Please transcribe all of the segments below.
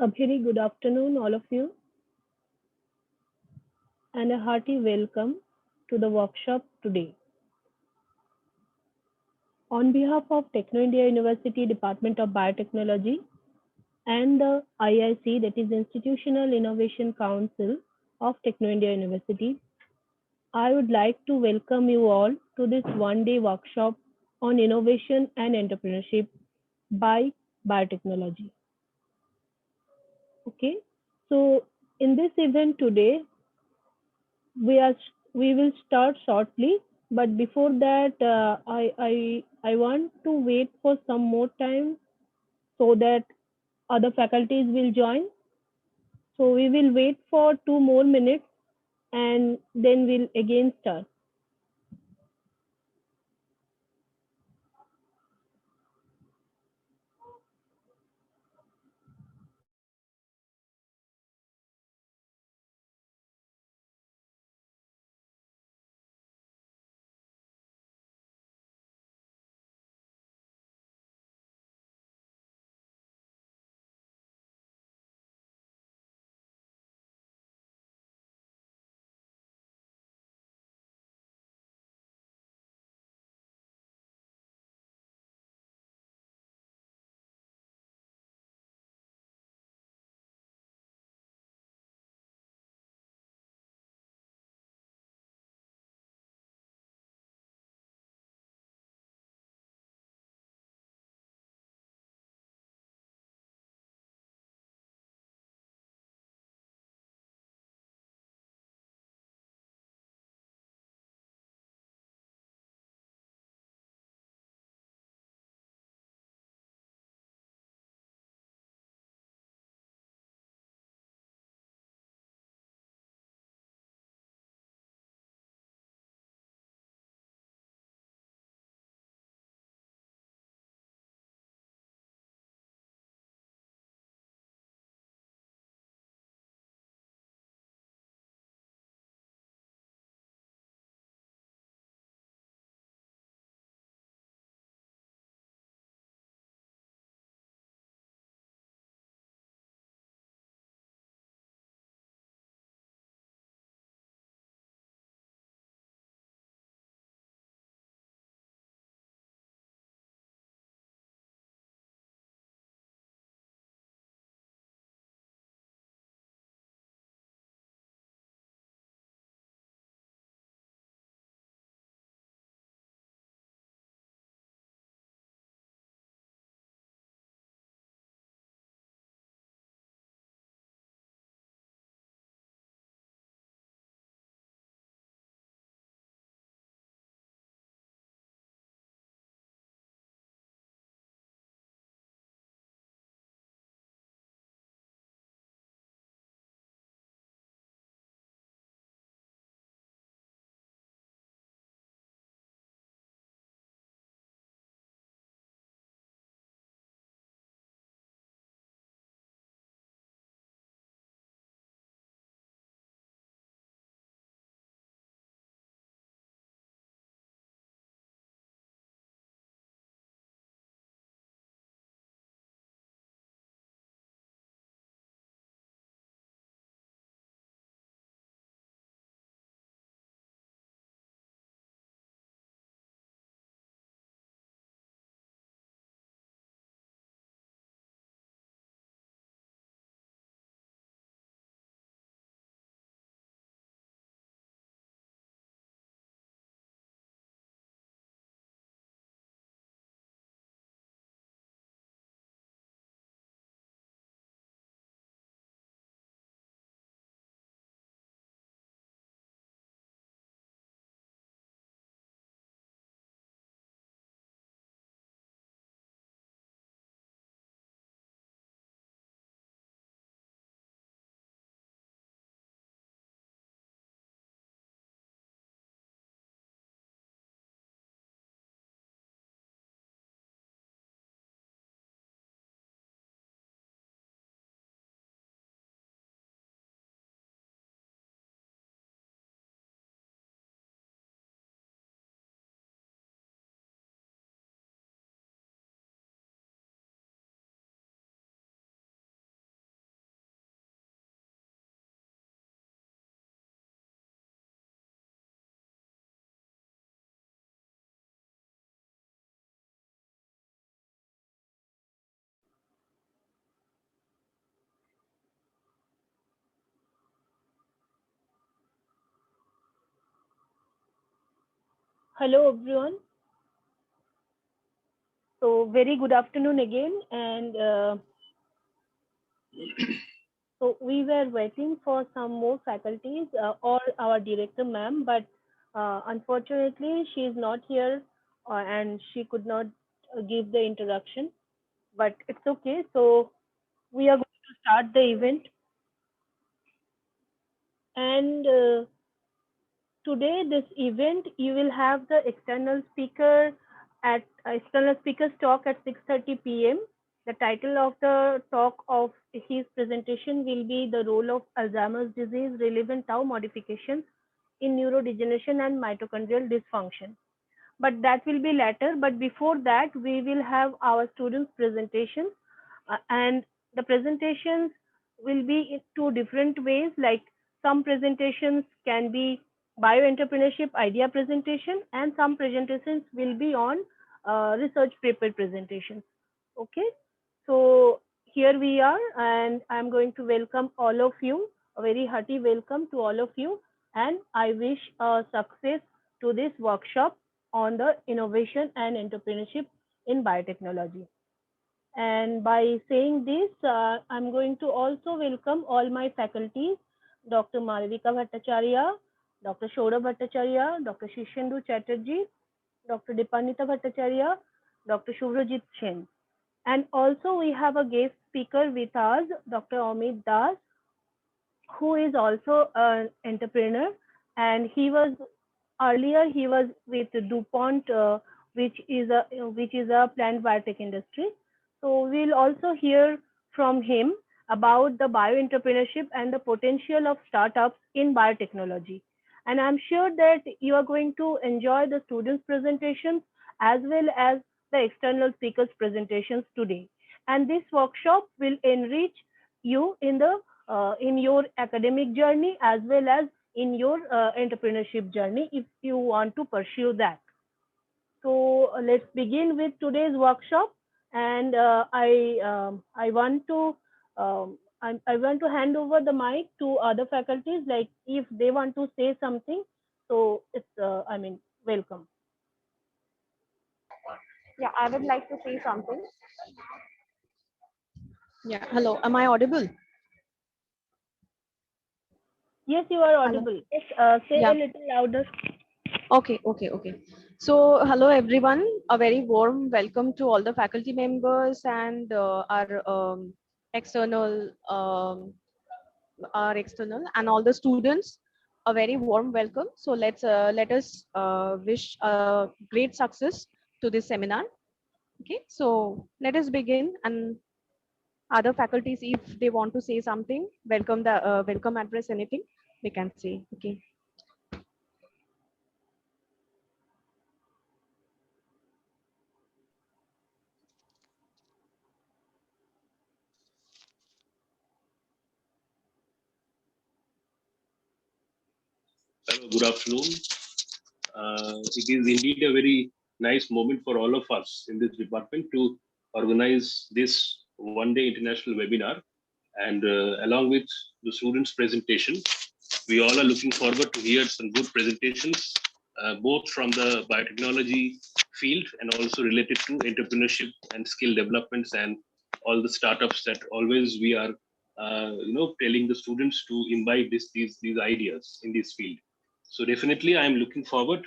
A very good afternoon, all of you, and a hearty welcome to the workshop today. On behalf of Techno India University Department of Biotechnology and the IIC, that is Institutional Innovation Council of Techno India University, I would like to welcome you all to this one-day workshop on innovation and entrepreneurship by biotechnology. Okay, so in this event today, we are we will start shortly, but before that I want to wait for some more time so that other faculties will join. So we will wait for 2 more minutes and then we'll again start. Hello, everyone. So, very good afternoon again. And so, we were waiting for some more faculties or our director, ma'am, but unfortunately, she is not here and she could not give the introduction. But it's okay. So, we are going to start the event. And today, this event, you will have the external speakers talk at 6:30 p.m. The title of the talk of his presentation will be the role of Alzheimer's disease relevant tau modifications in neurodegeneration and mitochondrial dysfunction. But that will be later. But before that, we will have our students' presentations, and the presentations will be in two different ways. Like some presentations can be bio-entrepreneurship idea presentation, and some presentations will be on research paper presentations. Okay, so here we are, and I'm going to welcome all of you. A very hearty welcome to all of you, and I wish success to this workshop on the innovation and entrepreneurship in biotechnology. And by saying this, I'm going to also welcome all my faculties, Dr. Malavika Bhattacharya, Dr. Shourabh Bhattacharya, Dr. Shishendu Chatterjee, Dr. Dipanita Bhattacharya, Dr. Shubhrajit Sen. And also we have a guest speaker with us, Dr. Amit Das, who is also an entrepreneur, and he was with DuPont, which is a plant biotech industry. So we'll also hear from him about the bio-entrepreneurship and the potential of startups in biotechnology. And I'm sure that you are going to enjoy the students' presentations as well as the external speakers' presentations today. And this workshop will enrich you in your academic journey as well as in your entrepreneurship journey if you want to pursue that. So let's begin with today's workshop, and I want to I want to hand over the mic to other faculties, like if they want to say something. So it's welcome. Yeah, I would like to say something. Yeah, hello. Am I audible? Yes, you are Hello. audible. Yes, say a Yeah. little louder. Okay. So, hello everyone. A very warm welcome to all the faculty members and external, our external, and all the students. A very warm welcome. So let us wish great success to this seminar. Okay. So let us begin, and other faculties, if they want to say something, welcome address, anything they can say. Okay. Hello, good afternoon. It is indeed a very nice moment for all of us in this department to organize this one-day international webinar. And along with the students' presentation, we all are looking forward to hear some good presentations, both from the biotechnology field and also related to entrepreneurship and skill developments and all the startups that always we are, telling the students to imbibe these ideas in this field. So definitely, I am looking forward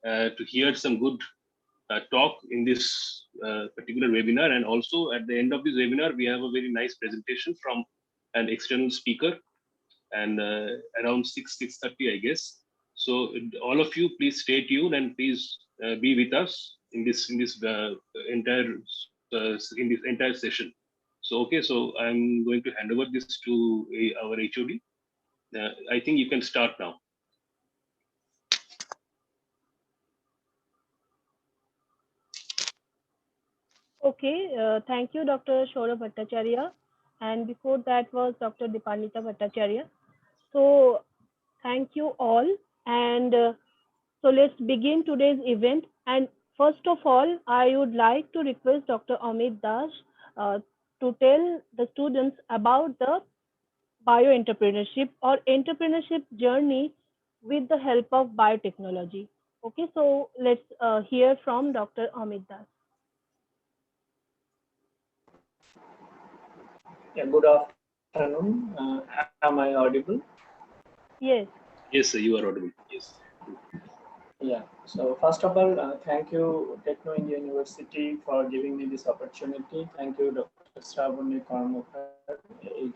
to hear some good talk in this particular webinar. And also at the end of this webinar, we have a very nice presentation from an external speaker, and around 6:30, I guess. So all of you, please stay tuned and please be with us in entire in this entire session. So okay, so I'm going to hand over this to our HOD. I think you can start now. Okay, thank you, Dr. Shourabh Bhattacharya. And before that was Dr. Dipanita Bhattacharya. So, thank you all. And so, let's begin today's event. And first of all, I would like to request Dr. Amit Das uh, to tell the students about the bio-entrepreneurship or entrepreneurship journey with the help of biotechnology. Okay, so let's hear from Dr. Amit Das. Yeah, good afternoon. Am I audible? Yes. Yes, sir, you are audible. Yes. Yeah. So first of all, thank you, Techno India University, for giving me this opportunity. Thank you, Dr. Sravani Karmakar,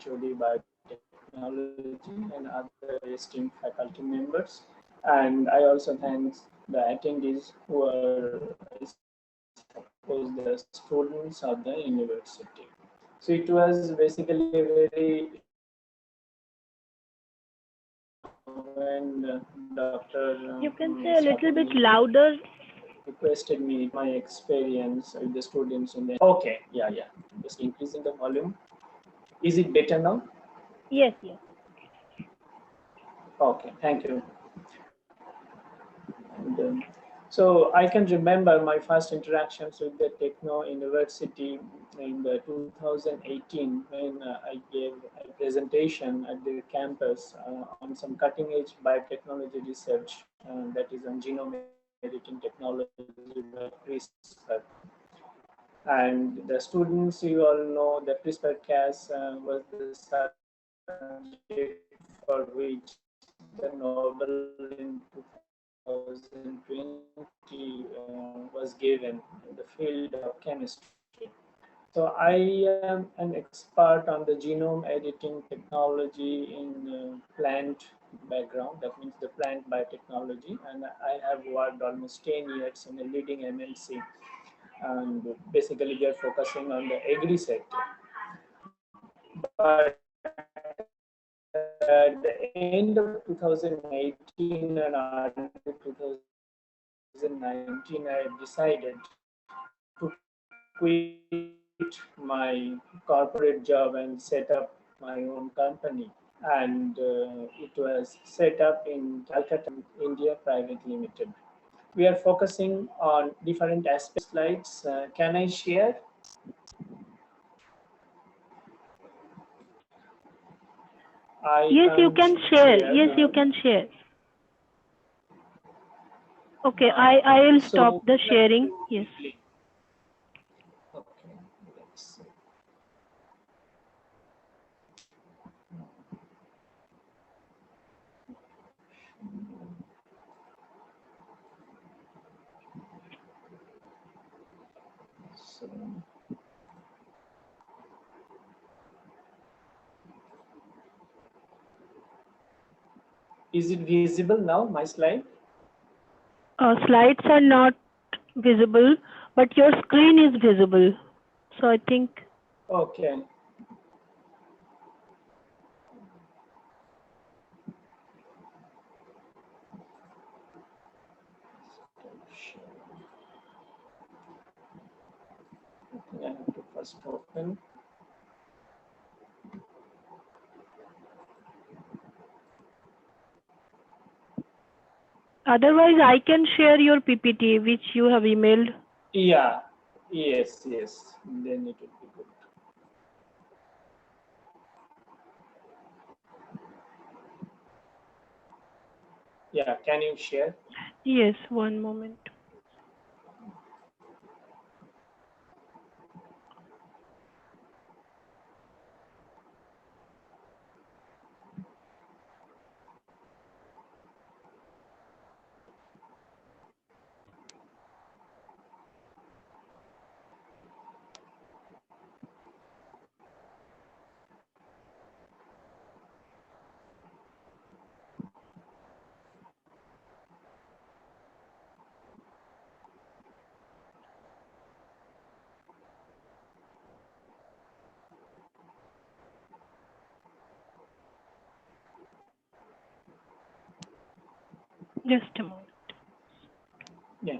HOD Biotechnology, and other esteemed faculty members. And I also thank the attendees who are, I suppose, the students of the university. So it was basically a very shocking when Dr. You can say a little bit Sravani louder. requested me my experience with the students in the. Okay, yeah. Just increasing the volume. Is it better now? Yes, yes. Okay, thank you. And, so I can remember my first interactions with the Techno University in the 2018 when I gave a presentation at the campus on some cutting edge biotechnology research that is on genome editing technology by CRISPR. And the students, you all know that CRISPR-Cas was the subject for which the Nobel in 2020 was given in the field of chemistry. So I am an expert on the genome editing technology in plant background, that means the plant biotechnology, and I have worked almost 10 years in a leading MNC, and basically we are focusing on the agri sector. But at the end of 2018 and early 2019, I decided to quit my corporate job and set up my own company. And it was set up in Calcutta, India Private Limited. We are focusing on different aspects. Slides. Can I share? I Yes, you can't can share. share. Yes, you can share. Okay, I will stop So the like sharing. very Yes. quickly. Okay, let's see. So, is it visible now, my slide? Slides are not visible, but your screen is visible. So I think. Okay. I have to first open. Otherwise, I can share your PPT, which you have emailed. Yeah. Yes. Then it would be good. Yeah. Can you share? Yes, one moment. Just a moment. Yeah.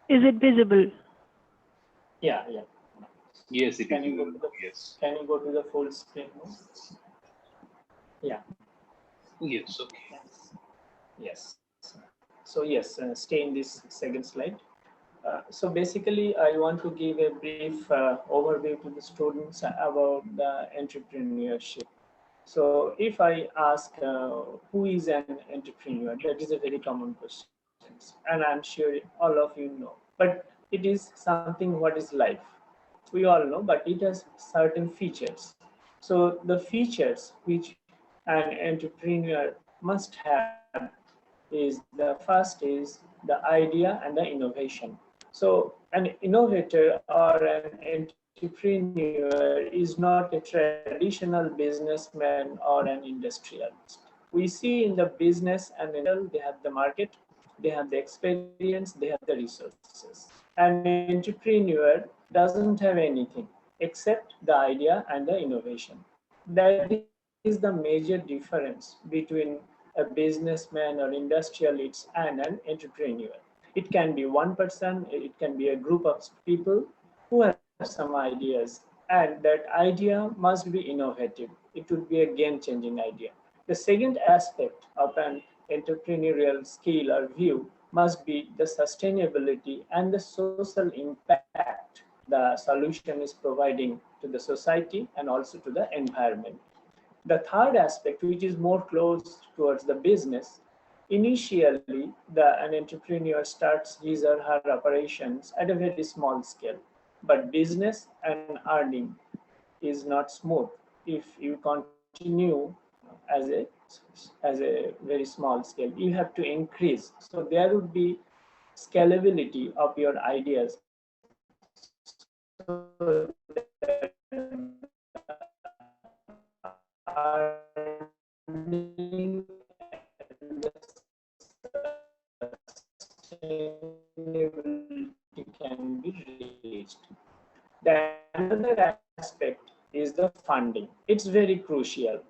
Is it visible? Yeah. Yes, it is. Can you go to the? Yes. Can you go to the full screen? Yeah. Yes. Okay. Yes. So yes, stay in this second slide. So basically, I want to give a brief overview to the students about the entrepreneurship. So if I ask who is an entrepreneur, that is a very common question, and I'm sure all of you know. But it is something what is life. We all know, but it has certain features. So the features which an entrepreneur must have is the first is the idea and the innovation. So an innovator or an entrepreneur is not a traditional businessman or an industrialist. We see in the business and industrial, they have the market, they have the experience, they have the resources. An entrepreneur doesn't have anything except the idea and the innovation. That is the major difference between a businessman or industrialist and an entrepreneur. It can be one person, it can be a group of people who have some ideas, and that idea must be innovative. It would be a game-changing idea. The second aspect of an entrepreneurial skill or view must be the sustainability and the social impact the solution is providing to the society and also to the environment. The third aspect, which is more close towards the business, initially an entrepreneur starts his or her operations at a very small scale. But business and earning is not smooth if you continue as a very small scale. You have to increase. So there would be scalability of your ideas so that earning and the sustainability can be reached. The another aspect is the funding. It's very crucial.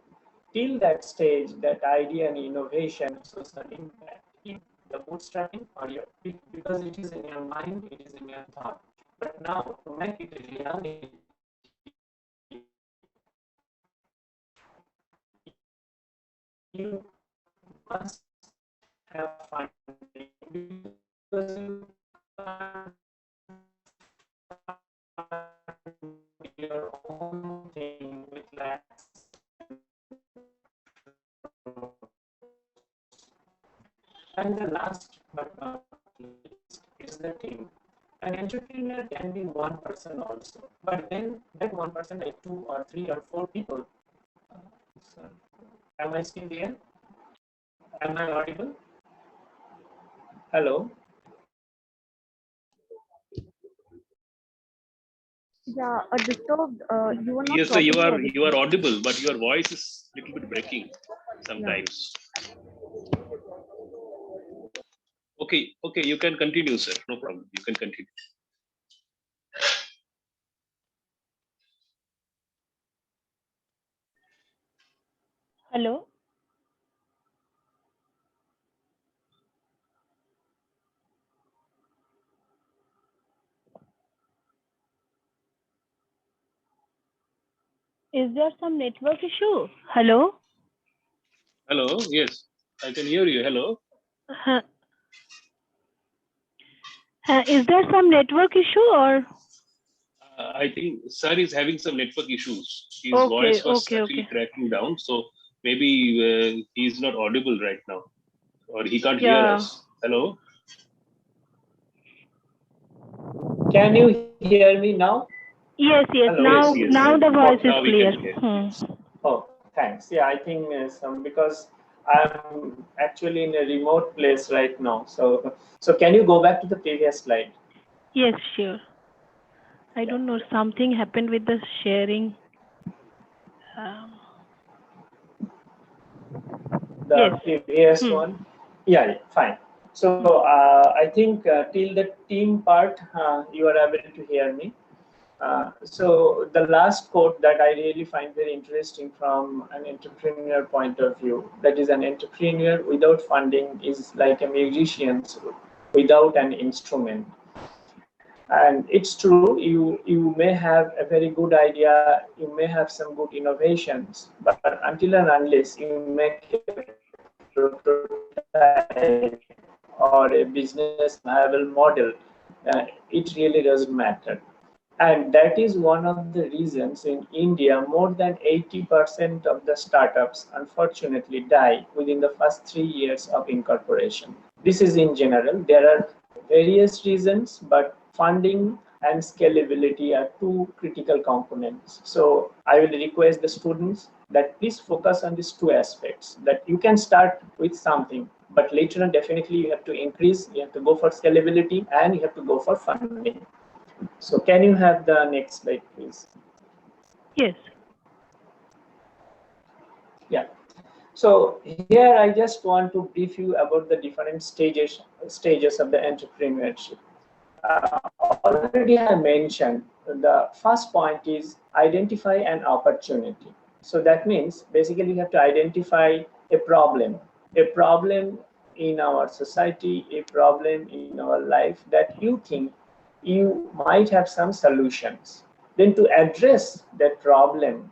Till that stage, that idea and innovation social impact in the bootstrapping or your because it is in your mind, it is in your thought. But now to make it a reality, you must have funding because you can't fund your own thing with lakhs and the last but not least is the team. An entrepreneur can be one person also, but then that one person like two or three or four people. So, am I still there? Am I audible? Hello? Yeah, a disturbed. You were not Yes, sir, properly you are audible. audible, but your voice is a little bit breaking Yeah. sometimes. Okay, you can continue, sir. No problem. You can continue. Hello. Is there some network issue? Hello. Hello. Yes, I can hear you. Hello. Uh, is there some network issue or? I think sir is having some network issues. His Okay, voice was okay, actually okay. cracking down, so maybe he is not audible right now, or he can't hear Yeah. us. Hello. Can you hear me now? Yes, yes. Hello? Yes, Now, yes. now the Okay. voice is Now we clear. can hear. Yes. Oh, thanks. Yeah, I think some because I'm actually in a remote place right now. So can you go back to the previous slide? Yes, sure. I don't know. Something happened with the sharing. The Yes. previous one? Yeah, fine. So I think till the team part, you are able to hear me. So the last quote that I really find very interesting from an entrepreneur point of view, that is an entrepreneur without funding is like a musician without an instrument. And it's true, you may have a very good idea, you may have some good innovations, but until and unless you make a prototype or a business viable model, it really doesn't matter. And that is one of the reasons in India, more than 80% of the startups unfortunately die within the first 3 years of incorporation. This is in general. There are various reasons, but funding and scalability are two critical components. So I will request the students that please focus on these two aspects, that you can start with something, but later on definitely you have to increase, you have to go for scalability, and you have to go for funding. So can you have the next slide, please? Yes. Yeah. So here I just want to brief you about the different stages of the entrepreneurship. Already I mentioned the first point is identify an opportunity. So that means basically you have to identify a problem in our society, a problem in our life that you think you might have some solutions. Then to address that problem,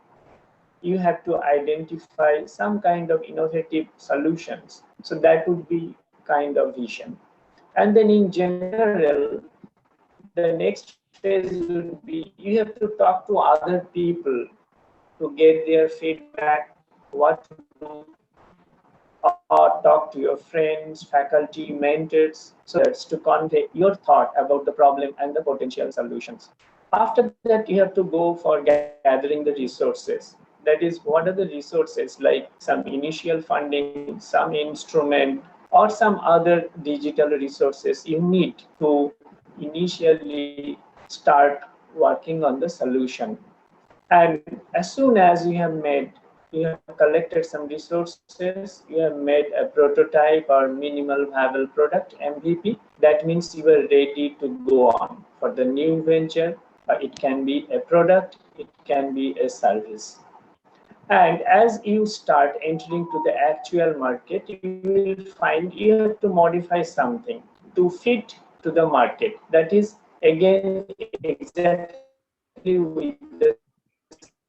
you have to identify some kind of innovative solutions. So that would be kind of vision. And then in general, the next phase would be you have to talk to other people to get their feedback, what to do, or talk to your friends, faculty, mentors, so that's to convey your thought about the problem and the potential solutions. After that, you have to go for gathering the resources. That is, what are the resources, like some initial funding, some instrument, or some other digital resources you need to initially start working on the solution. And as soon as you have collected some resources, you have made a prototype or minimal viable product, MVP, that means you are ready to go on for the new venture. It can be a product, it can be a service. And as you start entering to the actual market, you will find you have to modify something to fit to the market. That is, again, exactly with the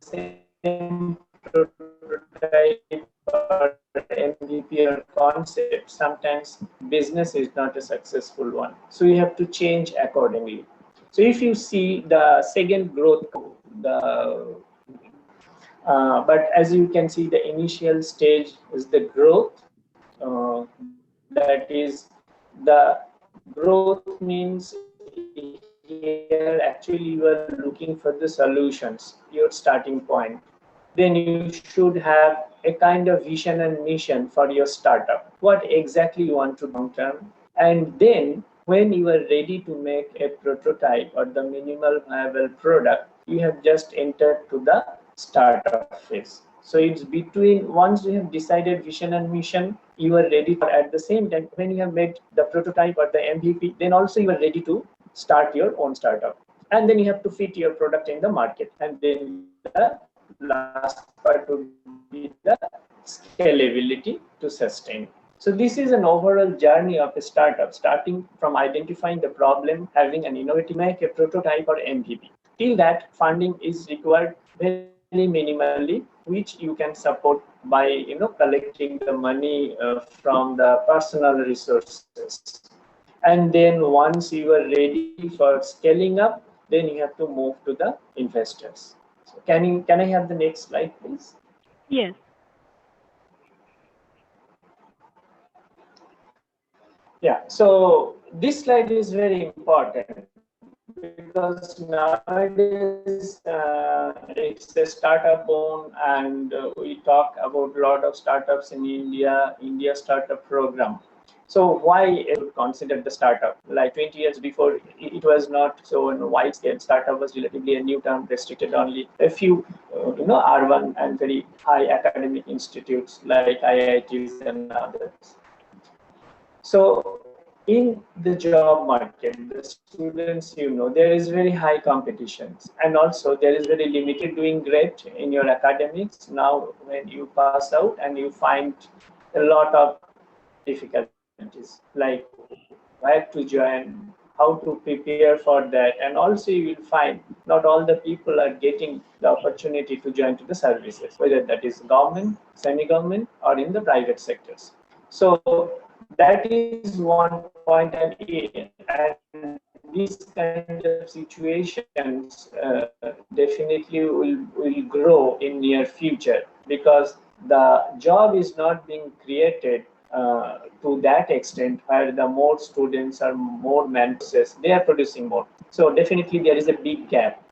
same prototype or MVP or concept. Sometimes business is not a successful one. So you have to change accordingly. So if you see the second growth curve, the but as you can see, the initial stage is the growth. That is, the growth means here actually you are looking for the solutions, your starting point. Then you should have a kind of vision and mission for your startup. What exactly you want to do long term? And then when you are ready to make a prototype or the minimal viable product, you have just entered to the startup phase. So it's between, once you have decided vision and mission, you are ready to start. At the same time, when you have made the prototype or the MVP, then also you are ready to start your own startup. And then you have to fit your product in the market. And then the last part would be the scalability to sustain. So this is an overall journey of a startup, starting from identifying the problem, having an innovative make a prototype or MVP. Till that, funding is required very minimally, which you can support by collecting the money from the personal resources. And then once you are ready for scaling up, then you have to move to the investors. So can I have the next slide, please? Yes. Yeah, so this slide is very important because nowadays it's a startup boom, and we talk about a lot of startups in India startup program. So why everyone should consider the startup? Like 20 years before, it was not so in wide scale. Startup was relatively a new term, restricted only a few, urban and very high academic institutes like IITs and others. So in the job market, the students, there is very high competition, and also there is very limited doing great in your academics. Now, when you pass out and you find a lot of difficulties, like where to join, how to prepare for that, and also you will find not all the people are getting the opportunity to join to the services, whether that is government, semi-government, or in the private sectors. So that is one point, and this is these kind of situations definitely will grow in near future, because the job is not being created to that extent where the more students or more man process, they are producing more. So definitely there is a big gap.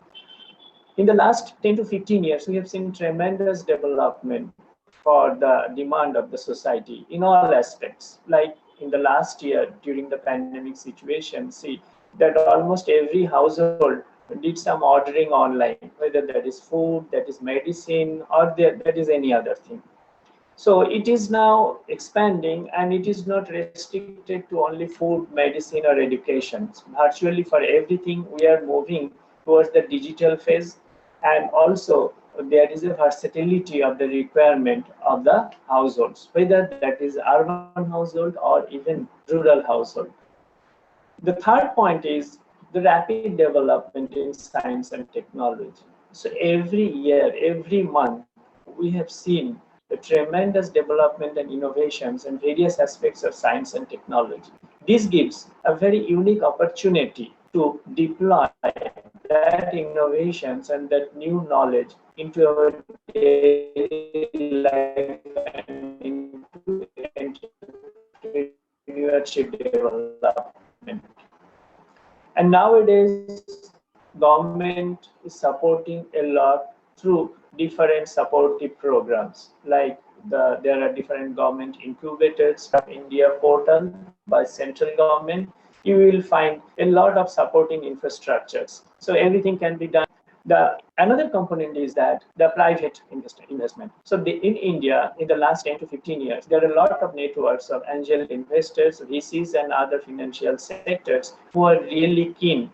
In the last 10 to 15 years, we have seen tremendous development for the demand of the society in all aspects. Like in the last year during the pandemic situation, see that almost every household did some ordering online, whether that is food, that is medicine, or that is any other thing. So it is now expanding, and it is not restricted to only food, medicine, or education. Virtually for everything, we are moving towards the digital phase, and also there is a versatility of the requirement of the households, whether that is urban household or even rural household. The third point is the rapid development in science and technology. So every year, every month, we have seen the tremendous development and innovations in various aspects of science and technology. This gives a very unique opportunity to deploy that innovations and that new knowledge into our daily life and into entrepreneurship development. And nowadays, government is supporting a lot through different supportive programs. Like there are different government incubators, India portal by central government. You will find a lot of supporting infrastructures. So everything can be done. The another component is that the private investment. So in India, in the last 10 to 15 years, there are a lot of networks of angel investors, VCs, and other financial sectors who are really keen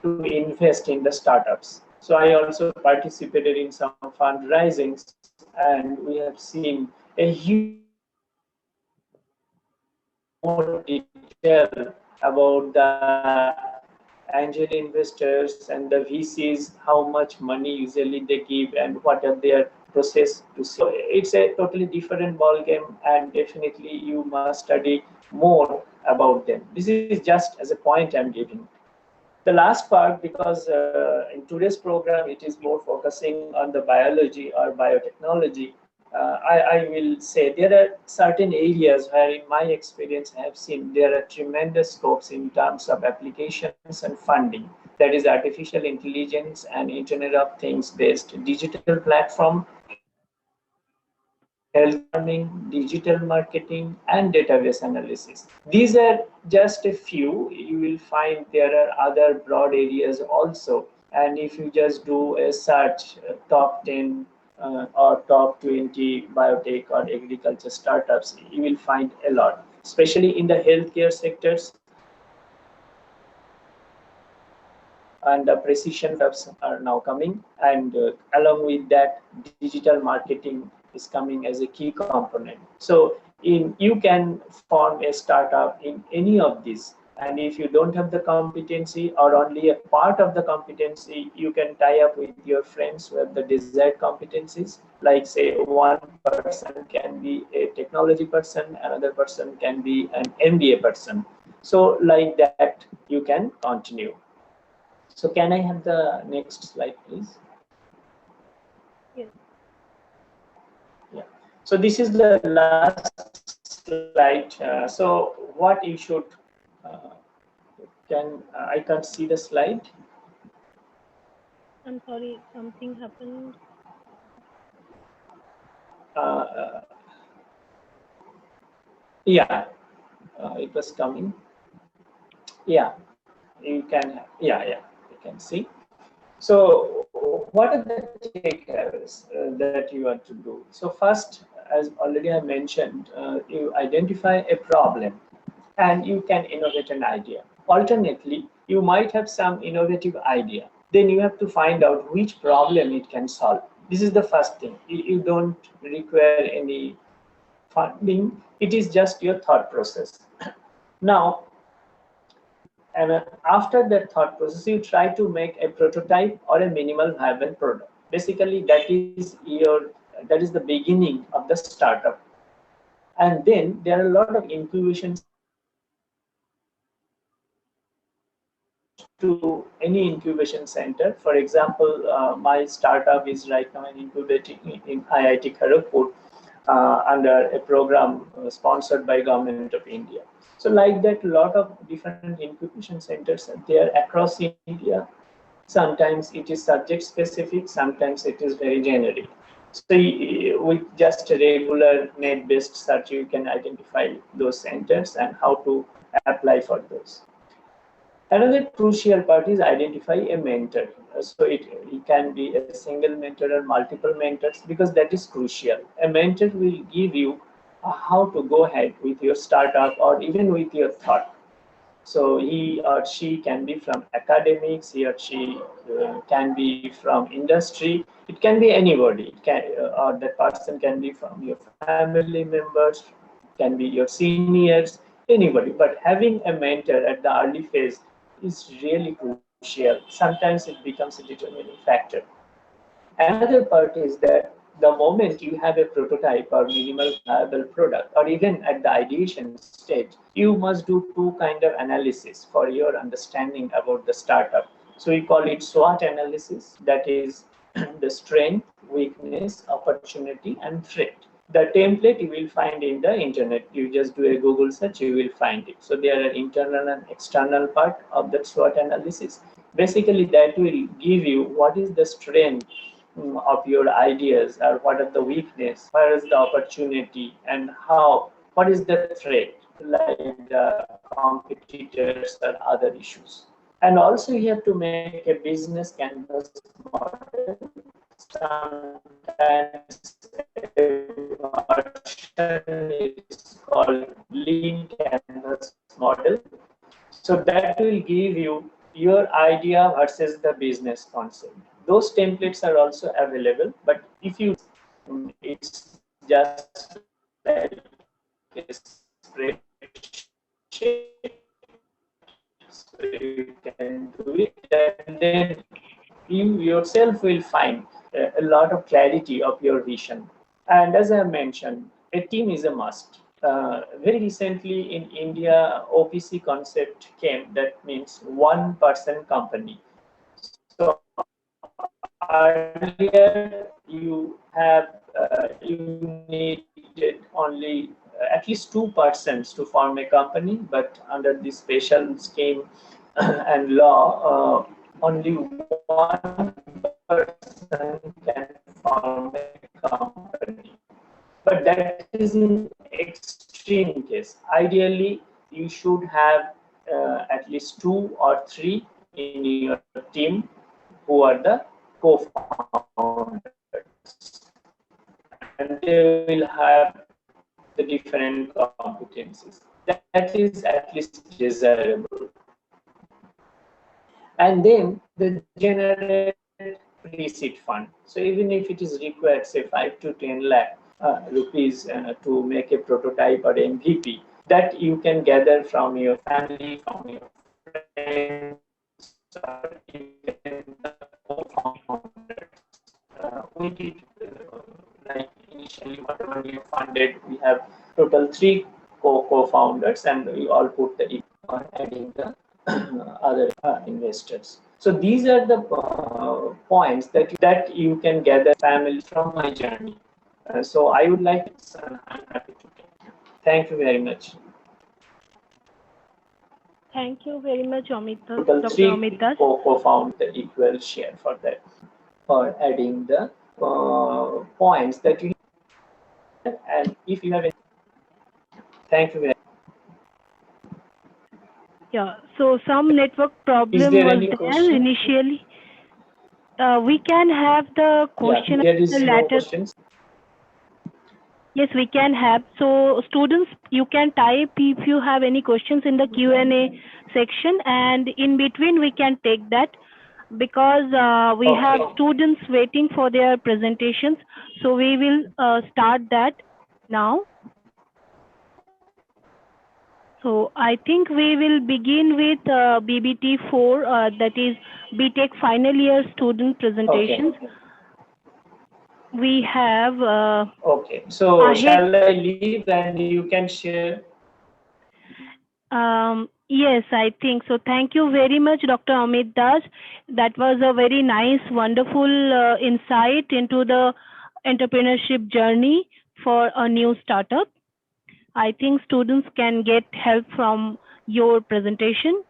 to invest in the startups. So I also participated in some fundraisings, and we have seen a huge more detail about the angel investors and the VCs, how much money usually they give and what are their process to see. So it's a totally different ball game, and definitely you must study more about them. This is just as a point I'm giving. The last part, because in today's program it is more focusing on the biology or biotechnology, I will say there are certain areas where in my experience I have seen there are tremendous scopes in terms of applications and funding. That is artificial intelligence and Internet of Things based digital platform, health farming, digital marketing, and database analysis. These are just a few. You will find there are other broad areas also. And if you just do a search, top 10 or top 20 biotech or agriculture startups, you will find a lot, especially in the healthcare sectors. And the precision labs are now coming, and along with that digital marketing is coming as a key component. So you can form a startup in any of these, and if you don't have the competency or only a part of the competency, you can tie up with your friends who have the desired competencies. Like say one person can be a technology person, another person can be an MBA person. So like that you can continue. So can I have the next slide, please? Yes. Yeah. So this is the last slide. So what you should I can't see the slide. I'm sorry, something happened. Uh, yeah, it was coming. Yeah, you can. Yeah, you can see. So what are the takeaways that you want to do? So first, as already I mentioned, you identify a problem and you can innovate an idea. Alternately, you might have some innovative idea. Then you have to find out which problem it can solve. This is the first thing. You don't require any funding. It is just your thought process. Now, and after that thought process, you try to make a prototype or a minimal viable product. Basically, that is the beginning of the startup. And then there are a lot of incubation to any incubation center. For example, my startup is right now incubating in IIT Kharagpur under a program sponsored by Government of India. So like that, a lot of different incubation centers are there across India. Sometimes it is subject specific, sometimes it is very generic. So with just a regular net-based search, you can identify those centers and how to apply for those. Another crucial part is identify a mentor. So it can be a single mentor or multiple mentors, because that is crucial. A mentor will give you how to go ahead with your startup or even with your thought. So he or she can be from academics, he or she can be from industry, it can be anybody, it can, or that person can be from your family members, can be your seniors, anybody. But having a mentor at the early phase is really crucial. Sometimes it becomes a determining factor. Another part is that the moment you have a prototype or minimal viable product, or even at the ideation stage, you must do two kind of analysis for your understanding about the startup. So we call it SWOT analysis, that is the strength, weakness, opportunity, and threat. The template you will find in the internet. You just do a Google search, you will find it. So there are internal and external part of that SWOT analysis. Basically, that will give you what is the strength of your ideas, or what are the weakness, where is the opportunity, and how, what is the threat, like the competitors or other issues. And also you have to make a business canvas model. Sometimes a version is called lean canvas model. So that will give you your idea versus the business concept. Those templates are also available, but if you it's just like a spreadsheet, so you can do it, and then you yourself will find a lot of clarity of your vision. And as I mentioned, a team is a must. Very recently in India, OPC concept came, that means one person company. So earlier you needed only at least two persons to form a company, but under this special scheme and law, only one person can form a company. But that is in extreme case. Ideally, you should have at least two or three in your team who are the co-founders, and they will have the different competencies. That is at least desirable. And then the generate pre-seed fund. So even if it is required, say 5 to 10 lakh rupees to make a prototype or MVP, that you can gather from your family, from your friends, or even the co-founders. We did like initially whatever we funded, we have total 3 co-founders, and we all put the on adding the other investors. So these are the points that you can gather family from my journey. So I would like to, I'm happy to take. Thank you very much. Thank you very much, Amita, Total Dr. 3 Amitas. co-found the equal share for that, for adding the points that you have. And if you have any, thank you very much. Yeah, so some network problem there was any there question? initially. We can have the question Yeah, there is no later. questions. Yes, we can have. So students, you can type if you have any questions in the Q&A section, and in between we can take that, because we have students waiting for their presentations. So we will start that now. So I think we will begin with BBT4, that is BTech final year student presentations. Okay. We have okay, so shall I leave and you can share? Yes, I think so. Thank you very much, Dr. Amit Das. That was a very nice, wonderful insight into the entrepreneurship journey for a new startup. I think students can get help from your presentation.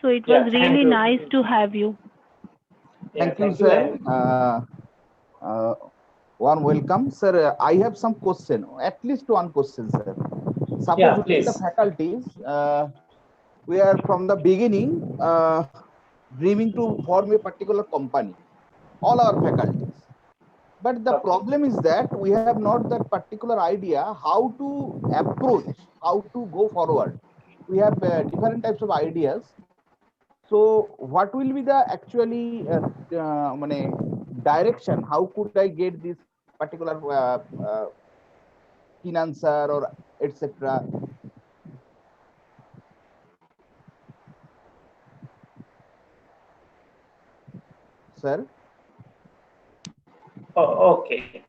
So it was Yeah, thank really you. nice to have you. Yeah, Thank you, thank you. sir. And Warm welcome, sir. I have some question, at least one question, sir. yeah, Suppose we are the please. faculties, we are from the beginning dreaming to form a particular company, all our faculties. But the Okay. problem is that we have not that particular idea how to approach, how to go forward. We have different types of ideas. So what will be the actually direction? How could I get this particular financer or etc. Sir? Oh, okay.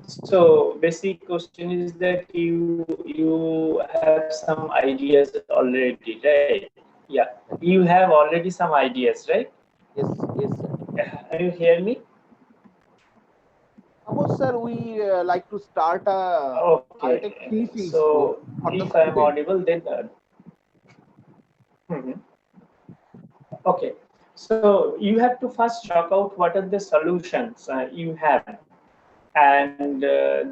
So basic question is that you have some ideas already, right? Yeah, you have already some ideas, right? Yes, yes, sir. Can you hear me? Suppose, sir, we like to start a biotech Okay. finishing school So for the if I am student. audible, then mhm. Okay. So you have to first chalk out what are the solutions you have, and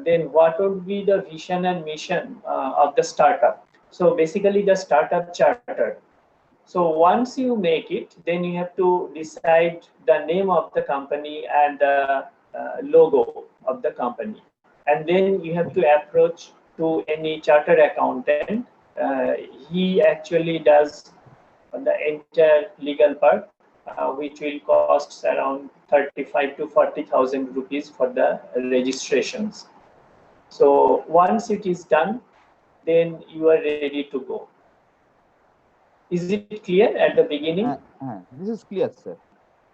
then what would be the vision and mission of the startup. So basically, the startup charter. So once you make it, then you have to decide the name of the company and the logo of the company. And then you have to approach to any chartered accountant. He actually does the entire legal part, which will cost around 35 to 40,000 rupees for the registrations. So once it is done, then you are ready to go. Is it clear at the beginning? This is clear, sir.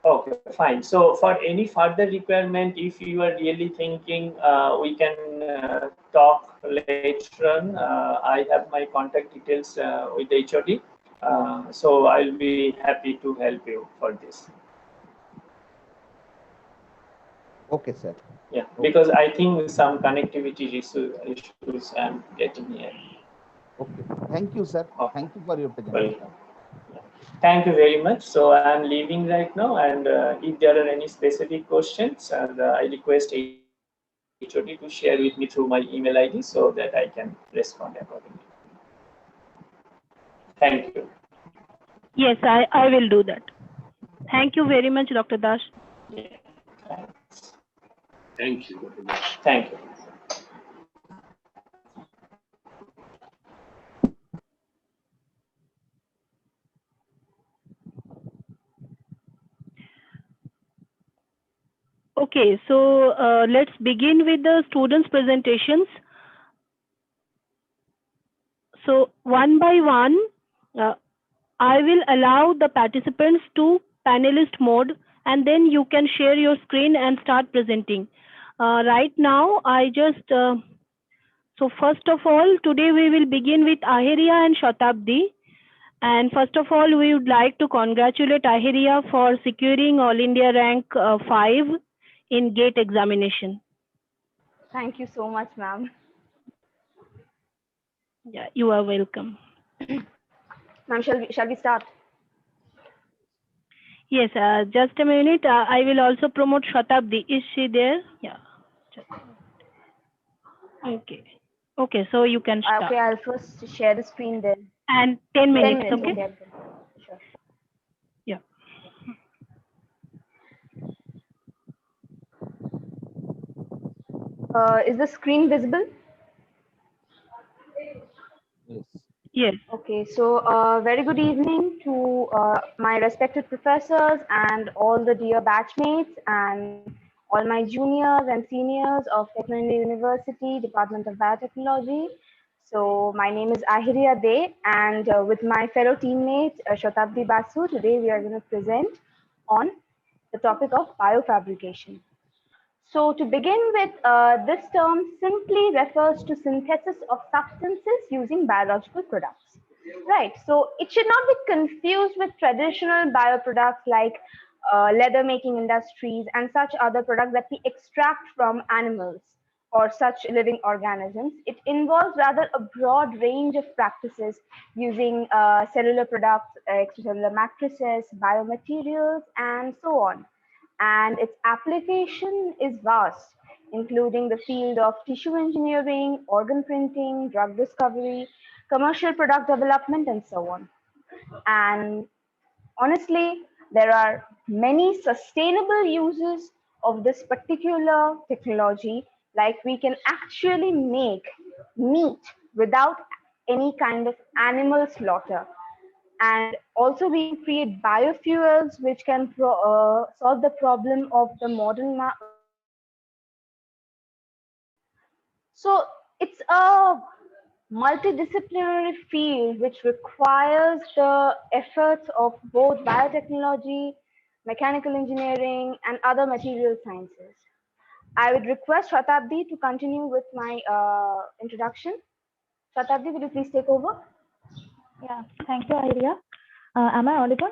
Okay, fine. So for any further requirement, if you are really thinking, we can talk later on. I have my contact details with HOD. So I'll be happy to help you for this. Okay, sir. Yeah, Okay. because I think some connectivity issues I'm getting here. Okay. Thank you, sir. Okay. Thank you for your presentation. Welcome. Thank you very much. So I'm leaving right now, and if there are any specific questions, I request HOD to share with me through my email ID so that I can respond accordingly. Thank you. Yes, I will do that. Thank you very much, Dr. Das. Yeah, thanks. Thank you, Dr. Dash. Thank you. Okay, so let's begin with the students' presentations. So one by one, uh, I will allow the participants to panelist mode, and then you can share your screen and start presenting. Right now, so first of all, today we will begin with Ahiria and Shatabdi. And first of all, we would like to congratulate Ahiria for securing All India rank 5 in GATE examination. Thank you so much, ma'am. Yeah, you are welcome. Ma'am, shall we start? Yes, just a minute. I will also promote Shatabdi. Is she there? Yeah. Okay. Okay, so you can start. Okay, I'll first share the screen then. And 10 minutes, 10 minutes, okay? okay. Sure. Yeah. Is the screen visible? Yes. Yes. Okay, so very good evening to my respected professors and all the dear batchmates and all my juniors and seniors of Technology University, Department of Biotechnology. So my name is Ahiria De, and with my fellow teammate Shatabdi Basu, today we are going to present on the topic of biofabrication. So to begin with, this term simply refers to synthesis of substances using biological products. Right, so it should not be confused with traditional bioproducts like leather making industries and such other products that we extract from animals or such living organisms. It involves rather a broad range of practices using cellular products, extracellular matrices, biomaterials, and so on. And its application is vast, including the field of tissue engineering, organ printing, drug discovery, commercial product development, and so on. And honestly, there are many sustainable uses of this particular technology, like we can actually make meat without any kind of animal slaughter. And also we can create biofuels which can solve the problem of the modern so it's a multidisciplinary field which requires the efforts of both biotechnology, mechanical engineering, and other material sciences. I would request Shatabdi to continue with my introduction. Shatabdi, will you please take over? Yeah, thank you, Arya. Am I audible?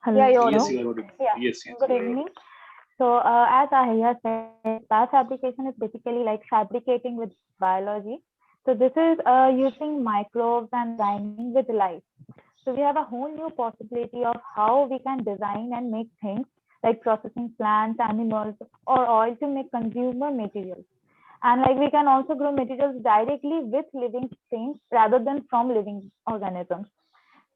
Hello. Yeah, you're Yes, audible. you are audible. Yeah. Yes, yes. Good evening. So, as Arya said, biofabrication is basically like fabricating with biology. So, this is using microbes and designing with life. So, we have a whole new possibility of how we can design and make things like processing plants, animals, or oil to make consumer materials. And like we can also grow materials directly with living things rather than from living organisms.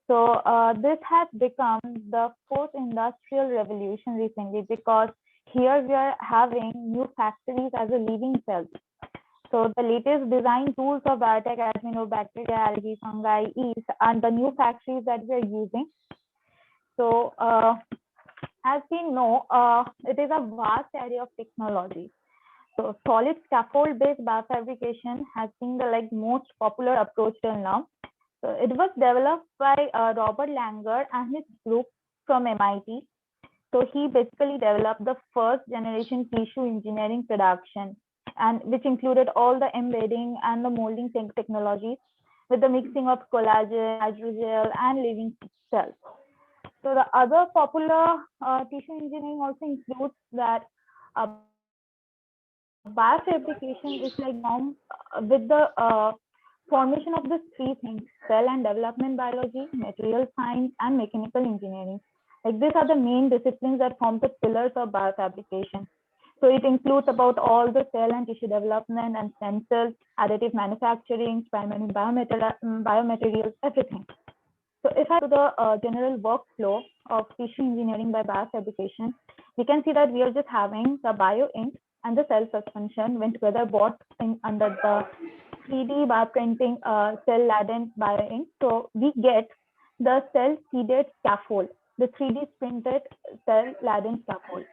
So this has become the fourth industrial revolution recently because here we are having new factories as a living cells. So the latest design tools of biotech, as we know, bacteria, algae, fungi, yeast, and the new factories that we are using. So as we know, it is a vast area of technology. So solid scaffold-based biofabrication has been the most popular approach till now. So it was developed by Robert Langer and his group from MIT. So he basically developed the first generation tissue engineering production, and which included all the embedding and the molding technologies with the mixing of collagen, hydrogel, and living cells. So the other popular tissue engineering also includes that biofabrication is like with the formation of these three things: cell and development biology, material science, and mechanical engineering. Like these are the main disciplines that form the pillars of biofabrication. So it includes about all the cell and tissue development and stem cells, additive manufacturing, experimental biomaterials, everything. So if I go to the general workflow of tissue engineering by biofabrication, we can see that we are just having the bio ink and the cell suspension when together bought in under the 3D bioprinting cell laden bio ink. So we get the cell seeded scaffold, the 3D printed cell laden scaffold.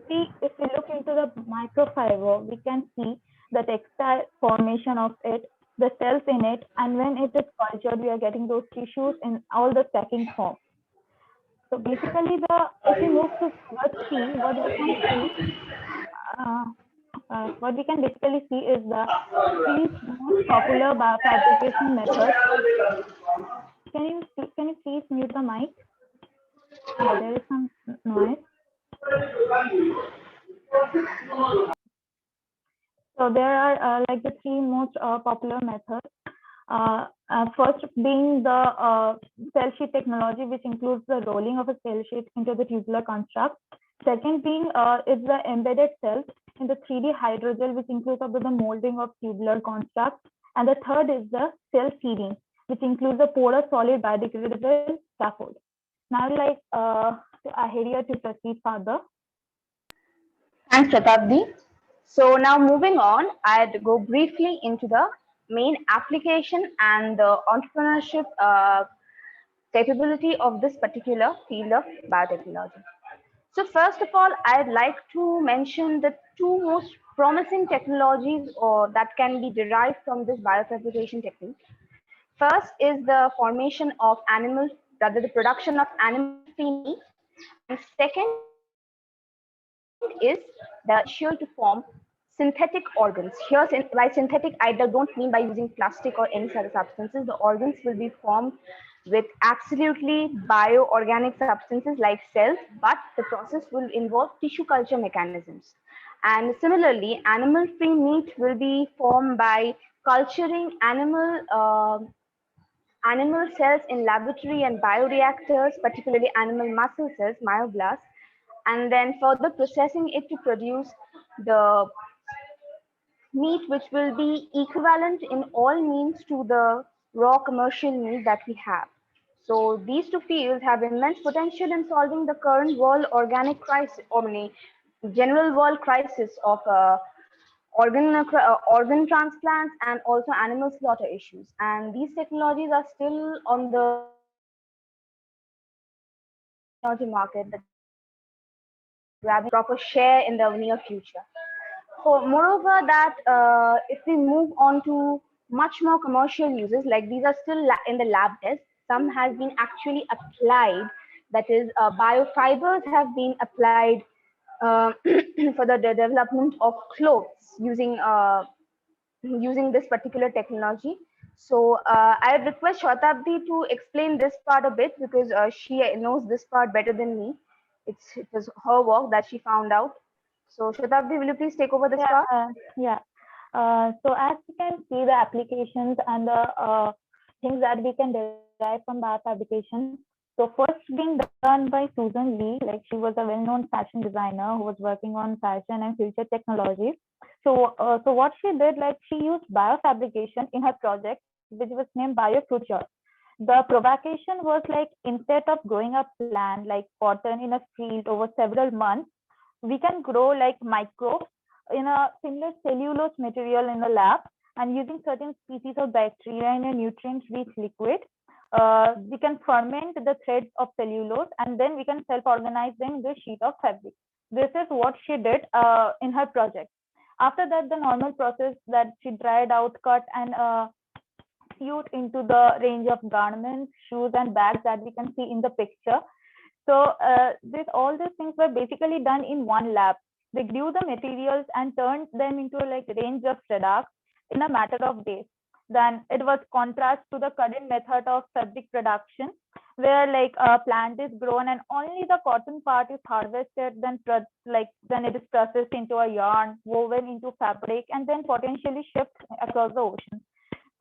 See, if we look into the microfiber, we can see the textile formation of it, the cells in it, and when it is cultured, we are getting those tissues in all the stacking form. So basically, if we move to figure 3, what we can basically see is the three most popular biofabrication methods. Can you please mute the mic? Yeah, there is some noise. So there are like the three most popular methods. First being the cell sheet technology, which includes the rolling of a cell sheet into the tubular construct. Second being is the embedded cells in the 3D hydrogel, which includes the molding of tubular constructs. And the third is the cell seeding, which includes the porous solid biodegradable scaffold. Now, like Aheria to proceed further. Thanks, Shatabdi. So now moving on, I'd go briefly into the main application and the entrepreneurship capability of this particular field of biotechnology. So first of all, I'd like to mention the two most promising technologies or that can be derived from this biofabrication technique. First is the formation of animal, rather the production of animal free meat, and second is the potential to form synthetic organs. Here, by synthetic, I don't mean by using plastic or any other substances. The organs will be formed with absolutely bioorganic substances like cells, but the process will involve tissue culture mechanisms. And similarly, animal-free meat will be formed by culturing animal cells in laboratory and bioreactors, particularly animal muscle cells, myoblasts, and then further processing it to produce the meat, which will be equivalent in all means to the raw commercial meat that we have. So these two fields have immense potential in solving the current world organic crisis, or general world crisis of organ transplants and also animal slaughter issues. And these technologies are still on the technology market that grabbing proper share in the near future. So moreover that if we move on to much more commercial uses, like these are still in the lab test, some has been actually applied, that is biofibers have been applied for the development of clothes using this particular technology. So I request Shatabdi to explain this part a bit, because she knows this part better than me. It was her work that she found out. So Shatabdi, will you please take over this part? Yeah. So as you can see, the applications and the things that we can derive from biofabrication. So first being done by Susan Lee, like she was a well-known fashion designer who was working on fashion and future technologies. So what she did, like she used biofabrication in her project, which was named BioFuture. The provocation was like, instead of growing a plant like cotton in a field over several months, we can grow like microbes in a similar cellulose material in the lab, and using certain species of bacteria in a nutrient-rich liquid, we can ferment the threads of cellulose, and then we can self-organize them in the sheet of fabric. This is what she did in her project. After that, the normal process that she dried out, cut, and sewed into the range of garments, shoes, and bags that we can see in the picture. So all these things were basically done in one lab. They grew the materials and turned them into like a range of products in a matter of days. Then it was contrast to the current method of fabric production, where like a plant is grown and only the cotton part is harvested, then it is processed into a yarn, woven into fabric, and then potentially shipped across the ocean.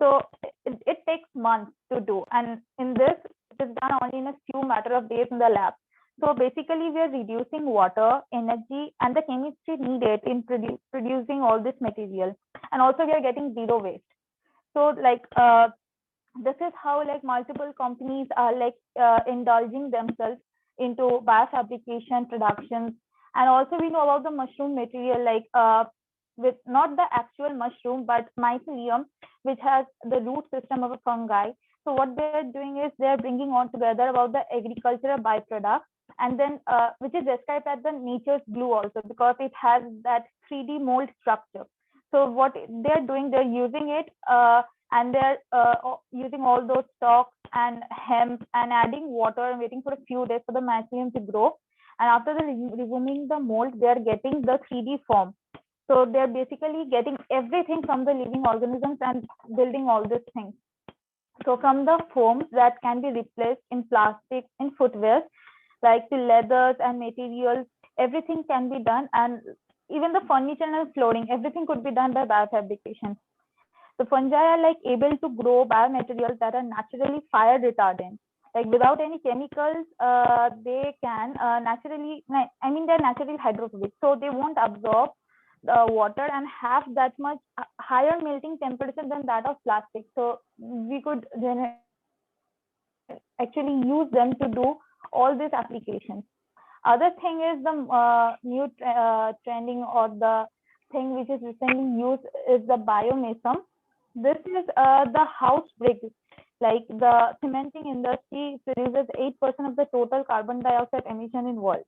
So it takes months to do, and in this, it is done only in a few matter of days in the lab. So basically, we are reducing water, energy, and the chemistry needed in producing all this material, and also we are getting zero waste. So like this is how like multiple companies are like indulging themselves into biofabrication productions. And also we know about the mushroom material, like with not the actual mushroom but mycelium, which has the root system of a fungi. So what they're doing is they're bringing on together about the agricultural byproduct, and then which is described as the nature's glue also, because it has that 3D mold structure. So what they're doing, they're using it and they're using all those stalks and hemp and adding water and waiting for a few days for the mycelium to grow. And after removing the mold, they're getting the 3D form. So they're basically getting everything from the living organisms and building all these things. So from the foams that can be replaced in plastic, in footwear, like the leathers and materials, everything can be done. And even the furniture and flooring, everything could be done by biofabrication. The fungi are like able to grow biomaterials that are naturally fire retardant. Like without any chemicals, they can naturally, they're naturally hydrophobic. So they won't absorb the water and have that much higher melting temperature than that of plastic. So we could actually use them to do all these applications. Other thing is the new trending, or the thing which is recently used, is the biomesum. This is the house brick. Like the cementing industry produces 8% of the total carbon dioxide emission in world.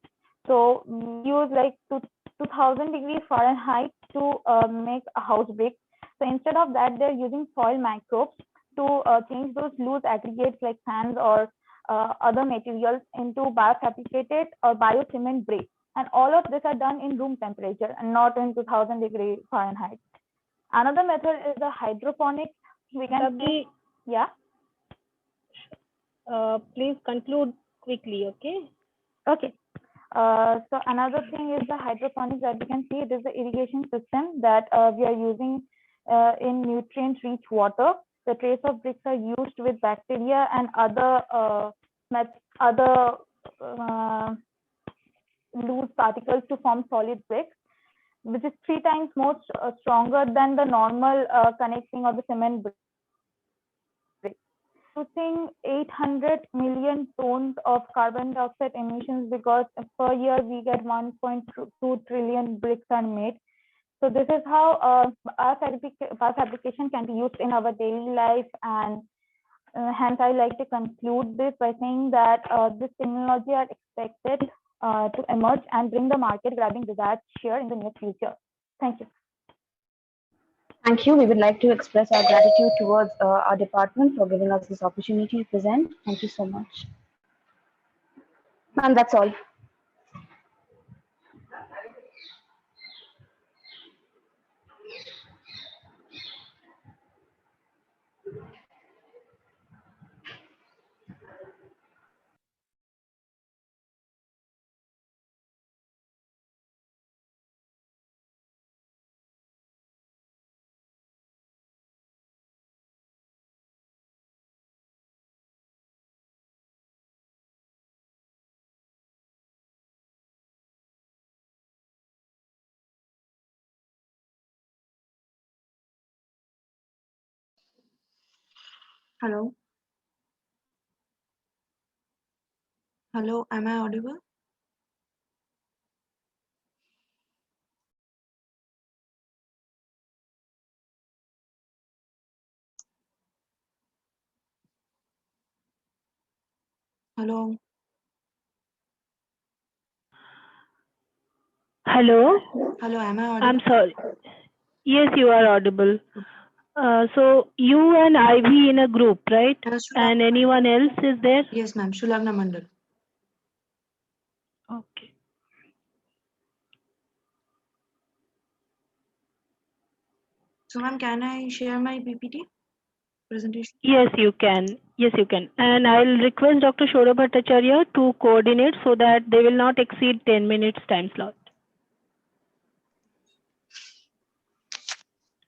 So we use like 2000 degrees Fahrenheit to make a house brick. So instead of that, they're using soil microbes to change those loose aggregates like sands or other materials into biofabricated or biocement bricks. And all of this are done in room temperature and not in 2000 degree Fahrenheit. Another method is the hydroponics. We can see, yeah. Please conclude quickly, okay? Okay. So another thing is the hydroponics that we can see. It is the irrigation system that we are using in nutrient-rich water. The trace of bricks are used with bacteria and other loose particles to form solid bricks, which is 3 times more stronger than the normal connecting of the cement brick. Producing 800 million tons of carbon dioxide emissions because per year we get 1.2 trillion bricks are made. So this is how our fabrication can be used in our daily life, and hence I like to conclude this by saying that this technology are expected to emerge and bring the market grabbing desired share in the near future. Thank you. Thank you. We would like to express our gratitude towards our department for giving us this opportunity to present. Thank you so much. And that's all. Hello. Hello, am I audible? Hello. Hello? Hello, am I audible? I'm sorry. Yes, you are audible. So you and Ivy in a group, right? And anyone else is there? Yes, ma'am. Shulagna Mandal. Okay. So, ma'am, can I share my PPT presentation? Yes, you can. Yes, you can. And I'll request Dr. Shora Bhattacharya to coordinate so that they will not exceed 10 minutes time slot.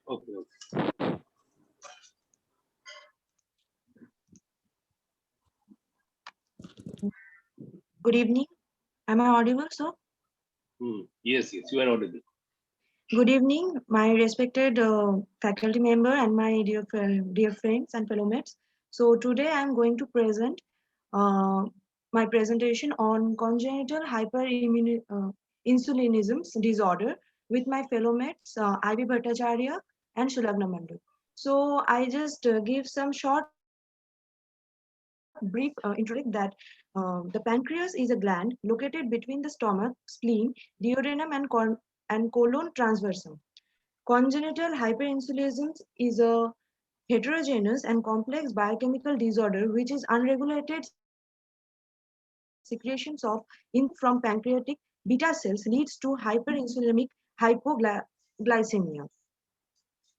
Okay. Good evening. Am I audible, sir? Yes, you are audible. Good evening, my respected faculty member and my dear friends and fellow mates. So today I am going to present my presentation on congenital hyperinsulinism disorder with my fellow mates Ivy Bhattacharya and Shulagna Mandal. So I just give some short brief introduction that the pancreas is a gland located between the stomach, spleen, duodenum, and colon transversum. Congenital hyperinsulinism is a heterogeneous and complex biochemical disorder which is unregulated secretions of from pancreatic beta cells leads to hyperinsulinic hypoglycemia.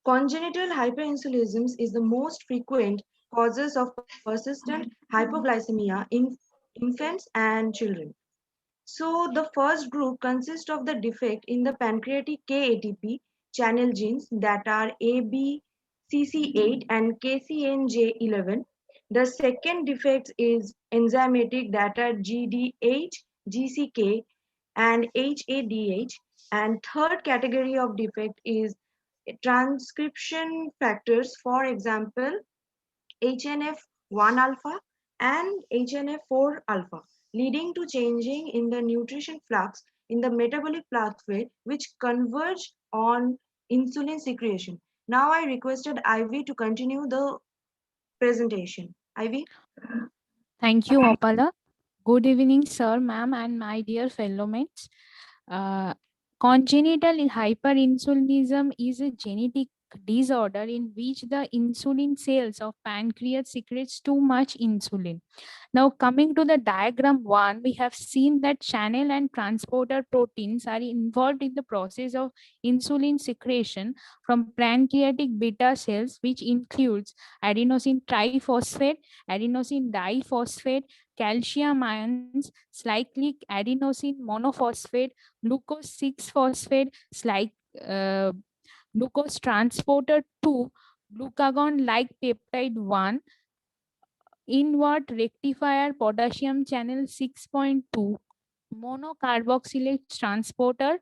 Congenital hyperinsulinism is the most frequent causes of persistent hypoglycemia in infants and children. So the first group consists of the defect in the pancreatic KATP channel genes that are ABCC8 and KCNJ11. The second defect is enzymatic that are GDH, GCK, and HADH. And third category of defect is transcription factors, for example, HNF1 alpha and HNF4 alpha, leading to changing in the nutrition flux in the metabolic pathway, which converge on insulin secretion. Now I requested Ivy to continue the presentation. Ivy? Thank you, Opala. Good evening, sir, ma'am, and my dear fellow mates. Congenital hyperinsulinism is a genetic disorder in which the insulin cells of pancreas secretes too much insulin. Now, coming to the diagram 1, we have seen that channel and transporter proteins are involved in the process of insulin secretion from pancreatic beta cells, which includes adenosine triphosphate, adenosine diphosphate, calcium ions, cyclic adenosine monophosphate, glucose 6 phosphate, uh, glucose transporter 2, glucagon like peptide 1, invert rectifier potassium channel 6.2, monocarboxylate transporter,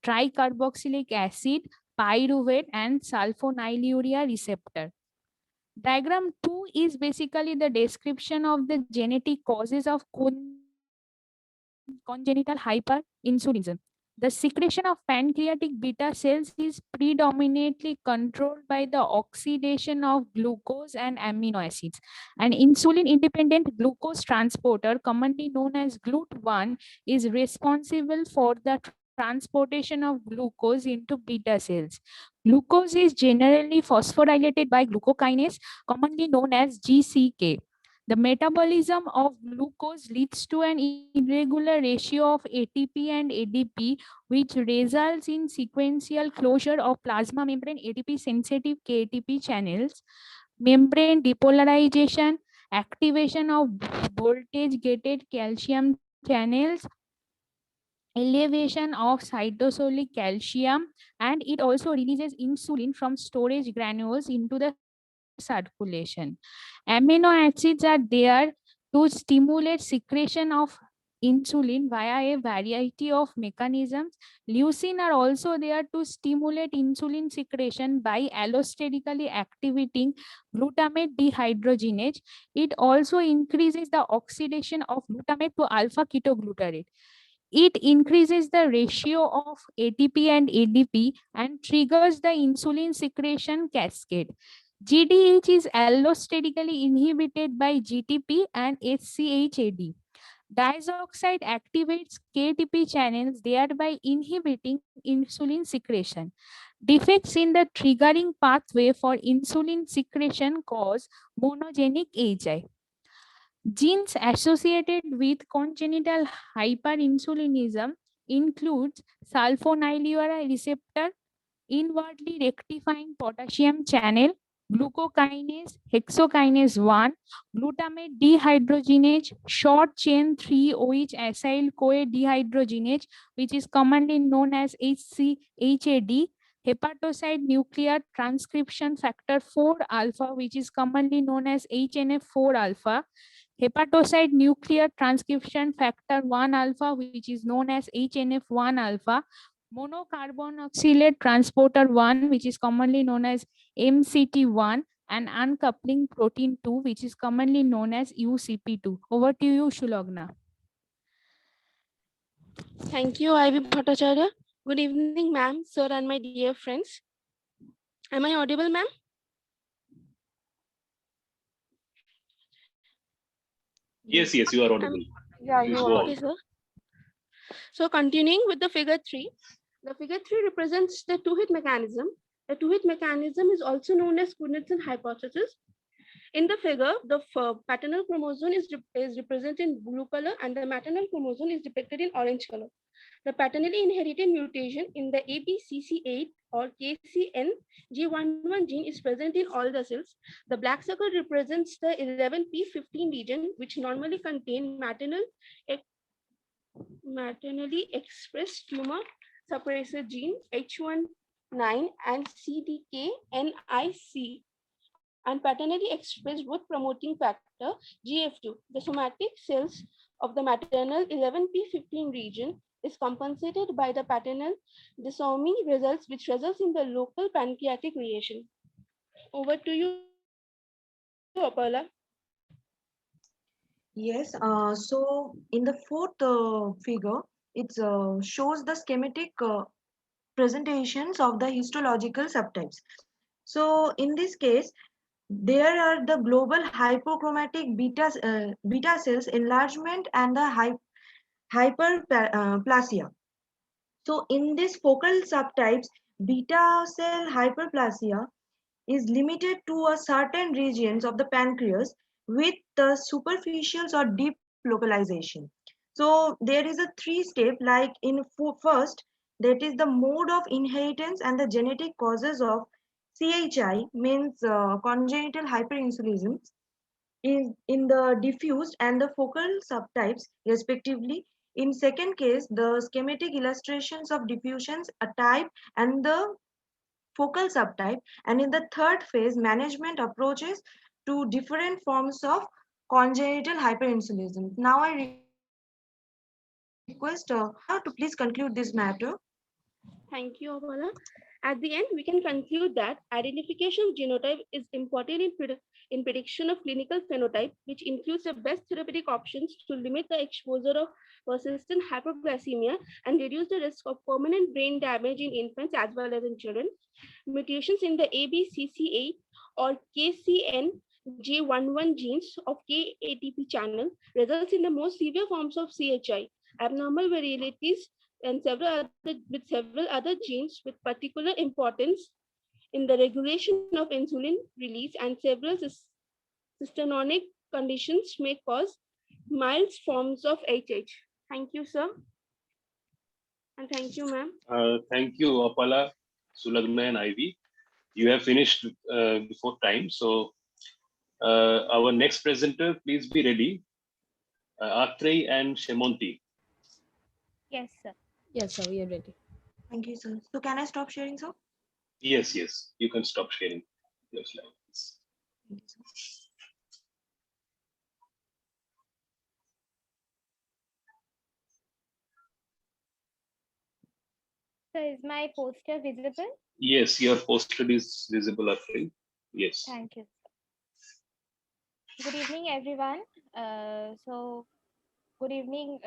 tricarboxylic acid, pyruvate, and sulfonylurea receptor. Diagram 2 is basically the description of the genetic causes of congenital hyperinsulinism. The secretion of pancreatic beta cells is predominantly controlled by the oxidation of glucose and amino acids. An insulin-independent glucose transporter, commonly known as GLUT1, is responsible for the transportation of glucose into beta cells. Glucose is generally phosphorylated by glucokinase, commonly known as GCK. The metabolism of glucose leads to an irregular ratio of ATP and ADP, which results in sequential closure of plasma membrane ATP sensitive KATP channels, membrane depolarization, activation of voltage gated calcium channels, elevation of cytosolic calcium, and it also releases insulin from storage granules into the circulation. Amino acids are there to stimulate secretion of insulin via a variety of mechanisms. Leucine are also there to stimulate insulin secretion by allosterically activating glutamate dehydrogenase. It also increases the oxidation of glutamate to alpha ketoglutarate. It increases the ratio of ATP and ADP and triggers the insulin secretion cascade. GDH is allosterically inhibited by GTP and HCHAD. Diazoxide activates KTP channels, thereby inhibiting insulin secretion. Defects in the triggering pathway for insulin secretion cause monogenic AGI. Genes associated with congenital hyperinsulinism includes sulfonylurea receptor, inwardly rectifying potassium channel, glucokinase, hexokinase 1, glutamate dehydrogenase, short chain 3-OH acyl-CoA dehydrogenase, which is commonly known as HCHAD, hepatocyte nuclear transcription factor 4 alpha, which is commonly known as HNF4 alpha, hepatocyte nuclear transcription factor 1 alpha, which is known as HNF1 alpha, monocarboxylate transporter 1, which is commonly known as MCT1, and uncoupling protein 2, which is commonly known as UCP2. Over to you, Shulagna. Thank you, Ivy Bhattacharya. Good evening, ma'am, sir, and my dear friends. Am I audible, ma'am? Yes, yes, you are audible. Yeah, Please you go are. on. Okay, sir. So continuing with the figure 3, the figure 3 represents the two-hit mechanism. The two-hit mechanism is also known as Kuznetsov hypothesis. In the figure, the paternal chromosome is represented in blue color and the maternal chromosome is depicted in orange color. The paternally inherited mutation in the ABCC8 or KCNG11 gene is present in all the cells. The black circle represents the 11p15 region, which normally contain maternally expressed tumor suppressor gene H19 and CDKNIC, and paternally expressed growth promoting factor GF2. The somatic cells of the maternal 11p15 region is compensated by the paternal disomy results, which results in the local pancreatic reaction. Over to you, Apala. Yes, so in the fourth figure, it shows the schematic presentations of the histological subtypes. So in this case, there are the global hypochromatic beta cells enlargement and the hyperplasia. So in these focal subtypes, Beta cell hyperplasia is limited to a certain regions of the pancreas with the superficial or deep localization. So there is a three step like in first, that is the mode of inheritance and the genetic causes of CHI means congenital hyperinsulinism is in the diffused and the focal subtypes respectively. In second case, the schematic illustrations of diffusions, a type and the focal subtype, and in the third phase management approaches to different forms of congenital hyperinsulinism. Now I request Apala to please conclude this matter. Thank you, Apala. At the end, we can conclude that identification of genotype is important in prediction of clinical phenotype, which includes the best therapeutic options to limit the exposure of persistent hypoglycemia and reduce the risk of permanent brain damage in infants as well as in children. Mutations in the ABCCA or KCNJ11 genes of KATP channel results in the most severe forms of CHI, abnormal varieties and several other genes with particular importance in the regulation of insulin release, and several cystogenic conditions may cause mild forms of HH. Thank you, sir. And thank you, ma'am. Thank you, Apala, Sulagna, and Ivy. You have finished before time. So our next presenter, please be ready. Atrey and Shemonti. Yes, sir. Yes, sir, we are ready. Thank you, sir. So can I stop sharing, sir? Yes, yes, you can stop sharing your slides. Thank you, sir. So is my poster visible? Yes, your poster is visible, Atrey. Yes. Thank you. Good evening, everyone. Good evening,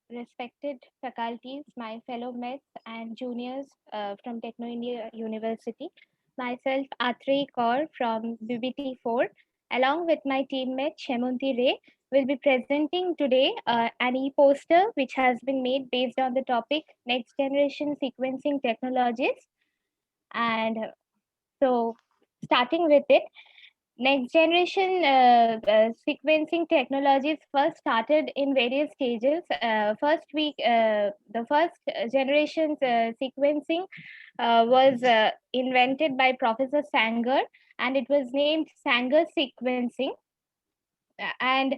respected faculties, my fellow mates and juniors from Techno India University. Myself, Atrey Kaur from BBT4, along with my teammate Shemunti Ray, will be presenting today an e-poster which has been made based on the topic Next Generation Sequencing Technologies. And so, starting with it, next generation sequencing technologies first started in various stages. The first generation's sequencing was invented by Professor Sanger, and it was named Sanger sequencing. And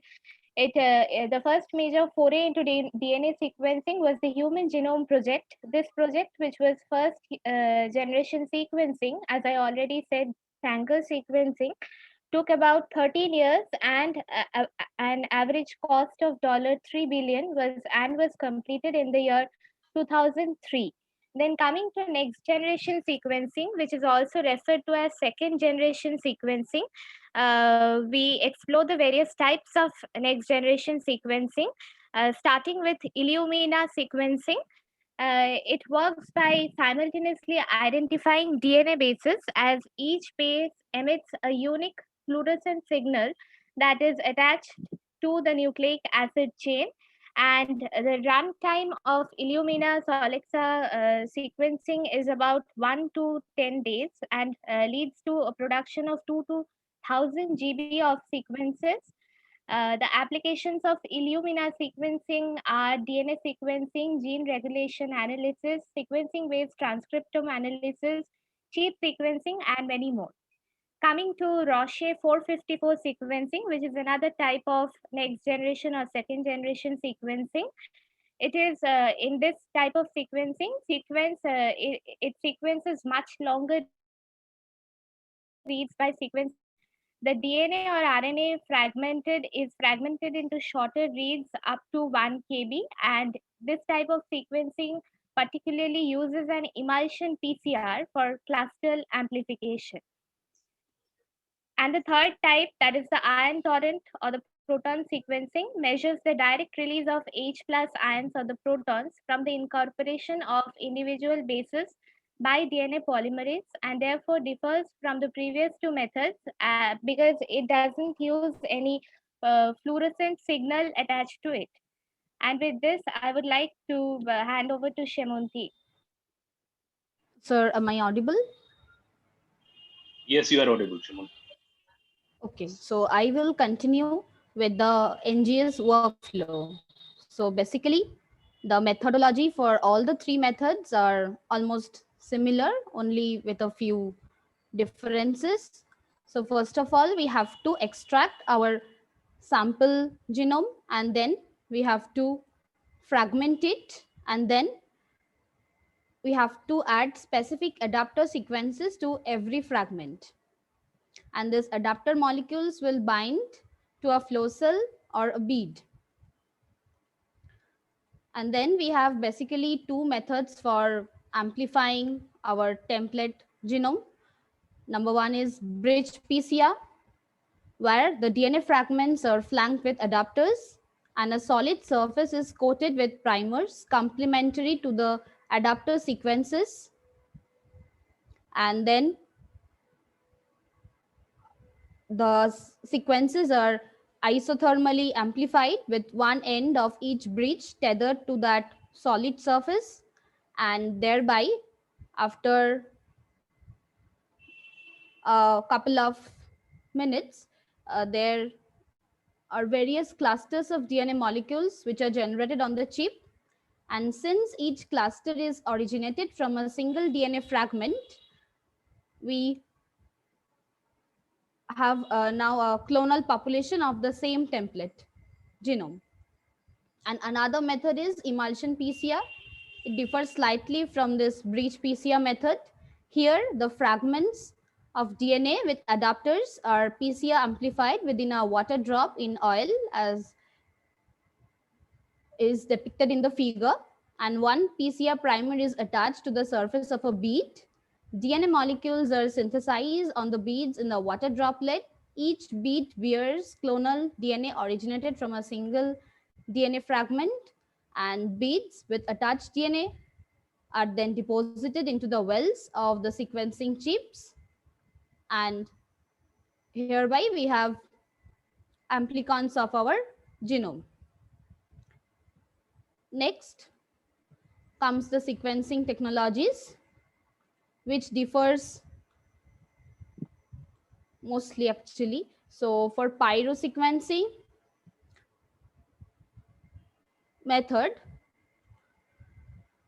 the first major foray into DNA sequencing was the Human Genome Project. This project, which was first generation sequencing, as I already said, Sanger sequencing, took about 13 years, and an average cost of $3 billion was completed in the year 2003. Then coming to next generation sequencing, which is also referred to as second generation sequencing, we explore the various types of next generation sequencing, starting with Illumina sequencing. It works by simultaneously identifying DNA bases as each base emits a unique fluorescent signal that is attached to the nucleic acid chain. And the runtime of Illumina Solexa sequencing is about 1 to 10 days, and leads to a production of 2 to 1000 GB of sequences. The applications of Illumina sequencing are DNA sequencing, gene regulation analysis, sequencing-based transcriptome analysis, cheap sequencing, and many more. Coming to Roche 454 sequencing, which is another type of next generation or second generation sequencing. It is in this type of it sequences much longer reads by sequencing the DNA or RNA fragmented into shorter reads up to 1 KB, and this type of sequencing particularly uses an emulsion PCR for cluster amplification. And the third type, that is the ion torrent or the proton sequencing, measures the direct release of H plus ions or the protons from the incorporation of individual bases by DNA polymerase, and therefore differs from the previous two methods because it doesn't use any fluorescent signal attached to it. And with this, I would like to hand over to Shemunti. Sir, am I audible? Yes, you are audible, Shimon. Okay, so I will continue with the NGS workflow. So basically, the methodology for all the three methods are almost similar, only with a few differences. So first of all, we have to extract our sample genome, and then we have to fragment it, and then we have to add specific adapter sequences to every fragment. And these adapter molecules will bind to a flow cell or a bead. And then we have basically two methods for amplifying our template genome. Number one is bridge PCR, where the DNA fragments are flanked with adapters and a solid surface is coated with primers complementary to the adapter sequences. And then the sequences are isothermally amplified with one end of each bridge tethered to that solid surface, and thereby after a couple of minutes there are various clusters of DNA molecules which are generated on the chip, and since each cluster is originated from a single DNA fragment, we have now a clonal population of the same template genome. And another method is emulsion PCR. It differs slightly from this bridge PCR method. Here, the fragments of DNA with adapters are PCR amplified within a water drop in oil, as is depicted in the figure. And one PCR primer is attached to the surface of a bead. DNA molecules are synthesized on the beads in the water droplet. Each bead bears clonal DNA originated from a single DNA fragment, and beads with attached DNA are then deposited into the wells of the sequencing chips, and hereby we have amplicons of our genome. Next comes the sequencing technologies, which differs mostly actually. So for Pyro Sequencing method,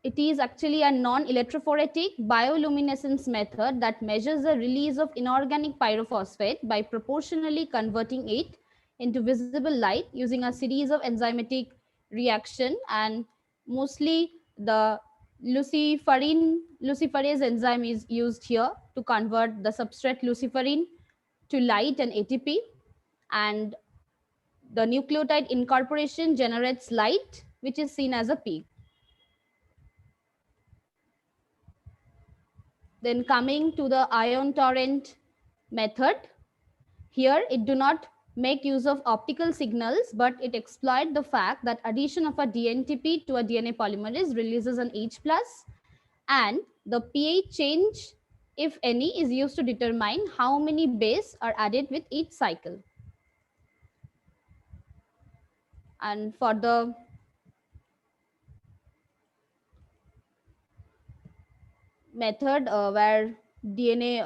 it is actually a non-electrophoretic bioluminescence method that measures the release of inorganic pyrophosphate by proportionally converting it into visible light using a series of enzymatic reaction, and mostly the luciferase enzyme is used here to convert the substrate luciferin to light and ATP, and the nucleotide incorporation generates light, which is seen as a peak. Then coming to the ion torrent method, here it do not make use of optical signals, but it exploits the fact that addition of a DNTP to a DNA polymerase releases an H+, and the pH change, if any, is used to determine how many base are added with each cycle. And for the method where DNA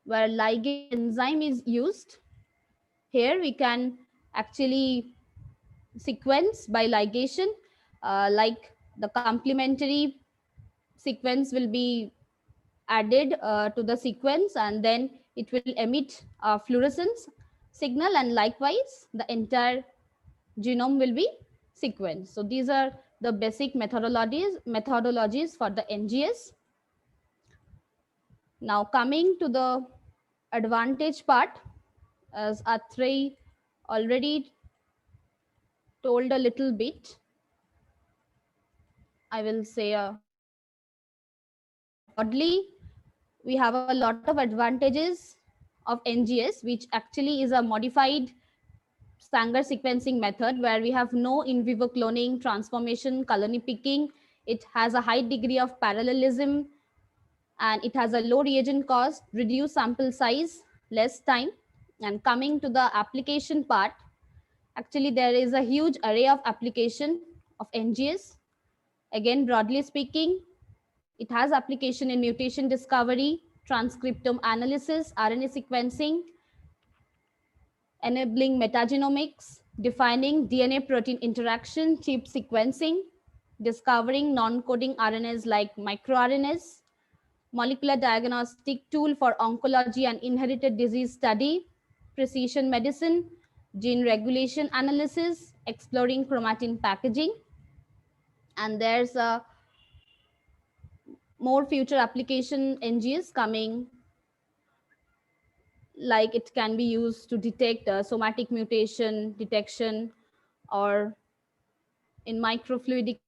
where ligase enzyme is used, here we can actually sequence by ligation, like the complementary sequence will be added to the sequence, and then it will emit a fluorescence signal, and likewise the entire genome will be sequenced. So these are the basic methodologies for the NGS. Now coming to the advantage part, as Atrey already told a little bit, I will say broadly, we have a lot of advantages of NGS, which actually is a modified Sanger sequencing method where we have no in vivo cloning, transformation, colony picking. It has a high degree of parallelism, and it has a low reagent cost, reduced sample size, less time. And coming to the application part, actually there is a huge array of application of NGS. Again, broadly speaking, It has application in mutation discovery, transcriptome analysis, RNA sequencing, enabling metagenomics, defining DNA protein interaction, chip sequencing, discovering non-coding RNAs like microRNAs, molecular diagnostic tool for oncology and inherited disease study, precision medicine, gene regulation analysis, exploring chromatin packaging. And there's more future application NGS coming, like it can be used to detect somatic mutation detection, or in microfluidics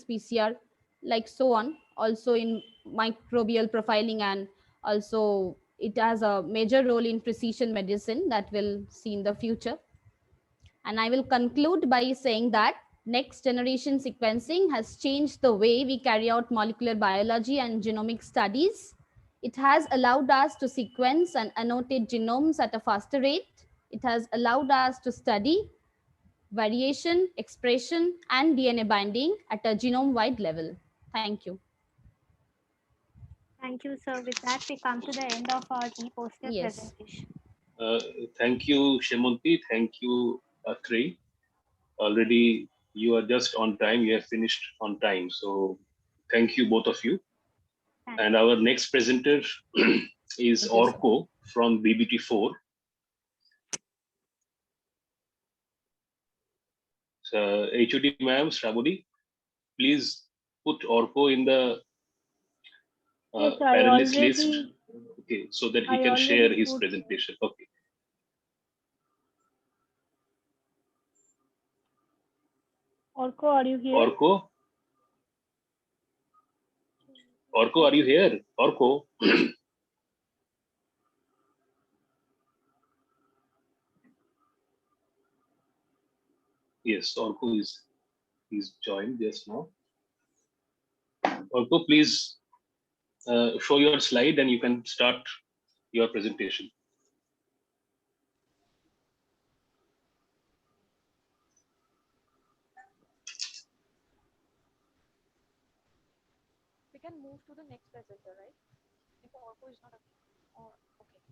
PCR, like so on. Also in microbial profiling, and also it has a major role in precision medicine that will see in the future. And I will conclude by saying that next generation sequencing has changed the way we carry out molecular biology and genomic studies. It has allowed us to sequence and annotate genomes at a faster rate. It has allowed us to study variation, expression, and DNA binding at a genome-wide level. Thank you. Thank you, sir. With that, we come to the end of our e-poster Yes. presentation. Thank you, Shemonti. Thank you, Trey. Already you are just on time. You have finished on time. So thank you, both of you. And our next presenter is Orko from BBT4. So, HOD ma'am, Shravani, please put Orko in the Yes, panelist list, okay, so that he I can share already his put- presentation. Okay. Orko, are you here? Orko? Orko, are you here? Orko? Yes, Orko is joined just now. Orko, please show your slide and you can start your presentation. We can move to the next presenter, right? If Orko is not or okay.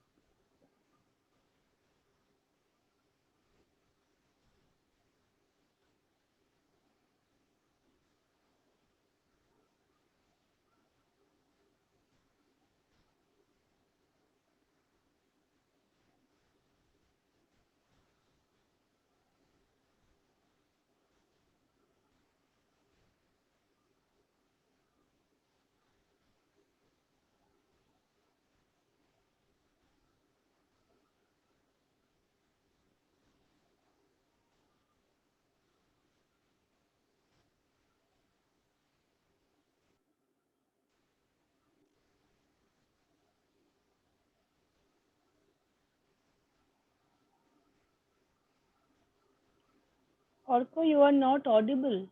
Orko, you are not audible.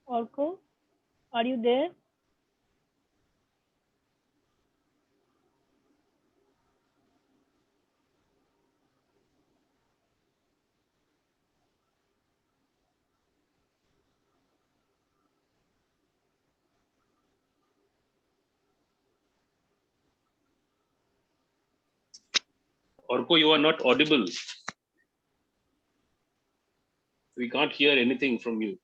Orko, are you there? Orko, you are not audible. We can't hear anything from you.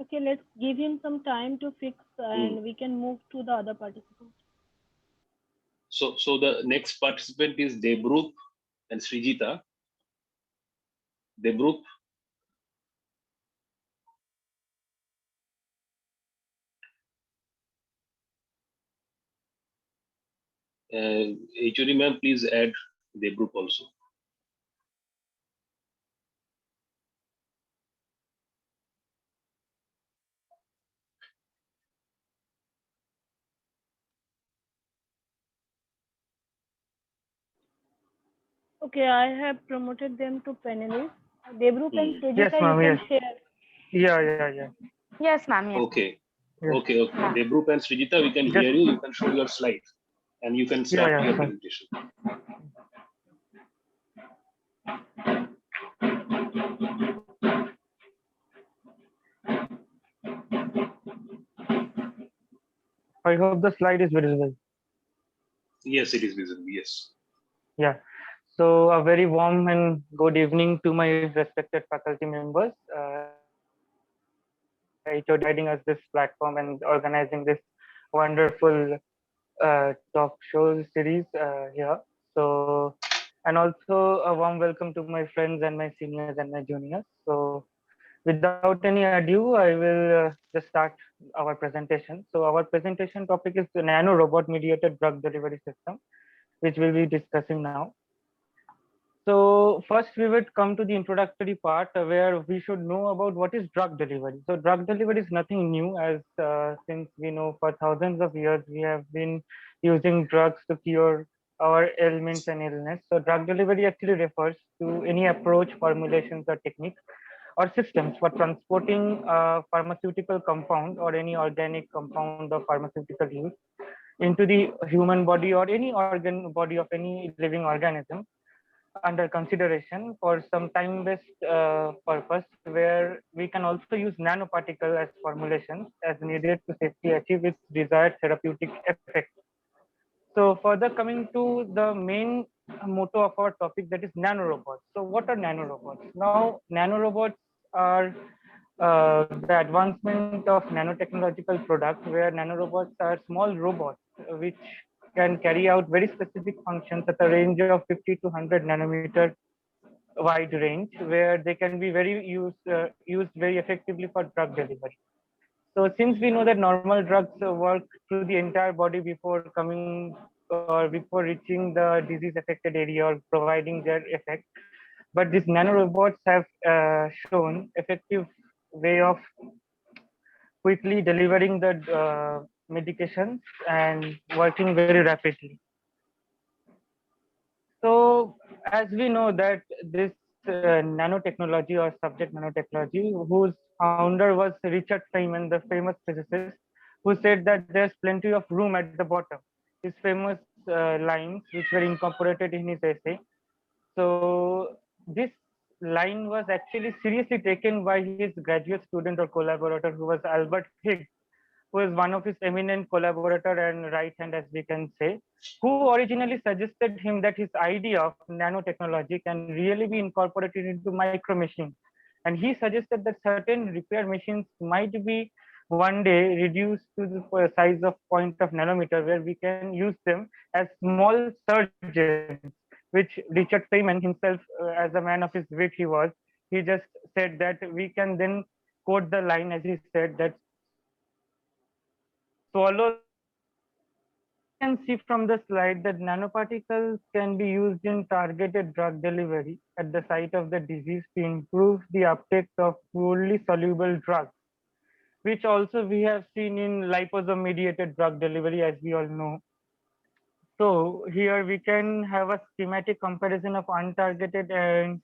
Okay, let's give him some time to fix and we can move to the other participants. So the next participant is Debroop and Srijita. Debroop. HOD ma'am, please add Debroop also. Okay, I have promoted them to panelists. Debroop and Srijita, Yes, ma'am, you can yes. share. Yeah. Yes, ma'am. Yes. Okay. Yes. Okay, okay. Debrup and Srijita, we can Just- hear you. You can show your slide and you can start yeah, your sure. presentation. I hope the slide is visible. Yes, it is visible. Yes. Yeah. So a very warm and good evening to my respected faculty members. HOD guiding us this platform and organizing this wonderful talk show series here. So, and also a warm welcome to my friends and my seniors and my juniors. So, without any ado, I will just start our presentation. So, our presentation topic is the nano robot mediated drug delivery system, which we'll be discussing now. So first we would come to the introductory part where we should know about what is drug delivery. So drug delivery is nothing new as since we know for thousands of years we have been using drugs to cure our ailments and illness. So drug delivery actually refers to any approach, formulations or techniques or systems for transporting a pharmaceutical compound or any organic compound of pharmaceutical use into the human body or any organ body of any living organism under consideration for some time-based purpose where we can also use nanoparticle as formulations as needed to safely achieve its desired therapeutic effect. So further coming to the main motto of our topic, that is nanorobots. So what are nanorobots? Now nanorobots are the advancement of nanotechnological products where nanorobots are small robots which can carry out very specific functions at a range of 50 to 100 nanometer wide range where they can be used very effectively for drug delivery. So since we know that normal drugs work through the entire body before coming or before reaching the disease affected area or providing their effect, but these nanorobots have shown effective way of quickly delivering the medications and working very rapidly. So as we know that this nanotechnology or subject nanotechnology, whose founder was Richard Feynman, the famous physicist, who said that there's plenty of room at the bottom. His famous lines, which were incorporated in his essay. So this line was actually seriously taken by his graduate student or collaborator, who was Albert Higgs, who is one of his eminent collaborator and right hand, as we can say, who originally suggested him that his idea of nanotechnology can really be incorporated into micro machines. And he suggested that certain repair machines might be one day reduced to the size of point of nanometer, where we can use them as small surgeons, which Richard Feynman himself, as a man of his wit he was, he just said that we can then quote the line as he said that swallow the pill. So we can see from the slide that nanoparticles can be used in targeted drug delivery at the site of the disease to improve the uptake of poorly soluble drugs, which also we have seen in liposome mediated drug delivery, as we all know. So here we can have a schematic comparison of untargeted and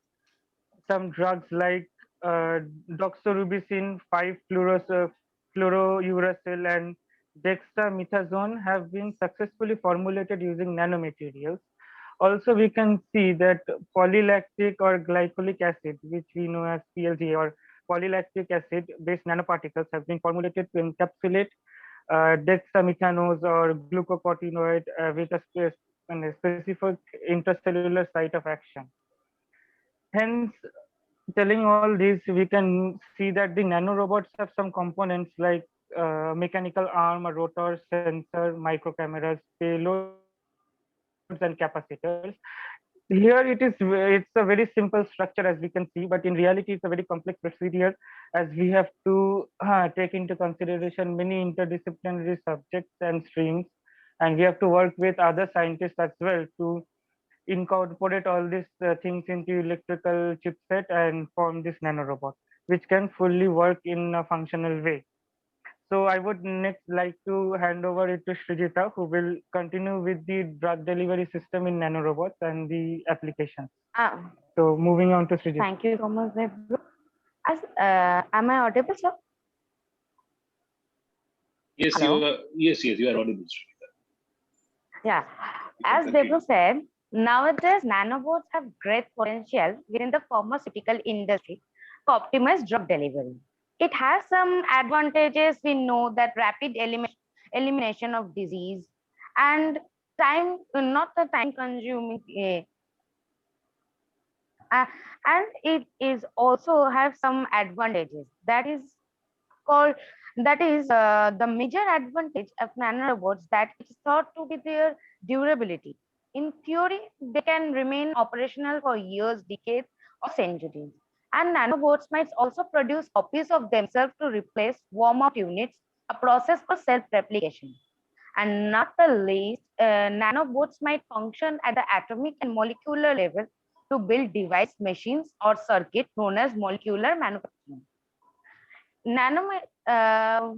some drugs like doxorubicin 5-fluorouracil and dexamethasone have been successfully formulated using nanomaterials. Also, we can see that polylactic or glycolic acid, which we know as PLG or polylactic acid based nanoparticles, have been formulated to encapsulate dexamethanose or glucocorticoid with a specific intracellular site of action. Hence, telling all this, we can see that the nanorobots have some components like mechanical arm, a rotor, sensor, micro cameras, payloads, and capacitors. Here it's a very simple structure, as we can see, but in reality it's a very complex procedure, as we have to take into consideration many interdisciplinary subjects and streams, and we have to work with other scientists as well to incorporate all these things into electrical chipset and form this nanorobot, which can fully work in a functional way. So I would next like to hand over it to Srijita, who will continue with the drug delivery system in nanorobots and the applications. So moving on to Srijita. Thank you so much, Vibhu. Am I audible, sir? Yes, Hello. yes, you are audible. Yeah. You can As continue. Debra said, nowadays nanobots have great potential within the pharmaceutical industry to optimize drug delivery. It has some advantages. We know that rapid elimination of disease and time, not the time consuming, uh, and it is also have some advantages. Called that is the major advantage of nanorobots that it's thought to be their durability. In theory, they can remain operational for years, decades, or centuries. And nanobots might also produce copies of themselves to replace warm-up units, a process for self-replication. And not the least, nanobots might function at the atomic and molecular level to build device machines or circuit known as molecular manufacturing. Nano, uh,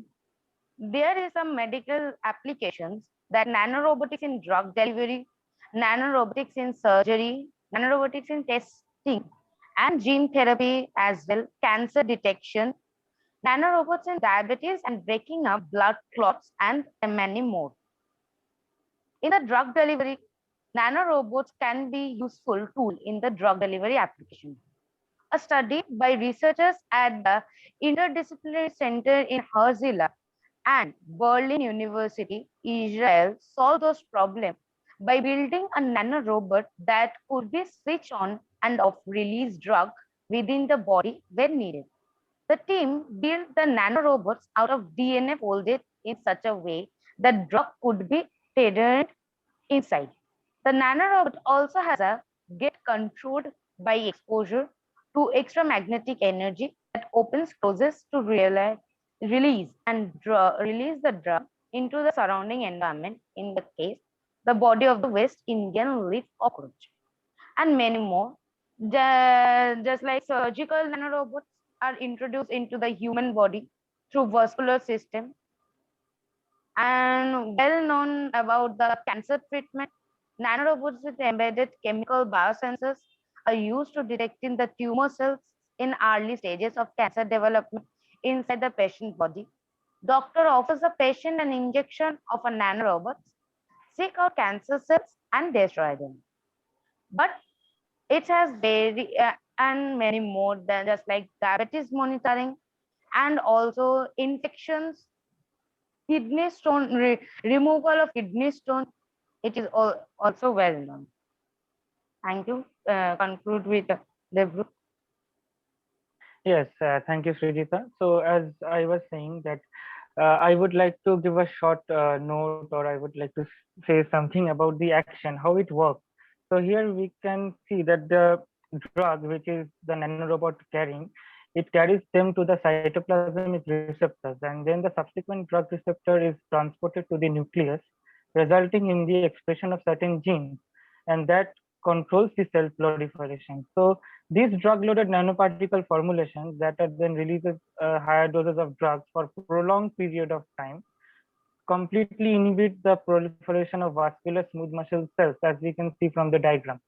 there is some medical applications that nanorobotics in drug delivery, nanorobotics in surgery, nanorobotics in testing, and gene therapy as well, cancer detection, nanorobots in diabetes and breaking up blood clots, and many more. In the drug delivery, nanorobots can be useful tool in the drug delivery application. A study by researchers at the Interdisciplinary Center in Herzliya and Berlin University, Israel, solved those problems by building a nanorobot that could be switched on and off release drug within the body when needed. The team built the nanorobots out of DNA folded in such a way that drug could be tethered inside. The nanorobot also has a get controlled by exposure to extramagnetic energy that opens closes to release and release the drug into the surrounding environment, in the case, the body of the West Indian leaf cockroach, and many more. Just like surgical nanorobots are introduced into the human body through vascular system, and well known about the cancer treatment. Nanorobots with embedded chemical biosensors are used to detecting the tumor cells in early stages of cancer development inside the patient body. Doctor offers the patient an injection of a nanorobot, seek out cancer cells and destroy them. But it has very and many more than just like diabetes monitoring and also infections, kidney stone, removal of kidney stone. It is also well known. Thank you. Conclude with the group. Yes, thank you, Srijita. So as I was saying that I would like to give a short note, or I would like to say something about the action, how it works. So here we can see that the drug, which is the nanorobot carrying, it carries them to the cytoplasmic receptors, and then the subsequent drug receptor is transported to the nucleus, resulting in the expression of certain genes, and that controls the cell proliferation. So these drug-loaded nanoparticle formulations that are then releases higher doses of drugs for prolonged period of time completely inhibit the proliferation of vascular smooth muscle cells, as we can see from the diagram.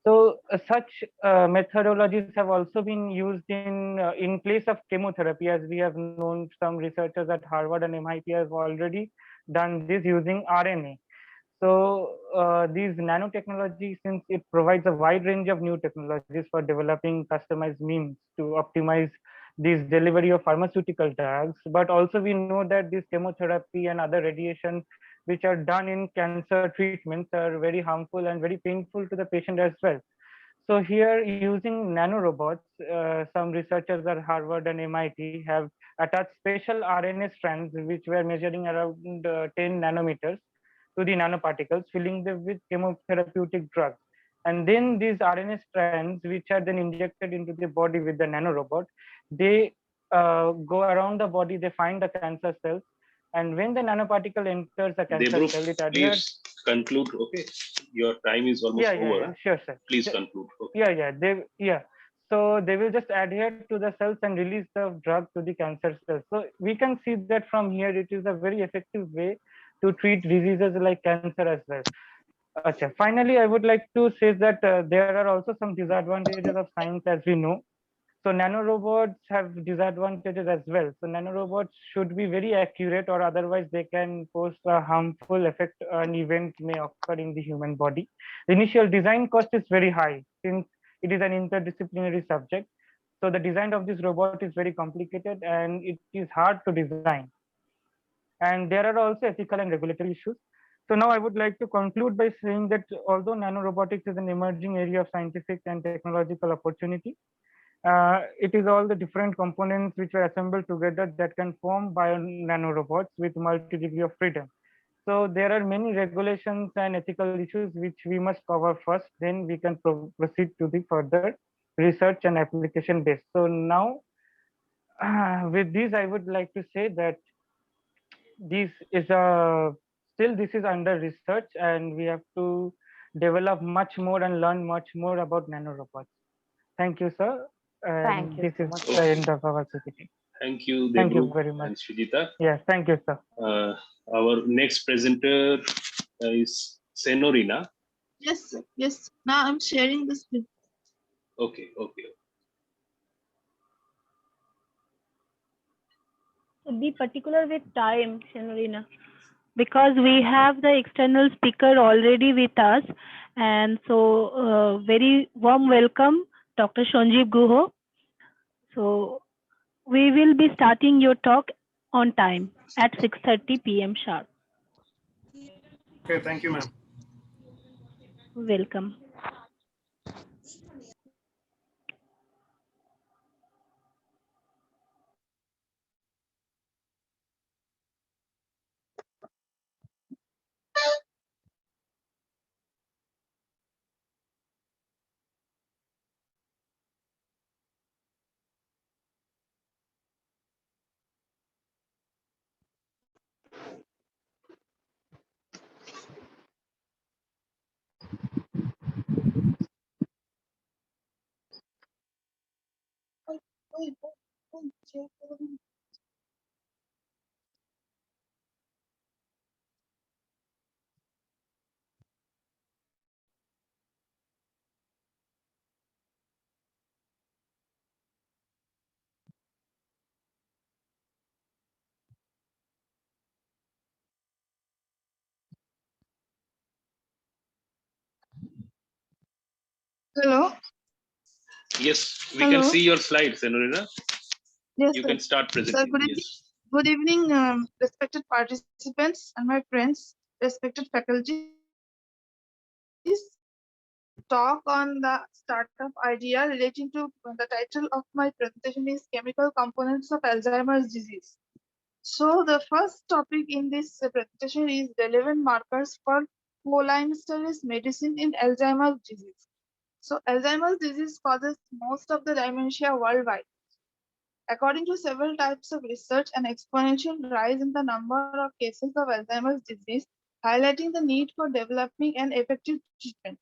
So such methodologies have also been used in place of chemotherapy, as we have known some researchers at Harvard and MIT have already done this using RNA. So these nanotechnology, since it provides a wide range of new technologies for developing customized means to optimize this delivery of pharmaceutical drugs, but also we know that this chemotherapy and other radiation which are done in cancer treatments are very harmful and very painful to the patient as well. So here using nanorobots, some researchers at Harvard and MIT have attached special RNA strands which were measuring around 10 nanometers to the nanoparticles, filling them with chemotherapeutic drugs. And then these RNA strands, which are then injected into the body with the nanorobot, they go around the body, they find the cancer cells. And when the nanoparticle enters the cancer cell, it adheres. Please conclude. Okay, your time is almost over. Sure, sir. Please conclude. Okay. So they will just adhere to the cells and release the drug to the cancer cells. So we can see that from here, it is a very effective way to treat diseases like cancer as well. Finally, I would like to say that there are also some disadvantages of science, as we know. So nanorobots have disadvantages as well. So nanorobots should be very accurate, or otherwise they can pose a harmful effect. An event may occur in the human body. The initial design cost is very high since it is an interdisciplinary subject. So the design of this robot is very complicated and it is hard to design. And there are also ethical and regulatory issues. So now I would like to conclude by saying that although nanorobotics is an emerging area of scientific and technological opportunity, it is all the different components which are assembled together that can form bio nanorobots with multi degree of freedom. So there are many regulations and ethical issues which we must cover first, then we can proceed to the further research and application based. So now with this, I would like to say that this is a still this is under research and we have to develop much more and learn much more about nanorobots. Thank you, sir. Thank And you this so is much. the end of our PPT. Thank you, Thank you Debru very much. and Srijita. Yes, thank you, sir. Our next presenter is Senorina. Yes, sir. Yes. Now I'm sharing the screen. Okay, okay. Be particular with time, Senorina, because we have the external speaker already with us. And so very warm welcome, Dr. Sanjib Guha. So we will be starting your talk on time at 6:30 p.m. sharp. Okay, thank you, ma'am. Welcome. Hello. Yes, we Hello. can see your slides, Senorina. Yes, You sir. can start Sir, presenting. good evening. Yes. Good evening, respected participants and my friends, respected faculties. Talk on the startup idea relating to the title of my presentation is chemical components of Alzheimer's disease. So the first topic in this presentation is relevant markers for cholinesterase medicine in Alzheimer's disease. So Alzheimer's disease causes most of the dementia worldwide. According to several types of research, an exponential rise in the number of cases of Alzheimer's disease, highlighting the need for developing an effective treatment.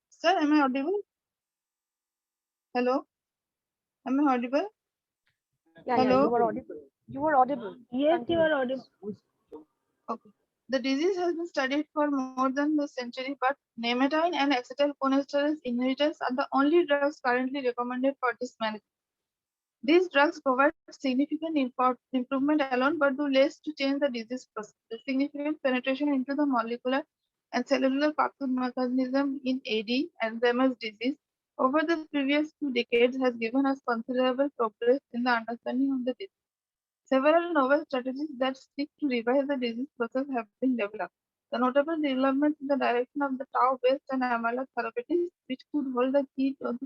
Sir, am I audible? Hello? Am I audible? Yeah, Hello? you were audible. You were audible. Yes, you Continue. are audible. Okay. The disease has been studied for more than a century, but nematine and acetylcholine inhibitors are the only drugs currently recommended for this management. These drugs provide significant improvement alone, but do less to change the disease process. The significant penetration into the molecular and cellular pathomechanism in AD, Alzheimer's disease, over the previous 2 decades has given us considerable progress in the understanding of the disease. Several novel strategies that seek to reverse the disease process have been developed. The notable developments in the direction of the tau-based and amyloid therapeutics, which could hold the key to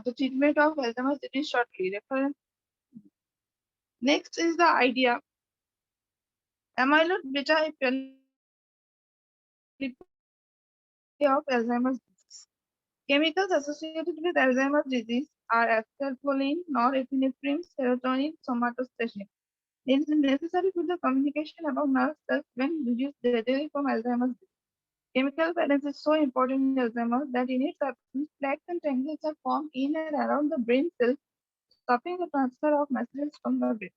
the treatment of Alzheimer's disease shortly. Next is the idea. Amyloid beta a of Alzheimer's disease. Chemicals associated with Alzheimer's disease are acetylcholine, norepinephrine, serotonin, somatostatin. It is necessary for the communication about nerve cells when reduced readily from Alzheimer's disease. Chemical balance is so important in Alzheimer's that in its absence, plaques and tangles are formed in and around the brain cells, stopping the transfer of messages from the brain.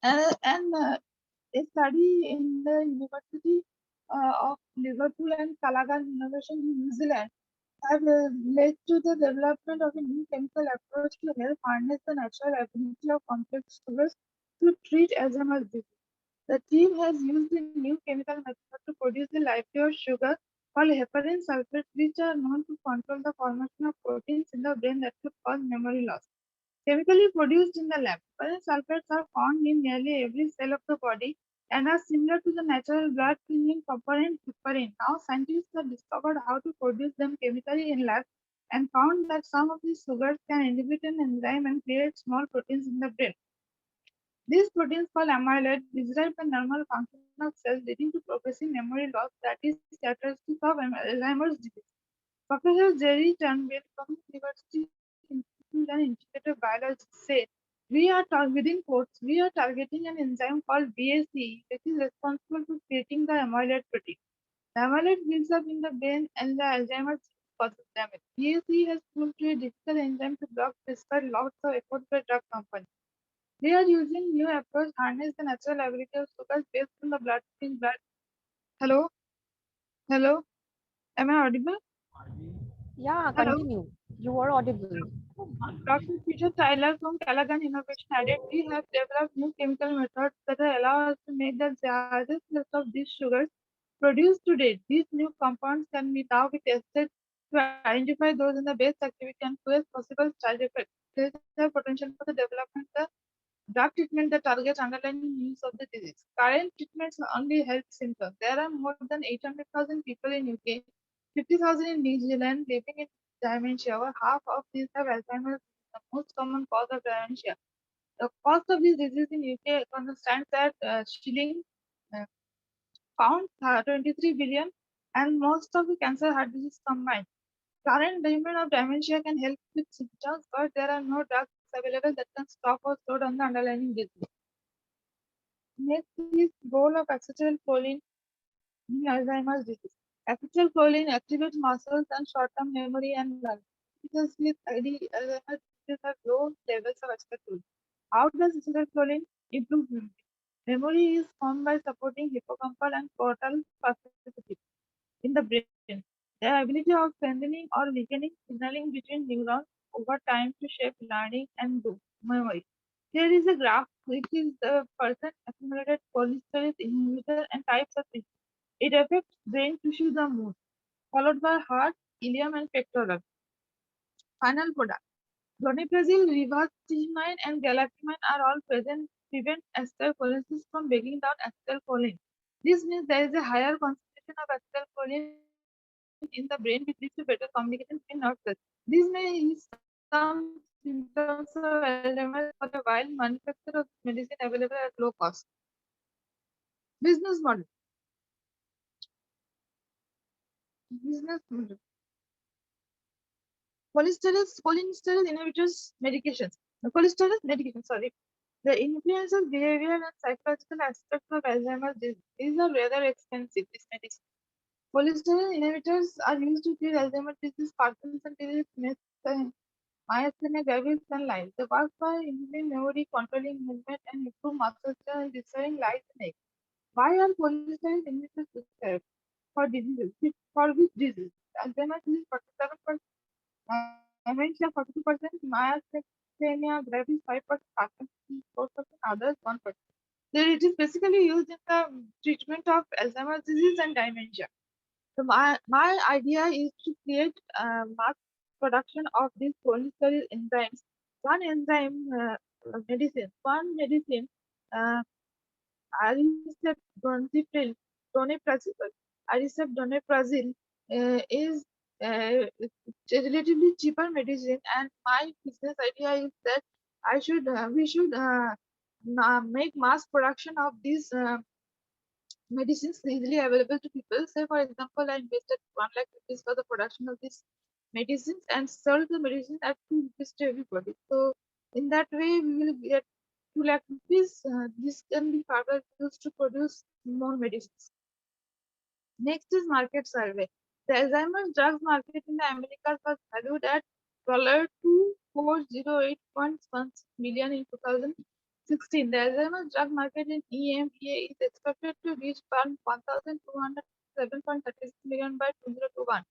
And a study in the University of Liverpool and Callaghan Innovation in New Zealand have led to the development of a new chemical approach to help harness the natural ability of complex sugars to treat Alzheimer's disease. The team has used a new chemical method to produce a livelier sugar called heparin sulfates, which are known to control the formation of proteins in the brain that could cause memory loss. Chemically produced in the lab, heparin sulfates are found in nearly every cell of the body and are similar to the natural blood cleaning component heparin. Now, scientists have discovered how to produce them chemically in labs and found that some of these sugars can inhibit an enzyme and create small proteins in the brain. These proteins called amyloid disrupt the normal function of cells, leading to progressive memory loss that is characteristic of Alzheimer's disease. Professor Jerry Turnbull from University Institute and Integrative Biology said, within quotes, we are targeting an enzyme called BACE, which is responsible for creating the amyloid protein. The amyloid builds up in the brain and the Alzheimer's causes damage. BACE has proved to be a difficult enzyme to block despite lots of effort by drug companies. They are using new approach harness the natural ability of sugars based on the blood. Hello? Hello? Am I audible? Yeah, Hello? continue. You are audible. Dr. Peter Tyler from Callaghan Innovation added, we have developed new chemical methods that allow us to make the largest list of these sugars produced to date. These new compounds can now be tested to identify those in the base activity and to possible side effects. There is a potential for the development of drug treatment that targets underlying use of the disease. Current treatments only help symptoms. There are more than 800,000 people in UK, 50,000 in New Zealand living in dementia. Over half of these have Alzheimer's, the most common cause of dementia. The cost of this disease in UK stands at shilling uh, pound 23 billion, and most of the cancer heart disease combined. Current treatment of dementia can help with symptoms, but there are no drugs available that can stop or slow down the underlying disease. Next is role of acetylcholine in Alzheimer's disease. Acetylcholine activates muscles and short-term memory and learning. Because with Alzheimer's disease have low levels of acetylcholine. How does acetylcholine improve memory? Memory is formed by supporting hippocampal and portal plasticity in the brain. The ability of strengthening or weakening signaling between neurons over time to shape learning and do memory. Here is a graph which is the percent accumulated cholesterol inhibitor and types of it. It affects brain tissue the most, followed by heart, ileum, and pectoral. Final product. Donepezil, rivastigmine, and galantamine are all present prevent acetylcholinesis from breaking down acetylcholine. This means there is a higher concentration of acetylcholine in the brain, which leads to better communication between nerve cells. This may ease some symptoms of Alzheimer's for a while. Manufacture of medicine available at low cost. Business model. Business model. Cholesterol inhibitors medications. The cholesterol medication, sorry. The influence of behavior and psychological aspects of Alzheimer's disease. These are rather expensive, these medicines. Cholesterol inhibitors are used to treat Alzheimer's disease, Parkinson's disease, myasthenia gravis, and Lyme. They work by improving memory, controlling movement, and improve muscle strength and restoring light and age. Why are cholesterol inhibitors prescribed? For diseases. For which disease? Alzheimer's disease 47%, dementia 42%, myasthenia gravis 5%, Parkinson's 4%, others 1%. So it is basically used in the treatment of Alzheimer's disease and dementia. So my idea is to create mass production of these cholesterol enzymes. One enzyme one medicine, Aricept doneprazil is a relatively cheaper medicine, and my business idea is that we should make mass production of these medicines easily available to people. Say, for example, I invested 1 lakh rupees for the production of these medicines and sell the medicines at 2 rupees to everybody. So, in that way, we will get 2 lakh rupees. This can be further used to produce more medicines. Next is market survey. The Alzheimer's drugs market in the Americas was valued at $24081 million in 2016. The Alzheimer's drug market in EMEA is expected to reach $1,207.36 million by 2021.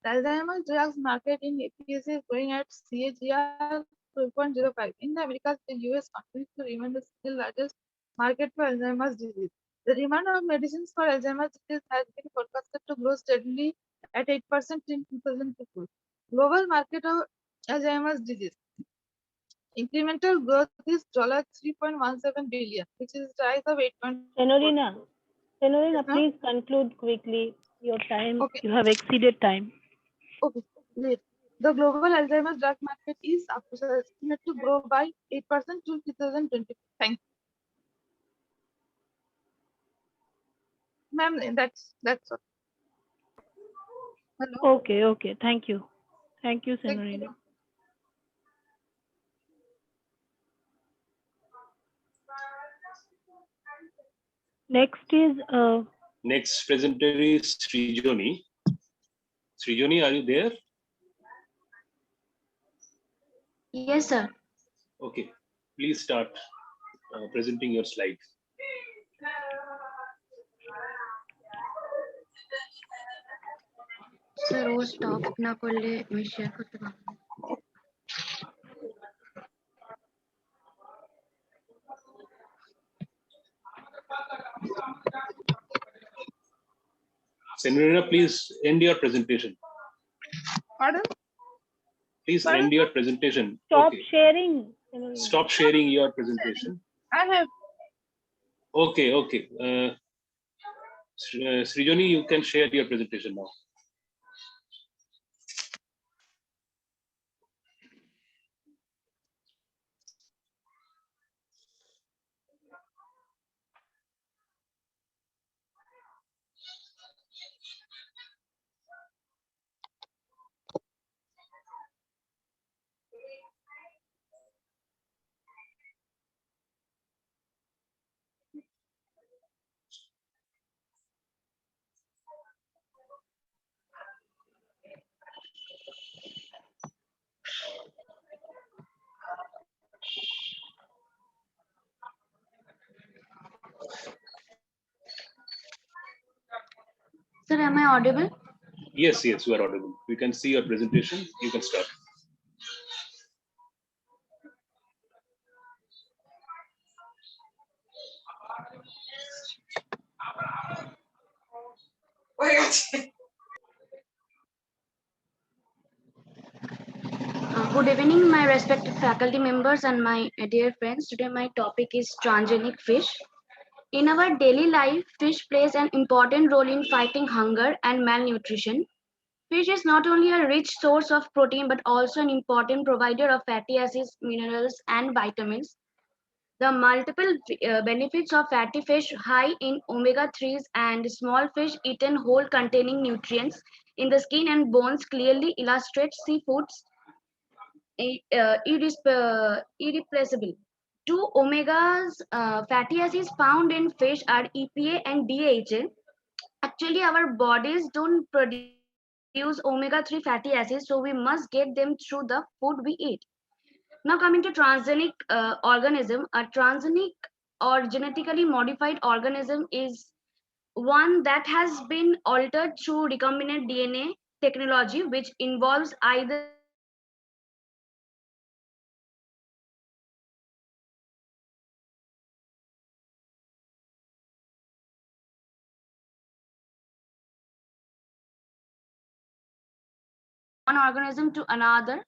Alzheimer's drugs market in APS is going at CAGR 2.05. In the Americas, the US continues to remain the single largest market for Alzheimer's disease. The demand of medicines for Alzheimer's disease has been forecasted to grow steadily at 8% in 2024. Global market of Alzheimer's disease. Incremental growth is $3.17 billion, which is a rise of 8.4%. Senorina, Huh? please conclude quickly. Your time, Okay. you have exceeded time. Okay, great. The global Alzheimer's drug market is estimated to grow by 8% to 2020. Thank you. Ma'am, that's all. Hello. Okay. Thank you. Thank you, Thank Senorina. you. Next is Next presenter is Srijoni. Srijoni, are you there? Yes, sir. Okay, please start presenting your slides. Sir, वो stop ना कर ले मैं share करते रहूँ. Senorina, please end your presentation. Pardon? Please Pardon? end your presentation. stop Okay. sharing. Stop sharing your presentation. I have. Okay. Srijoni, you can share your presentation now. Sir, am I audible? Yes, you are audible. We can see your presentation. You can start. Good evening, my respected faculty members and my dear friends. Today my topic is transgenic fish. In our daily life, fish plays an important role in fighting hunger and malnutrition. Fish is not only a rich source of protein but also an important provider of fatty acids, minerals, and vitamins. The multiple benefits of fatty fish high in omega-3s and small fish eaten whole containing nutrients in the skin and bones clearly illustrate seafood's irreplaceable. Two omegas fatty acids found in fish are EPA and DHA. Actually, our bodies don't produce omega-3 fatty acids, so we must get them through the food we eat. Now coming to transgenic organism, a transgenic or genetically modified organism is one that has been altered through recombinant DNA technology, which involves either editing or modification of the DNA of a cell to one organism to another.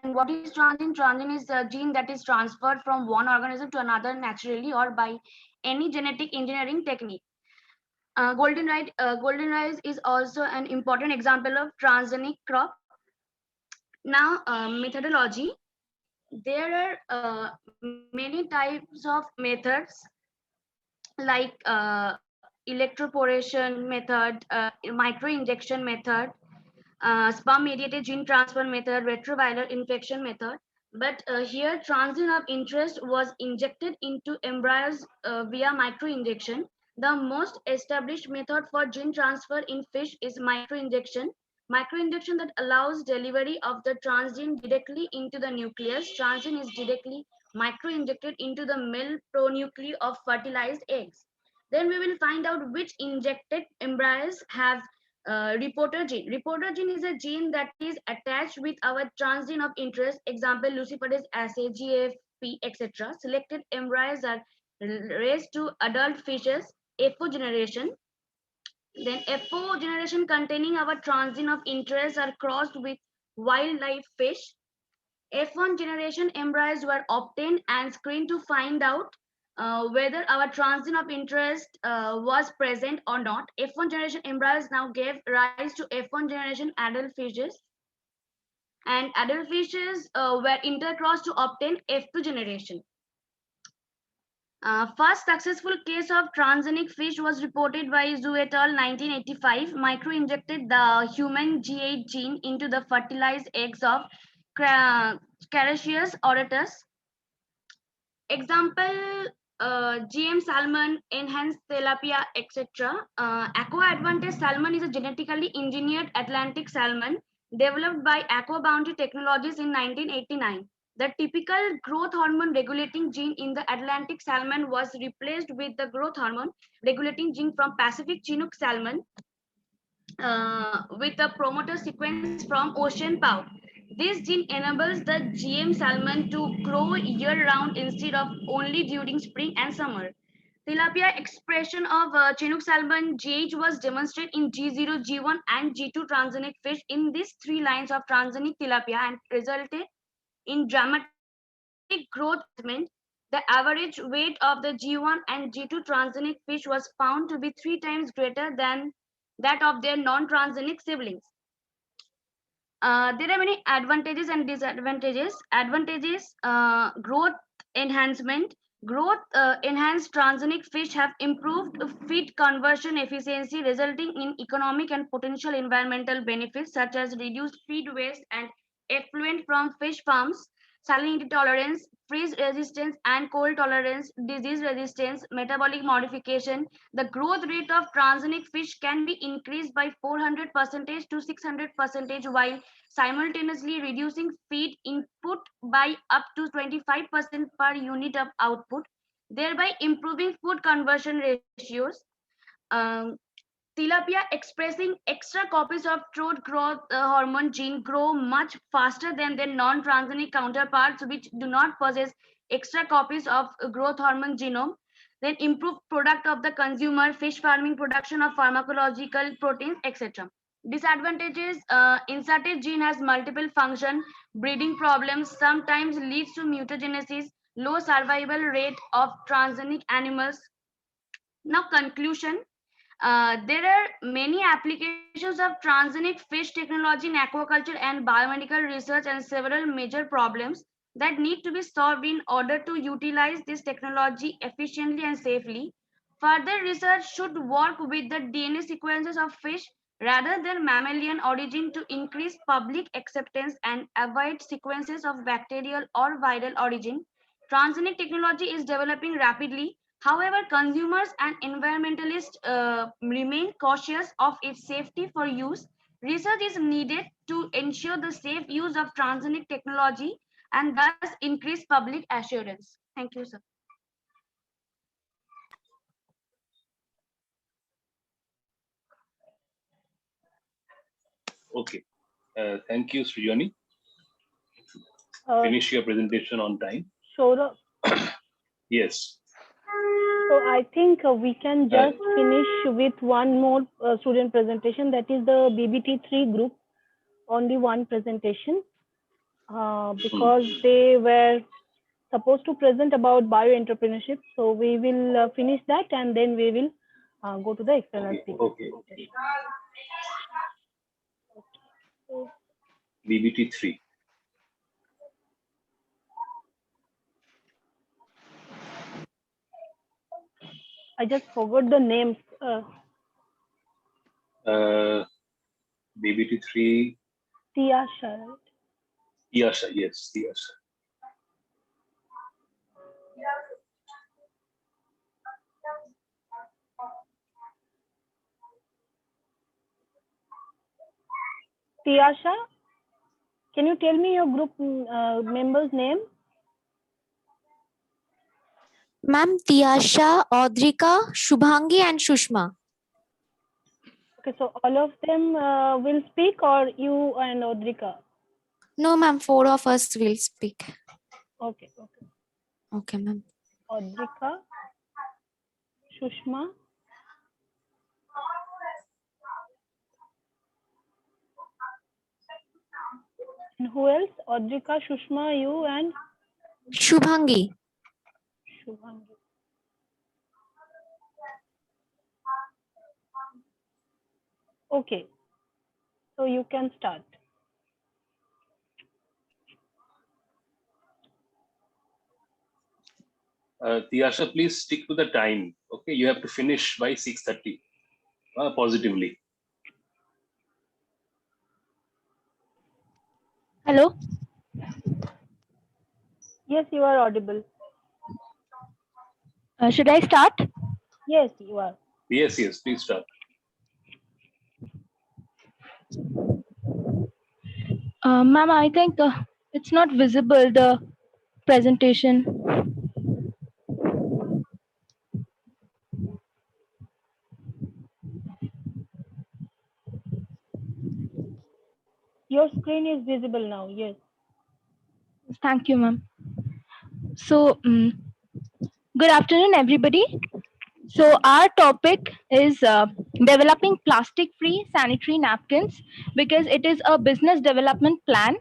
And what is transgene? Transgene is a gene that is transferred from one organism to another naturally or by any genetic engineering technique. Golden rice is also an important example of transgenic crop. Now, methodology. There are many types of methods like electroporation method, microinjection method, sperm-mediated gene transfer method, retroviral infection method. But here, transgene of interest was injected into embryos via microinjection. The most established method for gene transfer in fish is microinjection. Microinjection that allows delivery of the transgene directly into the nucleus. Transgene is directly microinjected into the male pronuclei of fertilized eggs. Then we will find out which injected embryos have reporter gene. Reporter gene is a gene that is attached with our transgene of interest. Example, luciferase assay, GFP, etc. Selected embryos are raised to adult fishes, FO generation. Then FO generation containing our transgene of interest are crossed with wildlife fish. F1 generation embryos were obtained and screened to find out whether our transgene of interest was present or not. F1 generation embryos now gave rise to F1 generation adult fishes, and adult fishes were intercrossed to obtain F2 generation. First successful case of transgenic fish was reported by Zhu et al. 1985. Micro-injected the human G8 gene into the fertilized eggs of Carassius auratus. Example, GM salmon, enhanced tilapia, etc. Aqua Advantage salmon is a genetically engineered Atlantic salmon developed by Aqua Bounty Technologies in 1989. The typical growth hormone regulating gene in the Atlantic salmon was replaced with the growth hormone regulating gene from Pacific Chinook salmon with a promoter sequence from ocean pout. This gene enables the GM salmon to grow year-round instead of only during spring and summer. Tilapia expression of Chinook salmon GH was demonstrated in G0, G1, and G2 transgenic fish in these three lines of transgenic tilapia and resulted in dramatic growth. The average weight of the G1 and G2 transgenic fish was found to be 3 times greater than that of their non-transgenic siblings. There are many advantages and disadvantages. Advantages, growth enhancement. Growth enhanced transgenic fish have improved feed conversion efficiency, resulting in economic and potential environmental benefits such as reduced feed waste and effluent from fish farms, salinity tolerance, freeze resistance and cold tolerance, disease resistance, metabolic modification. The growth rate of transgenic fish can be increased by 400% to 600% while simultaneously reducing feed input by up to 25% per unit of output, thereby improving food conversion ratios. Um, Tilapia expressing extra copies of throat growth hormone gene grow much faster than their non-transgenic counterparts which do not possess extra copies of growth hormone genome. Then improve product of the consumer, fish farming, production of pharmacological proteins, etc. Disadvantages, inserted gene has multiple function, breeding problems, sometimes leads to mutagenesis, low survival rate of transgenic animals. Now conclusion, there are many applications of transgenic fish technology in aquaculture and biomedical research and several major problems that need to be solved in order to utilize this technology efficiently and safely. Further research should work with the DNA sequences of fish rather than mammalian origin to increase public acceptance and avoid sequences of bacterial or viral origin. Transgenic technology is developing rapidly. However, consumers and environmentalists remain cautious of its safety for use. Research is needed to ensure the safe use of transgenic technology and thus increase public assurance. Thank you, sir. Okay. Thank you, Srijani. Finish your presentation on time. Sure. Yes. So I think we can just finish with one more student presentation, that is the BBT3 group, only one presentation, because they were supposed to present about bio-entrepreneurship. So we will finish that and then we will go to the external speaker. Okay. BBT3. I just forgot the names. BBT3. Tiasha, right? Tiasha, yes, Tiasha. Tiasha, can you tell me your group member's name? Ma'am, Tiyasha, Audrika, Shubhangi, and Shushma. Okay, so all of them will speak, or you and Audrika? No, ma'am, 4 of us will speak. Okay, okay. Okay, ma'am. Audrika, Shushma, and who else? Audrika, Shushma, you, and Shubhangi. Shubhangi. Okay, so you can start. Tiyasha, please stick to the time. Okay, you have to finish by 6:30. Positively. Hello. Yes, you are audible. Should I start? Yes, you are. Yes, yes, please start. Ma'am, I think it's not visible, the presentation. Your screen is visible now. Yes. Thank you, ma'am. So, good afternoon, everybody. So, our topic is developing plastic-free sanitary napkins because it is a business development plan.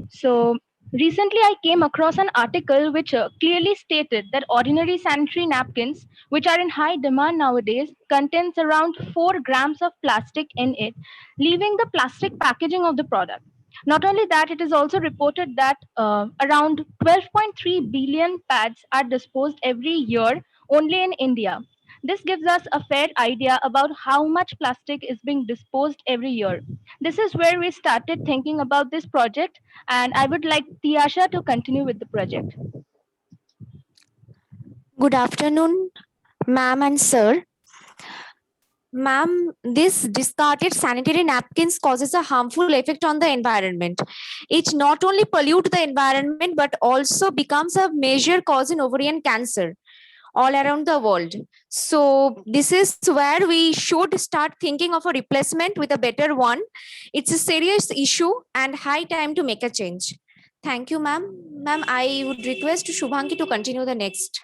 So, recently I came across an article which clearly stated that ordinary sanitary napkins, which are in high demand nowadays, contains around 4 grams of plastic in it, leaving the plastic packaging of the product. Not only that, it is also reported that around 12.3 billion pads are disposed every year only in India. This gives us a fair idea about how much plastic is being disposed every year. This is where we started thinking about this project, and I would like Tiyasha to continue with the project. Good afternoon, ma'am and sir. Ma'am, this discarded sanitary napkins causes a harmful effect on the environment. It not only pollutes the environment but also becomes a major cause in ovarian cancer all around the world. So this is where we should start thinking of a replacement with a better one. It's a serious issue and high time to make a change. Thank you, ma'am. Ma'am, I would request Shubhangi to continue the next.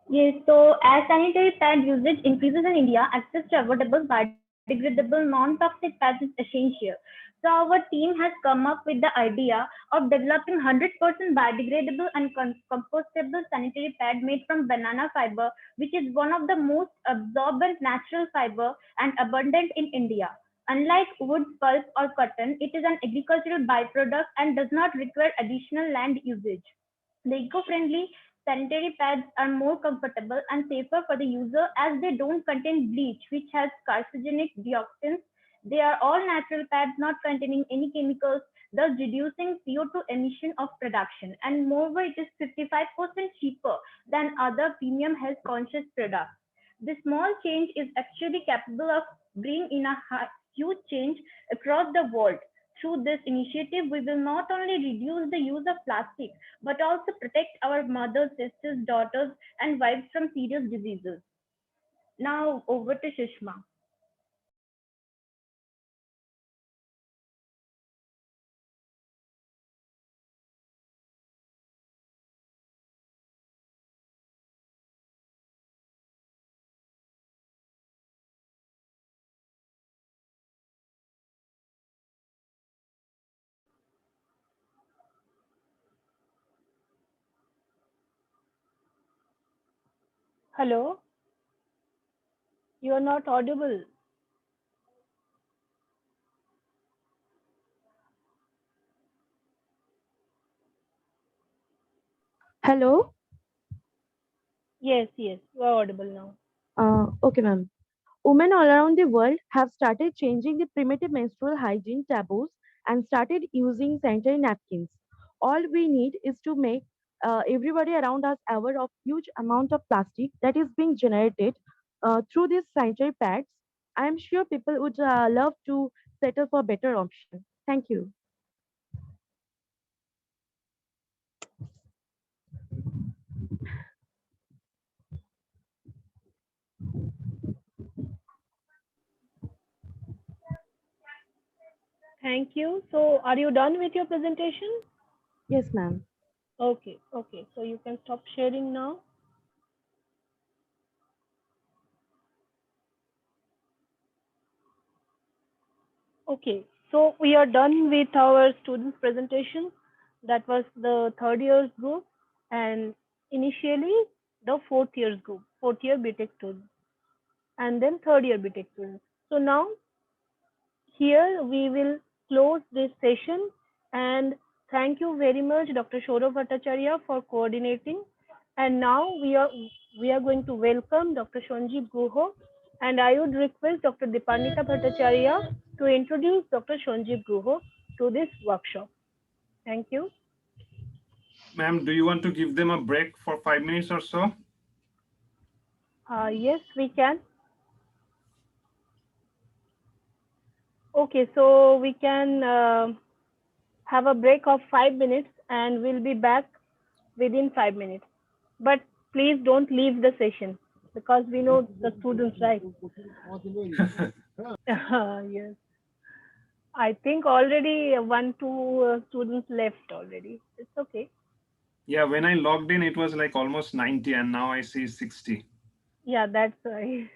Yes, so as sanitary pad usage increases in India, access to affordable, biodegradable, non-toxic pads is essential. So our team has come up with the idea of developing 100% biodegradable and compostable sanitary pad made from banana fiber, which is one of the most absorbent natural fiber and abundant in India. Unlike wood, pulp, or cotton, it is an agricultural byproduct and does not require additional land usage. The eco-friendly sanitary pads are more comfortable and safer for the user as they don't contain bleach, which has carcinogenic dioxins. They are all natural pads not containing any chemicals, thus reducing CO2 emission of production. And moreover, it is 55% cheaper than other premium health conscious products. This small change is actually capable of bringing in a huge change across the world. Through this initiative, we will not only reduce the use of plastic, but also protect our mothers, sisters, daughters, and wives from serious diseases. Now, over to Shushma. Hello? You are not audible. Hello. Yes, yes, you are audible now. Okay, ma'am. Women all around the world have started changing the primitive menstrual hygiene taboos and started using sanitary napkins. All we need is to make everybody around us aware of huge amount of plastic that is being generated through these sanitary pads. I am sure people would love to settle for better option. Thank you. Thank you. So are you done with your presentation? Yes, ma'am. Okay, okay. So you can stop sharing now. Okay, so we are done with our students' presentation. That was the third year's group and initially the fourth year's group, fourth year BTech students, and then third year BTech students. So now here we will close this session and thank you very much Dr. Shourav Bhattacharya for coordinating. And now we are going to welcome Dr. Sanjib Guha, and I would request Dr. Dipanita Bhattacharya to introduce Dr. Sanjib Guha to this workshop. Thank you. Ma'am, do you want to give them a break for 5 minutes or so? Yes, we can. Okay, so we can have a break of 5 minutes and we'll be back within 5 minutes. But please don't leave the session because we know the students, right? Yes. I think already one, two students left already. It's okay. Yeah, when I logged in, it was like almost 90 and now I see 60. Yeah, that's right.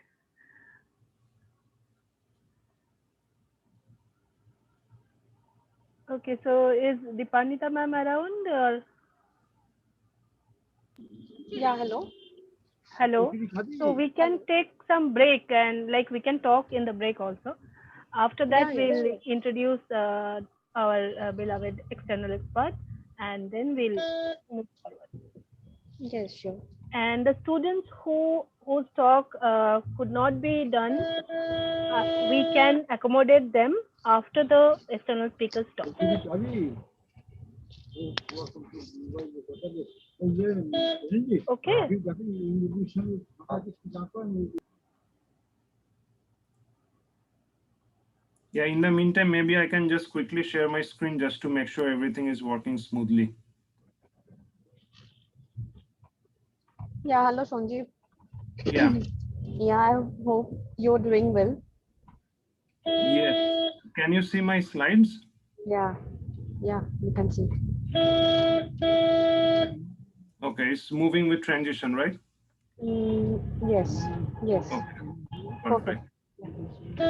Okay, so is Dipanita ma'am around or? Yeah, hello. Hello. So we can take some break and like we can talk in the break also. After that, Yeah, we'll sure. introduce our beloved external expert and then we'll move forward. Yes, sure. And the students whose talk could not be done, we can accommodate them after the external speakers talk. Okay. Yeah, in the meantime, maybe I can just quickly share my screen just to make sure everything is working smoothly. Yeah, hello, Sanjib. Yeah. Yeah, I hope you're doing well. Yes. Can you see my slides? Yeah, yeah, you can see. Okay, it's moving with transition, right? Yes, yes. Okay, Perfect. perfect.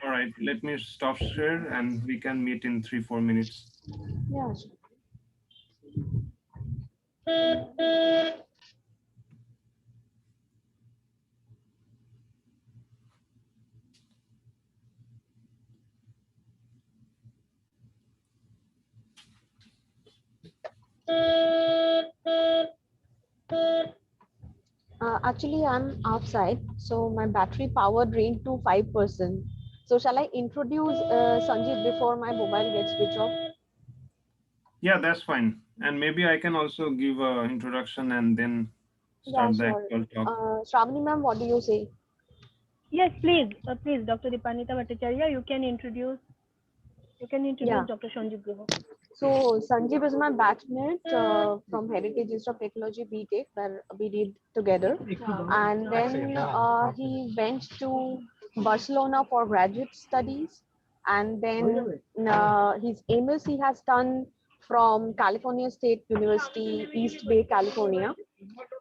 All right, let me stop share and we can meet in 3-4 minutes. Yeah. Actually, I'm outside, so my battery power drained to 5%. So shall I introduce Sanjib before my mobile gets switched off? Yeah, that's fine. And maybe I can also give an introduction and then Yeah, start the sure. actual talk. Shravani ma'am, what do you say? Yes, please, please, Dr. Dipanita Bhattacharya, you can introduce Yeah. Dr. Sanjib Guha. So Sanjib is my batchmate from Heritage Institute of Technology BTech where we did together, and then he went to Barcelona for graduate studies, and then his MSc has done from California State University, East Bay, California,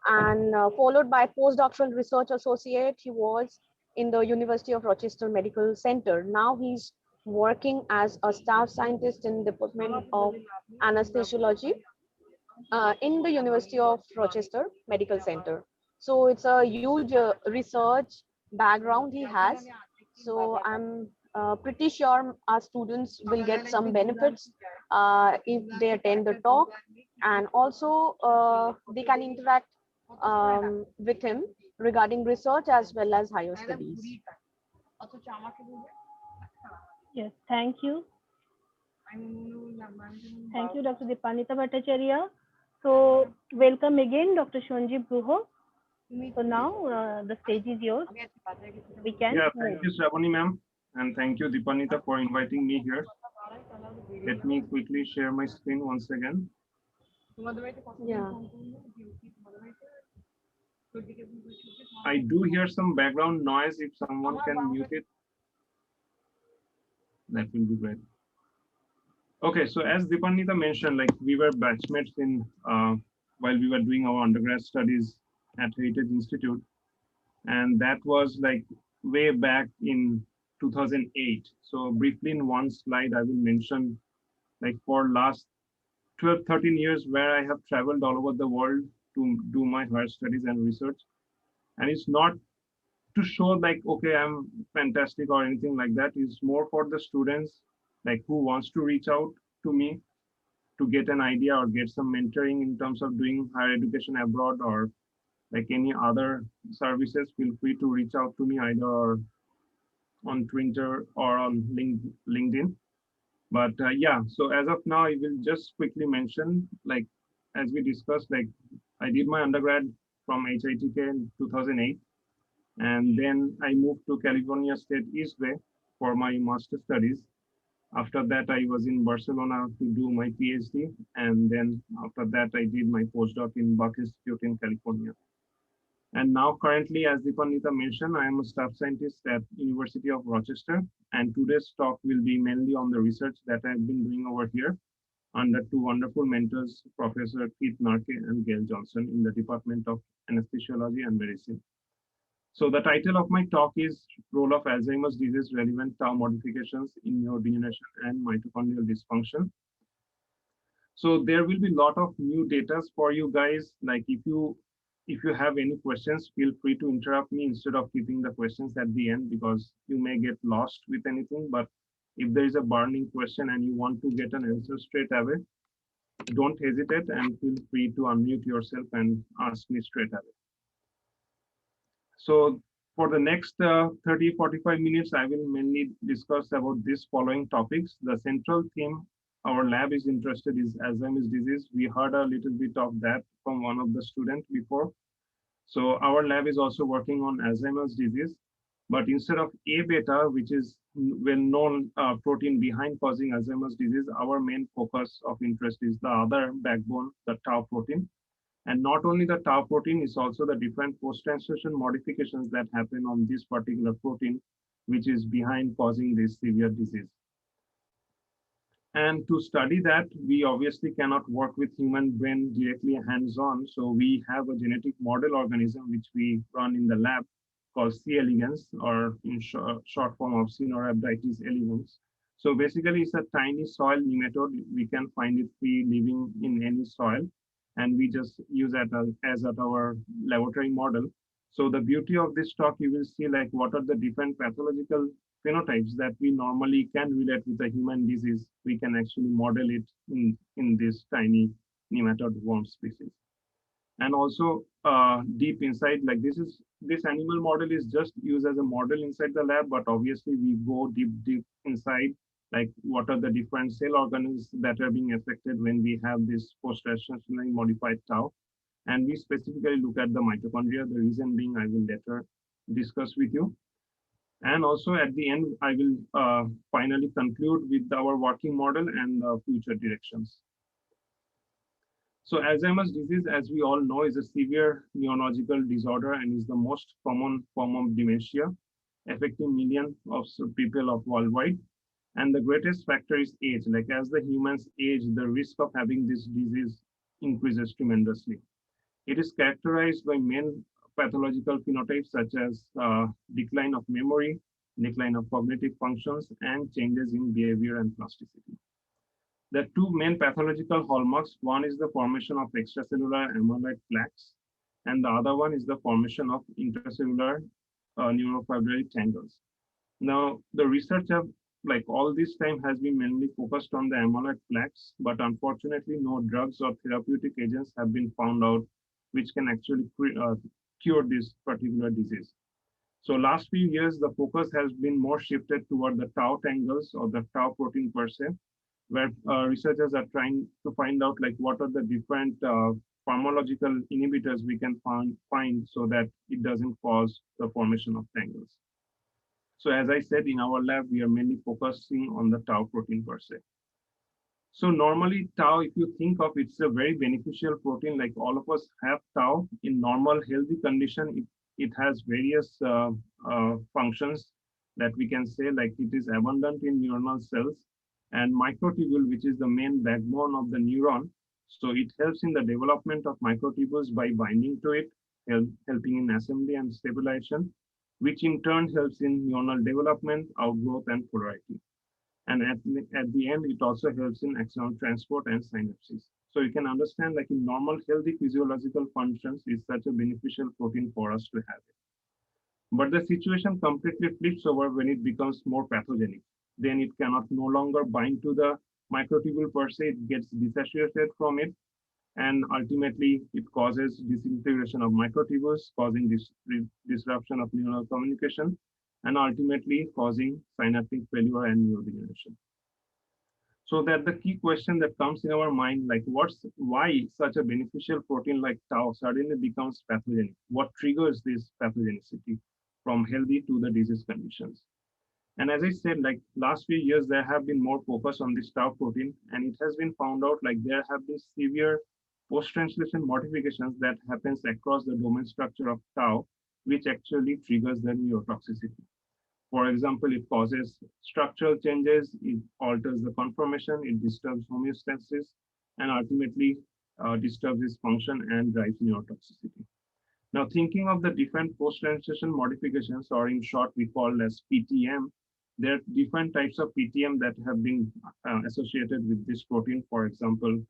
and followed by postdoctoral research associate. He was in the University of Rochester Medical Center. Now he's working as a staff scientist in Department of Anesthesiology in the University of Rochester Medical Center. So it's a huge research background he has. So I'm pretty sure our students will get some benefits if they attend the talk, and also they can interact with him regarding research as well as higher studies. Yes, thank you. Thank you, Dr. Dipanita Bhattacharya. So welcome again, Dr. Sanjib Guha. So now the stage is yours. We can Yeah, move. thank you, Shravani ma'am. And thank you, Dipanita, for inviting me here. Let me quickly share my screen once again. Yeah. I do hear some background noise. If someone can mute it. That will be great. Okay, so as Dipanita mentioned, like we were batchmates in while we were doing our undergrad studies at Heritage Institute, and that was like way back in 2008. So briefly in one slide, I will mention like for last 12, 13 years where I have traveled all over the world to do my higher studies and research. And it's not to show like, okay, I'm fantastic or anything like that. It's more for the students like who wants to reach out to me to get an idea or get some mentoring in terms of doing higher education abroad or like any other services. Feel free to reach out to me either on Twitter or on LinkedIn. But yeah, so as of now, I will just quickly mention, like, as we discussed, like, I did my undergrad from HITK in 2008, and then I moved to California State East Bay for my master studies. After that, I was in Barcelona to do my PhD, and then after that, I did my postdoc in Buck Institute in California. And now currently, as Dipanita mentioned, I am a staff scientist at University of Rochester. And today's talk will be mainly on the research that I've been doing over here under two wonderful mentors, Professor Keith Narke and Gail Johnson in the Department of Anesthesiology and Medicine. So the title of my talk is Role of Alzheimer's Disease Relevant Tau Modifications in Neurodegeneration and Mitochondrial Dysfunction. So there will be a lot of new data for you guys. Like if you have any questions, feel free to interrupt me instead of keeping the questions at the end because you may get lost with anything. But if there is a burning question and you want to get an answer straight away, don't hesitate and feel free to unmute yourself and ask me straight away. So for the next 30-45 minutes, I will mainly discuss about these following topics. The central theme our lab is interested is Alzheimer's disease. We heard a little bit of that from one of the students before. So our lab is also working on Alzheimer's disease, but instead of A beta, which is well-known protein behind causing Alzheimer's disease, our main focus of interest is the other backbone, the tau protein. And not only the tau protein, it's also the different post-translation modifications that happen on this particular protein, which is behind causing this severe disease. And to study that, we obviously cannot work with human brain directly hands-on. So we have a genetic model organism, which we run in the lab called C. elegans, or in short form of Caenorhabditis elegans. So basically it's a tiny soil nematode. We can find it free living in any soil. And we just use that as our laboratory model. So the beauty of this talk, you will see like what are the different pathological phenotypes that we normally can relate with a human disease. We can actually model it in this tiny nematode worm species. And also deep inside, like this animal model is just used as a model inside the lab, but obviously we go deep inside, like what are the different cell organelles that are being affected when we have this post-translationally modified tau. And we specifically look at the mitochondria, the reason being I will later discuss with you. And also at the end, I will finally conclude with our working model and future directions. So Alzheimer's disease, as we all know, is a severe neurological disorder and is the most common form of dementia, affecting millions of people of worldwide. And the greatest factor is age. Like as the humans age, the risk of having this disease increases tremendously. It is characterized by main pathological phenotypes such as decline of memory, decline of cognitive functions, and changes in behavior and plasticity. The two main pathological hallmarks, one is the formation of extracellular amyloid plaques, and the other one is the formation of intracellular neurofibrillary tangles. Now, the research have, like all this time has been mainly focused on the amyloid plaques, but unfortunately no drugs or therapeutic agents have been found out which can actually cure this particular disease. So last few years, the focus has been more shifted toward the tau tangles or the tau protein per se, where researchers are trying to find out like what are the different pharmacological inhibitors we can find so that it doesn't cause the formation of tangles. So as I said, in our lab, we are mainly focusing on the tau protein per se. So normally tau, if you think of it's a very beneficial protein, like all of us have tau in normal healthy condition. It has various functions that we can say like it is abundant in neuronal cells, and microtubule, which is the main backbone of the neuron. So it helps in the development of microtubules by binding to it, helping in assembly and stabilization, which in turn helps in neuronal development, outgrowth, and polarity. And at the end, it also helps in axonal transport and synapses. So you can understand like in normal healthy physiological functions is such a beneficial protein for us to have it. But the situation completely flips over when it becomes more pathogenic. Then it cannot no longer bind to the microtubule per se, it gets dissociated from it, and ultimately it causes disintegration of microtubules, causing disruption of neural communication, and ultimately causing synaptic failure and neurodegeneration. So that the key question that comes in our mind, like why such a beneficial protein like tau suddenly becomes pathogenic? What triggers this pathogenicity from healthy to the disease conditions? And as I said, like last few years, there have been more focus on this tau protein, and it has been found out like there have been severe post-translation modifications that happens across the domain structure of tau, which actually triggers the neurotoxicity. For example, it causes structural changes, it alters the conformation, it disturbs homeostasis, and ultimately disturbs its function and drives neurotoxicity. Now, thinking of the different post-translation modifications, or in short, we call as PTM, there are different types of PTM that have been associated with this protein. For example,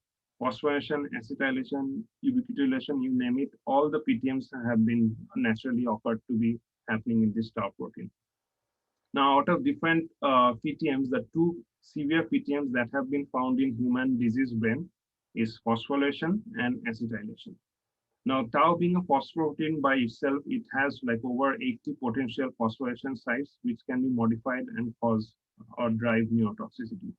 phosphorylation, acetylation, ubiquitination, you name it, all the PTMs have been naturally occurred to be happening in this tau protein. Now, out of different PTMs, the two severe PTMs that have been found in human disease brain is phosphorylation and acetylation. Now, tau being a phosphoprotein by itself, it has like over 80 potential phosphorylation sites, which can be modified and cause or drive neurotoxicity.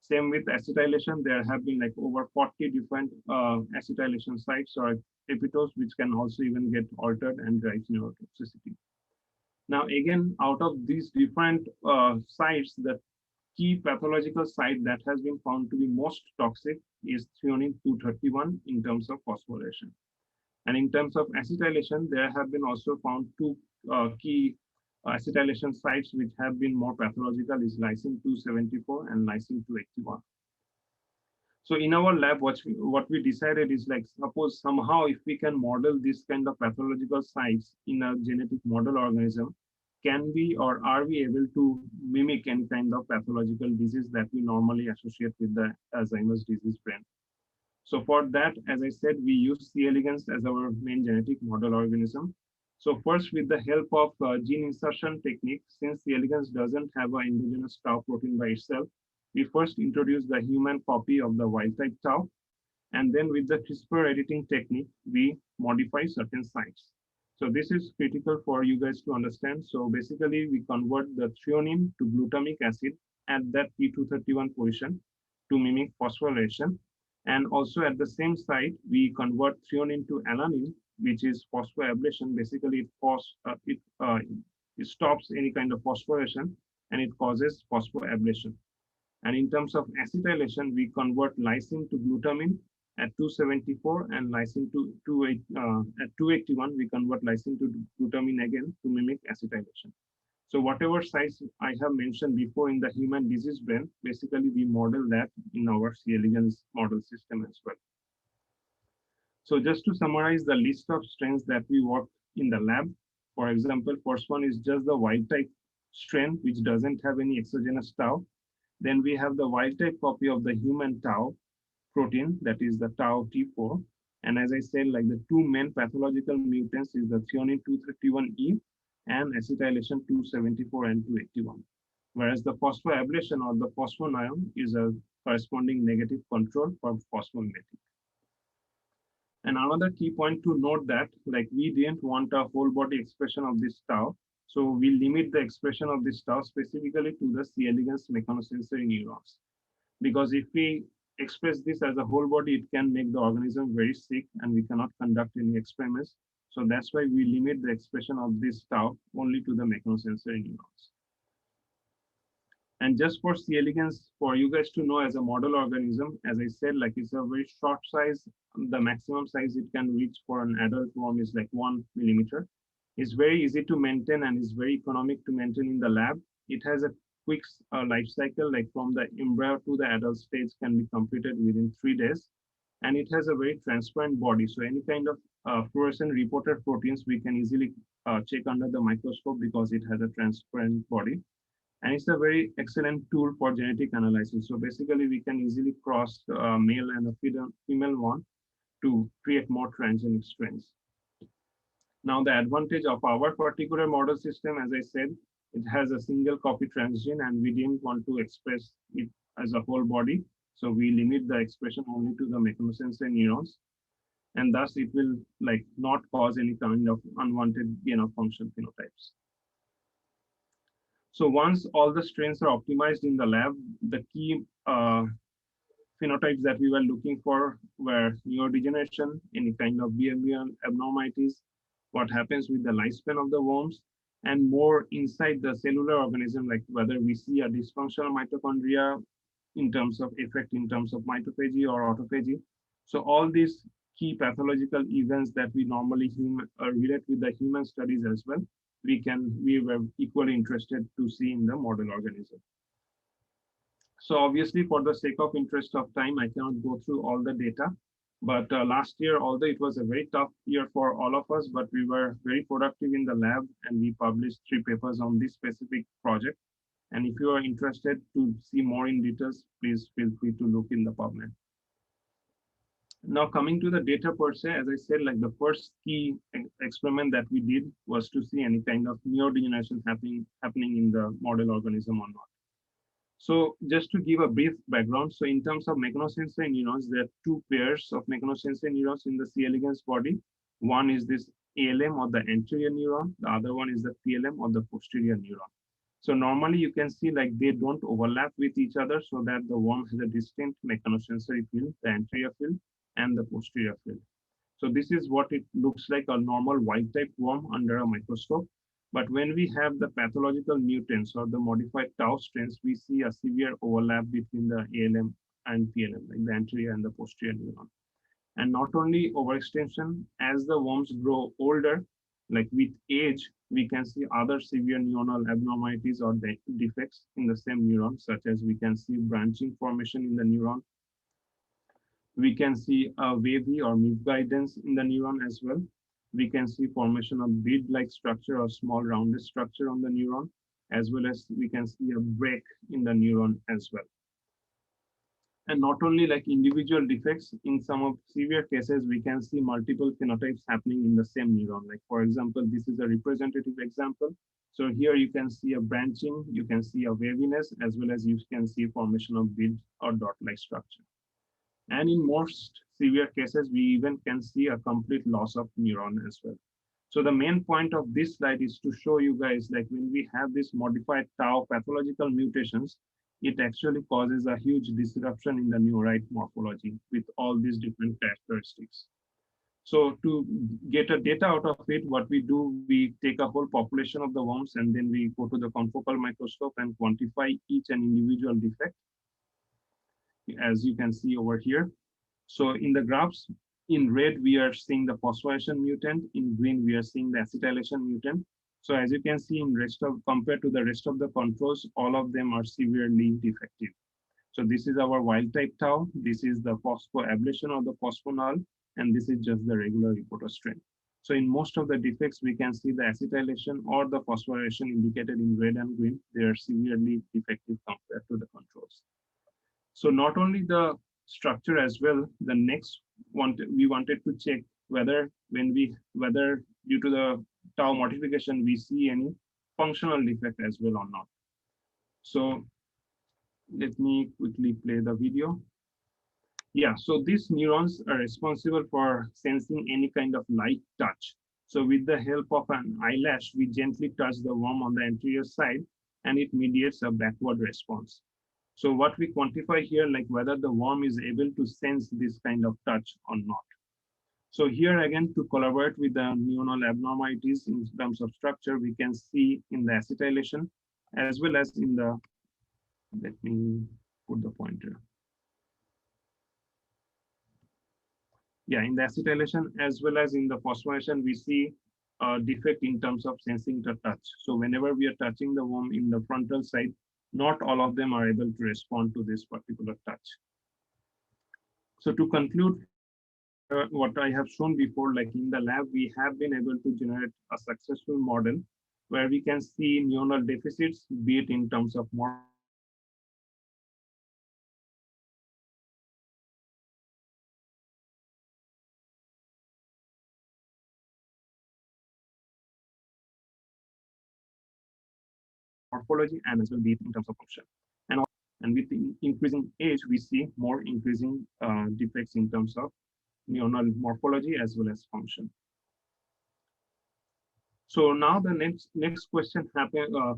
Same with acetylation, there have been like over 40 different acetylation sites or epitopes, which can also even get altered and drive neurotoxicity. Now, again, out of these different sites, the key pathological site that has been found to be most toxic is threonine 231 in terms of phosphorylation. And in terms of acetylation, there have been also found two key acetylation sites which have been more pathological is lysine 274 and lysine 281. So in our lab, what we decided is like, suppose somehow if we can model this kind of pathological sites in a genetic model organism, can we or are we able to mimic any kind of pathological disease that we normally associate with the Alzheimer's disease brain? So for that, as I said, we use C. elegans as our main genetic model organism. So first, with the help of gene insertion technique, since C. elegans doesn't have an endogenous tau protein by itself, we first introduce the human copy of the wild type tau. And then with the CRISPR editing technique, we modify certain sites. So this is critical for you guys to understand. So basically, we convert the threonine to glutamic acid at that P231 position to mimic phosphorylation. And also at the same site, we convert threonine to alanine, which is phosphoablation. Basically, it stops any kind of phosphorylation and it causes phosphoablation. And in terms of acetylation, we convert lysine to glutamine at 274 and lysine to at 281, we convert lysine to glutamine again to mimic acetylation. So whatever size I have mentioned before in the human disease brain, basically we model that in our C. elegans model system as well. So just to summarize the list of strains that we work in the lab, for example, first one is just the wild type strain, which doesn't have any exogenous tau. Then we have the wild type copy of the human tau protein, that is the tau T4. And as I said, like the two main pathological mutants is the threonine 231E and acetylation 274 and 281. Whereas the phosphoablation or the phosphonion is a corresponding negative control for phosphomimetic. And another key point to note that like we didn't want a whole body expression of this tau. So we limit the expression of this tau specifically to the C. elegans mechanosensory neurons. Because if we express this as a whole body, it can make the organism very sick and we cannot conduct any experiments. So that's why we limit the expression of this tau only to the mechanosensory neurons. And just for C. elegans, for you guys to know as a model organism, as I said, like it's a very short size. The maximum size it can reach for an adult worm is like 1 millimeter. It's very easy to maintain and is very economic to maintain in the lab. It has a quick life cycle, like from the embryo to the adult stage can be completed within 3 days. And it has a very transparent body. So any kind of fluorescent reporter proteins, we can easily check under the microscope because it has a transparent body. And it's a very excellent tool for genetic analysis. So basically we can easily cross male and a female one to create more transgenic strains. Now the advantage of our particular model system, as I said, it has a single copy transgene and we didn't want to express it as a whole body. So we limit the expression only to the mechanosensor neurons. And thus it will like not cause any kind of unwanted gain of function phenotypes. So once all the strains are optimized in the lab, the key phenotypes that we were looking for were neurodegeneration, any kind of behavioral abnormalities, what happens with the lifespan of the worms, and more inside the cellular organism, like whether we see a dysfunctional mitochondria in terms of effect in terms of mitophagy or autophagy. So all these key pathological events that we normally relate with the human studies as well, we were equally interested to see in the model organism. So obviously, for the sake of interest of time, I cannot go through all the data. But last year, although it was a very tough year for all of us, but we were very productive in the lab and we published 3 papers on this specific project. And if you are interested to see more in details, please feel free to look in the PubMed. Now coming to the data per se, as I said, like the first key experiment that we did was to see any kind of neurodegeneration happening in the model organism or not. So just to give a brief background, so in terms of mechanosensor neurons, there are 2 pairs of mechanosensor neurons in the C. elegans body. One is this ALM or the anterior neuron. The other one is the PLM or the posterior neuron. So normally you can see like they don't overlap with each other so that the worm has a distinct mechanosensory field, the anterior field and the posterior field. So this is what it looks like a normal wild type worm under a microscope. But when we have the pathological mutants or the modified tau strains, we see a severe overlap between the ALM and PLM, like the anterior and the posterior neuron. And not only overextension, as the worms grow older, like with age, we can see other severe neuronal abnormalities or defects in the same neuron, such as we can see branching formation in the neuron. We can see a wavy or misguidance in the neuron as well. We can see formation of bead-like structure or small rounded structure on the neuron, as well as we can see a break in the neuron as well. And not only like individual defects, in some of severe cases, we can see multiple phenotypes happening in the same neuron. Like for example, this is a representative example. So here you can see a branching, you can see a waviness, as well as you can see formation of bead or dot-like structure. And in most severe cases, we even can see a complete loss of neuron as well. So the main point of this slide is to show you guys, like when we have this modified tau pathological mutations, it actually causes a huge disruption in the neurite morphology with all these different characteristics. So to get a data out of it, what we do, we take a whole population of the worms and then we go to the confocal microscope and quantify each and individual defect, as you can see over here. So in the graphs, in red, we are seeing the phosphorylation mutant. In green, we are seeing the acetylation mutant. So as you can see, compared to the rest of the controls, all of them are severely defective. So this is our wild type tau. This is the phosphoablation or the phosphonull, and this is just the regular reporter strain. So in most of the defects, we can see the acetylation or the phosphorylation indicated in red and green. They are severely defective compared to the controls. So not only the structure as well, the next we wanted to check whether due to the tau modification, we see any functional defect as well or not. So let me quickly play the video. Yeah, so these neurons are responsible for sensing any kind of light touch. So with the help of an eyelash, we gently touch the worm on the anterior side and it mediates a backward response. So what we quantify here, like whether the worm is able to sense this kind of touch or not. So here again, to collaborate with the neuronal abnormalities in terms of structure, we can see in the acetylation as well as in the, let me put the pointer. Yeah, in the acetylation as well as in the phosphorylation, we see defect in terms of sensing the touch. So whenever we are touching the worm in the frontal side, not all of them are able to respond to this particular touch. So to conclude, what I have shown before, like in the lab, we have been able to generate a successful model where we can see neuronal deficits, be it in terms of morphology and as well be it in terms of function. And with the increasing age, we see more increasing defects in terms of neuronal morphology as well as function. So now the next question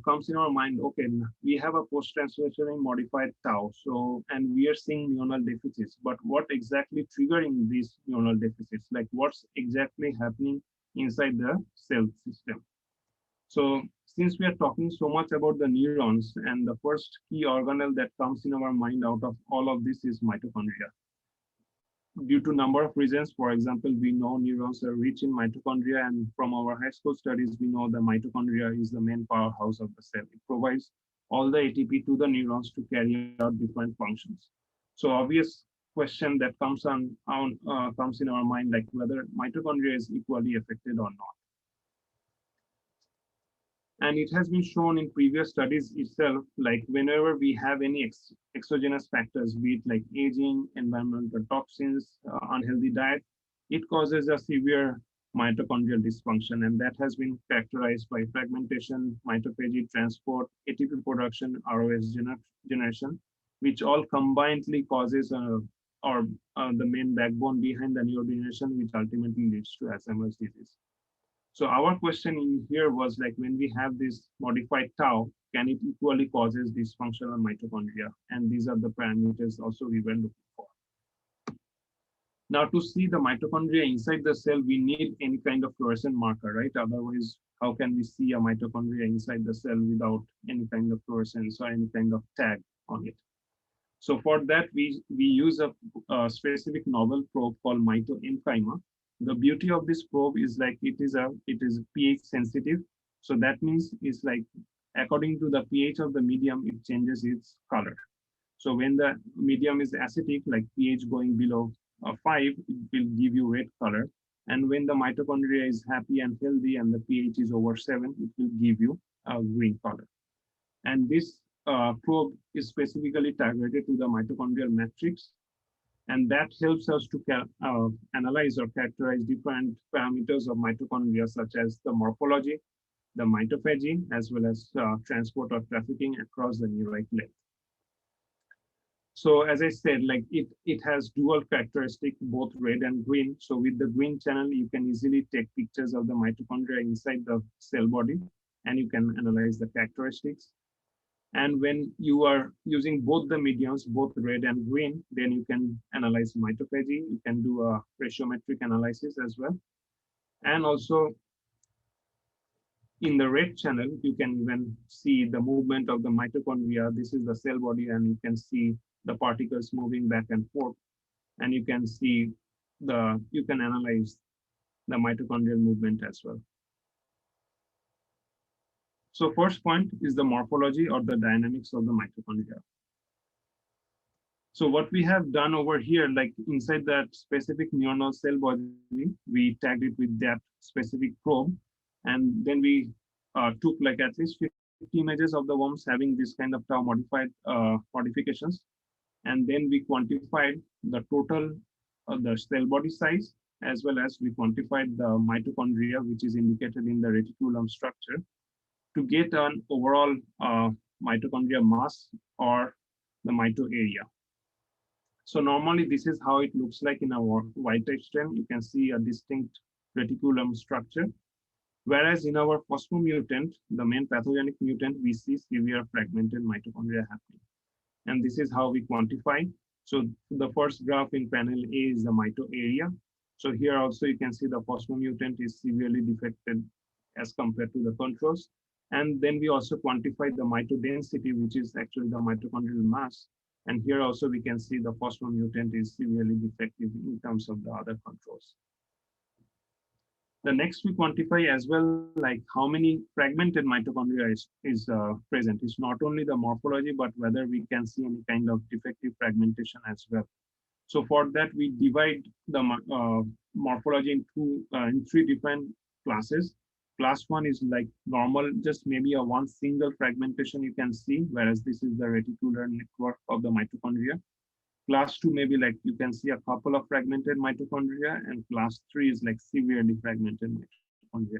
comes in our mind. Okay, we have a post-translationally modified tau. So and we are seeing neuronal deficits. But what exactly triggering these neuronal deficits? Like what's exactly happening inside the cell system? So since we are talking so much about the neurons, and the first key organelle that comes in our mind out of all of this is mitochondria. Due to number of reasons, for example, we know neurons are rich in mitochondria, and from our high school studies, we know the mitochondria is the main powerhouse of the cell. It provides all the ATP to the neurons to carry out different functions. So obvious question that comes comes in our mind, like whether mitochondria is equally affected or not. And it has been shown in previous studies itself, like whenever we have any exogenous factors, be it like aging, environmental toxins, unhealthy diet, it causes a severe mitochondrial dysfunction. And that has been characterized by fragmentation, mitophagy, transport, ATP production, ROS generation, which all combinedly causes the main backbone behind the neurodegeneration, which ultimately leads to Alzheimer's disease. So our question in here was like, when we have this modified tau, can it equally causes dysfunctional mitochondria? And these are the parameters also we were looking for. Now to see the mitochondria inside the cell, we need any kind of fluorescent marker, right? Otherwise, how can we see a mitochondria inside the cell without any kind of fluorescence or any kind of tag on it? So for that, we use a specific novel probe called MitoEnzymer. The beauty of this probe is like it is pH sensitive. So that means it's like according to the pH of the medium, it changes its color. So when the medium is acidic, like pH going below 5, it will give you red color. And when the mitochondria is happy and healthy and the pH is over 7, it will give you a green color. And this probe is specifically targeted to the mitochondrial matrix. And that helps us to analyze or characterize different parameters of mitochondria, such as the morphology, the mitophagy, as well as transport or trafficking across the neurite length. So as I said, like it has dual characteristic, both red and green. So with the green channel, you can easily take pictures of the mitochondria inside the cell body, and you can analyze the characteristics. And when you are using both the mediums, both red and green, then you can analyze mitophagy. You can do a ratiometric analysis as well. And also in the red channel, you can even see the movement of the mitochondria. This is the cell body, and you can see the particles moving back and forth. And you can see you can analyze the mitochondrial movement as well. So first point is the morphology or the dynamics of the mitochondria. So what we have done over here, like inside that specific neuronal cell body, we tagged it with that specific probe. And then we took like at least 50 images of the worms having this kind of tau modifications. And then we quantified the total the cell body size, as well as we quantified the mitochondria, which is indicated in the reticulum structure, to get an overall mitochondria mass or the mito area. So normally this is how it looks like in our wild type strain. You can see a distinct reticulum structure. Whereas in our phosphomutant, the main pathogenic mutant, we see severe fragmented mitochondria happening. And this is how we quantify. So the first graph in panel A is the mito area. So here also you can see the phosphomutant is severely defected as compared to the controls. And then we also quantified the mitodensity, which is actually the mitochondrial mass. And here also we can see the phosphomutant is severely defective in terms of the other controls. The next we quantify as well, like how many fragmented mitochondria is present. It's not only the morphology, but whether we can see any kind of defective fragmentation as well. So for that, we divide the morphology in three different classes. Class one is like normal, just maybe a one single fragmentation you can see, whereas this is the reticular network of the mitochondria. Class two, maybe like you can see a couple of fragmented mitochondria, and class three is like severely fragmented mitochondria.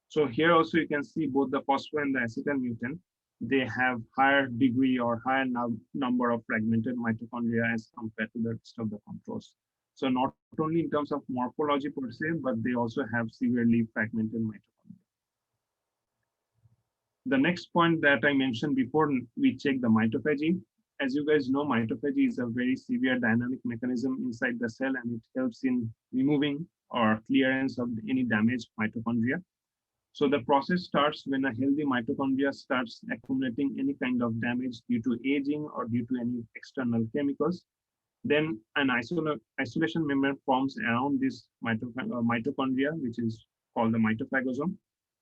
So here also you can see both the phospho and the acetyl mutant, they have higher degree or higher number of fragmented mitochondria as compared to the rest of the controls. So not only in terms of morphology per se, but they also have severely fragmented mitochondria. The next point that I mentioned before, we check the mitophagy. As you guys know, mitophagy is a very severe dynamic mechanism inside the cell, and it helps in removing or clearance of any damaged mitochondria. So the process starts when a healthy mitochondria starts accumulating any kind of damage due to aging or due to any external chemicals. Then an isolation membrane forms around this mitochondria, which is called the mitophagosome,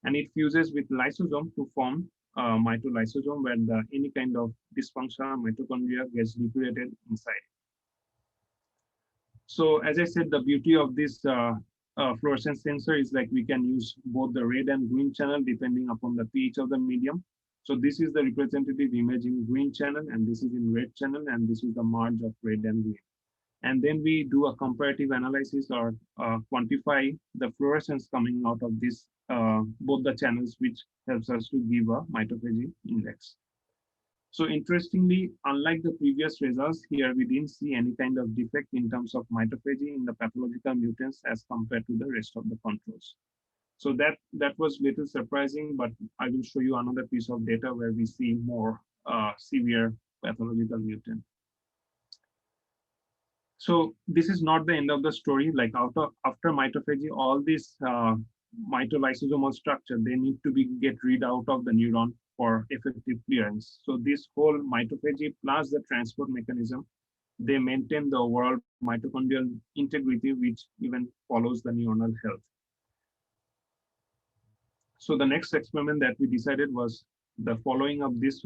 and it fuses with lysosome to form mitolysosome, where any kind of dysfunctional mitochondria gets liquidated inside. So as I said, the beauty of this fluorescence sensor is like we can use both the red and green channel depending upon the pH of the medium. So this is the representative image in green channel, and this is in red channel, and this is the merge of red and green. And then we do a comparative analysis or quantify the fluorescence coming out of this both the channels, which helps us to give a mitophagy index. So interestingly, unlike the previous results, here we didn't see any kind of defect in terms of mitophagy in the pathological mutants as compared to the rest of the controls. So that was little surprising, but I will show you another piece of data where we see more severe pathological mutant. So this is not the end of the story. Like after mitophagy, all these mitolysosomal structure, they need to get rid out of the neuron for effective clearance. So this whole mitophagy plus the transport mechanism, they maintain the overall mitochondrial integrity, which even follows the neuronal health. So the next experiment that we decided was the following of this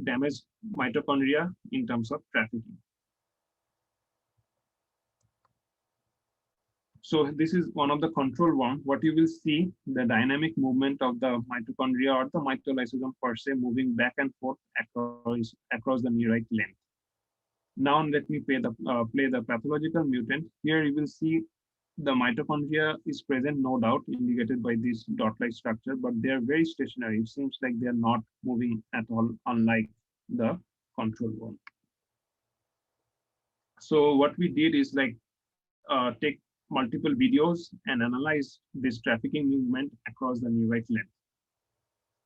damaged mitochondria in terms of trafficking. So this is one of the control one. What you will see, the dynamic movement of the mitochondria or the mitolysosome per se moving back and forth across the neurite length. Now let me play the pathological mutant. Here you will see the mitochondria is present, no doubt, indicated by this dot-like structure, but they are very stationary. It seems like they are not moving at all, unlike the control one. So what we did is like take multiple videos and analyze this trafficking movement across the neurite length.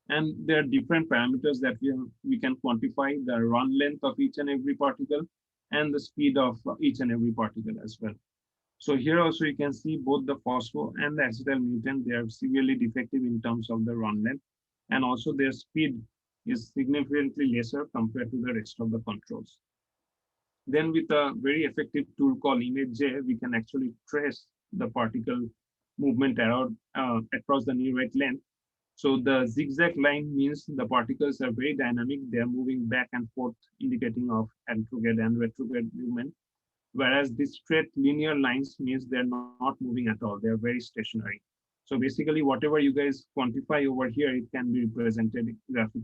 And there are different parameters that we can quantify: the run length of each and every particle and the speed of each and every particle as well. So here also you can see both the phospho and the acetyl mutant, they are severely defective in terms of the run length, and also their speed is significantly lesser compared to the rest of the controls. Then with a very effective tool called ImageJ, we can actually trace the particle movement around, across the neurite length. So the zigzag line means the particles are very dynamic. They are moving back and forth, indicating of anterograde and retrograde movement. Whereas these straight linear lines means they're not moving at all. They're very stationary. So basically, whatever you guys quantify over here, it can be represented graphically.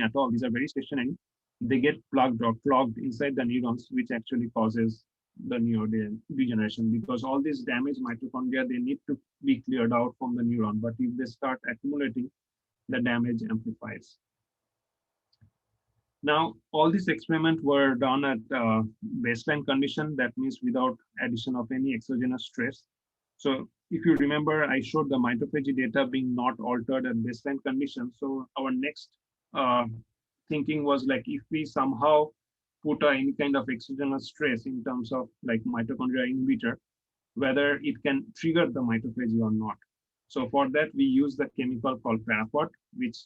At all, these are very stationary. They get plugged or clogged inside the neurons, which actually causes the neurodegeneration, because all these damaged mitochondria, they need to be cleared out from the neuron. But if they start accumulating, the damage amplifies. Now, all these experiments were done at baseline condition. That means without addition of any exogenous stress. So if you remember, I showed the mitophagy data being not altered at baseline condition. So our next thinking was like, if we somehow put any kind of exogenous stress in terms of like mitochondria inhibitor, whether it can trigger the mitophagy or not. So for that, we use the chemical called paraquat, which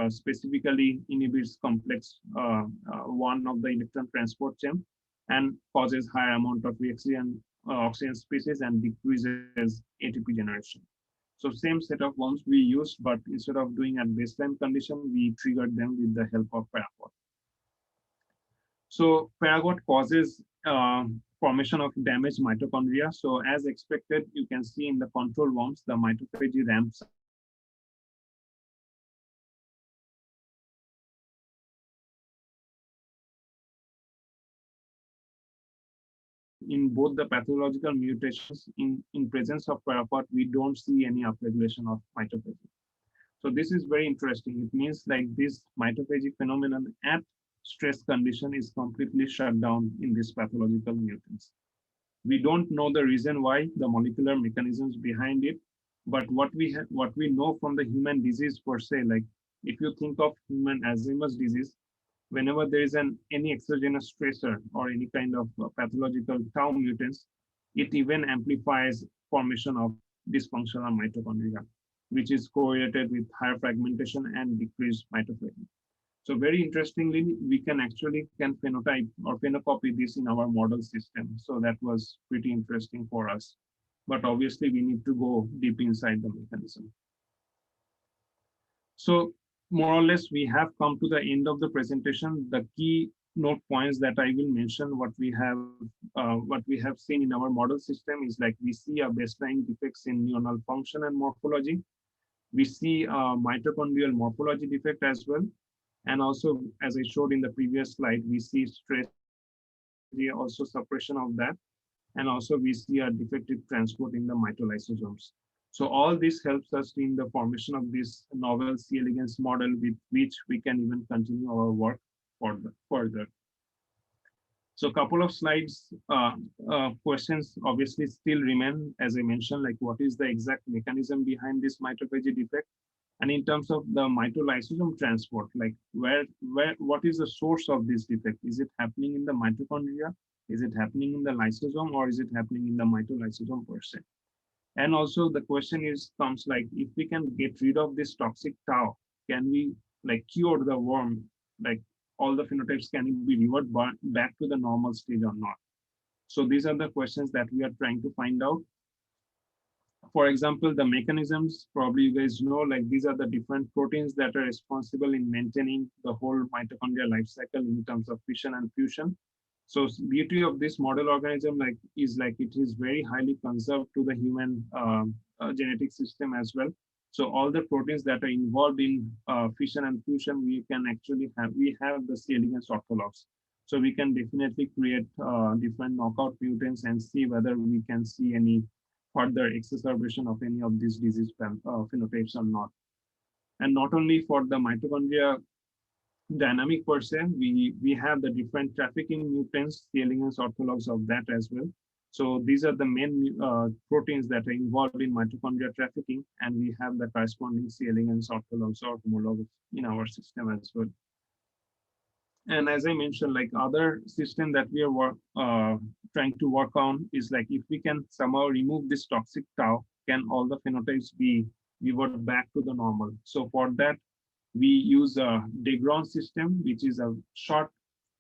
specifically inhibits complex 1 of the electron transport chain and causes high amount of oxygen species and decreases ATP generation. So same set of worms we used, but instead of doing at baseline condition, we triggered them with the help of Paragot. So Paragot causes formation of damaged mitochondria. So as expected, you can see in the control worms, the mitophagy ramps up and in both the pathological mutations in presence of Paragot, we don't see any upregulation of mitophagy. So this is very interesting. It means like this mitophagy phenomenon at stress condition is completely shut down in these pathological mutants. We don't know the reason why, the molecular mechanisms behind it, but what we know from the human disease per se, like if you think of human Alzheimer's disease, whenever there is any exogenous stressor or any kind of pathological tau mutants, it even amplifies formation of dysfunctional mitochondria, which is correlated with higher fragmentation and decreased mitophagy. So very interestingly, we can phenotype or phenocopy this in our model system. So that was pretty interesting for us. But obviously we need to go deep inside the mechanism. So more or less, we have come to the end of the presentation. The key note points that I will mention, what we have seen in our model system is like we see a baseline defects in neuronal function and morphology. We see a mitochondrial morphology defect as well. And also, as I showed in the previous slide, we see stress, also suppression of that. And also we see a defective transport in the mitolysosomes. So all this helps us in the formation of this novel C. elegans model with which we can even continue our work further. So a couple of slides, questions obviously still remain, as I mentioned, like what is the exact mechanism behind this mitophagy defect? And in terms of the mitolysosome transport, like what is the source of this defect? Is it happening in the mitochondria? Is it happening in the lysosome, or is it happening in the mitolysosome per se? And also the question comes like, if we can get rid of this toxic tau, can we like cure the worm? Like all the phenotypes, can it be reverted back to the normal stage or not? So these are the questions that we are trying to find out. For example, the mechanisms, probably you guys know, like these are the different proteins that are responsible in maintaining the whole mitochondrial life cycle in terms of fission and fusion. So beauty of this model organism is it is very highly conserved to the human genetic system as well. So all the proteins that are involved in fission and fusion, we have the C. elegans orthologs. So we can definitely create different knockout mutants and see whether we can see any further exacerbation of any of these disease phenotypes or not. And not only for the mitochondria dynamic per se, we have the different trafficking mutants, C. elegans orthologs of that as well. So these are the main proteins that are involved in mitochondria trafficking, and we have the corresponding C. elegans orthologs or homologs in our system as well. And as I mentioned, like other system that we are trying to work on is like if we can somehow remove this toxic tau, can all the phenotypes be revert back to the normal? So for that, we use a Degron system, which is a short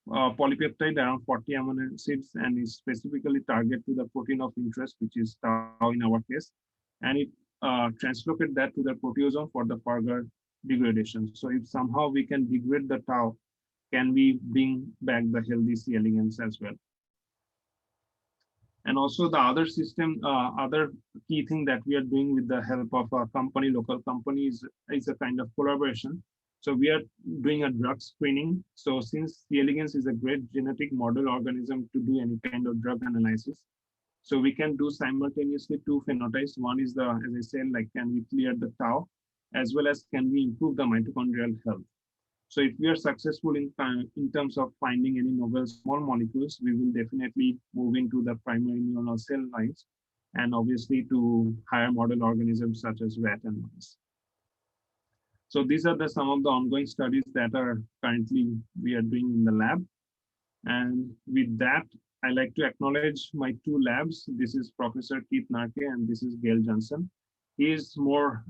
polypeptide around 40 amino acids and is specifically targeted to the protein of interest, which is tau in our case. And it translocate that to the proteasome for the further degradation. So if somehow we can degrade the tau, can we bring back the healthy C. elegans as well? And also the other system, other key thing that we are doing with the help of a company, local companies, is a kind of collaboration. So we are doing a drug screening. So since C. elegans is a great genetic model organism to do any kind of drug analysis, so we can do simultaneously two phenotypes. One is the, as I said, like can we clear the tau, as well as can we improve the mitochondrial health. So if we are successful in terms of finding any novel small molecules, we will definitely move into the primary neuronal cell lines and obviously to higher model organisms such as rat and mice. So these are some of the ongoing studies that are currently we are doing in the lab. And with that, I like to acknowledge my two labs. This is Professor Keith Narke and this is Gail Johnson. he is more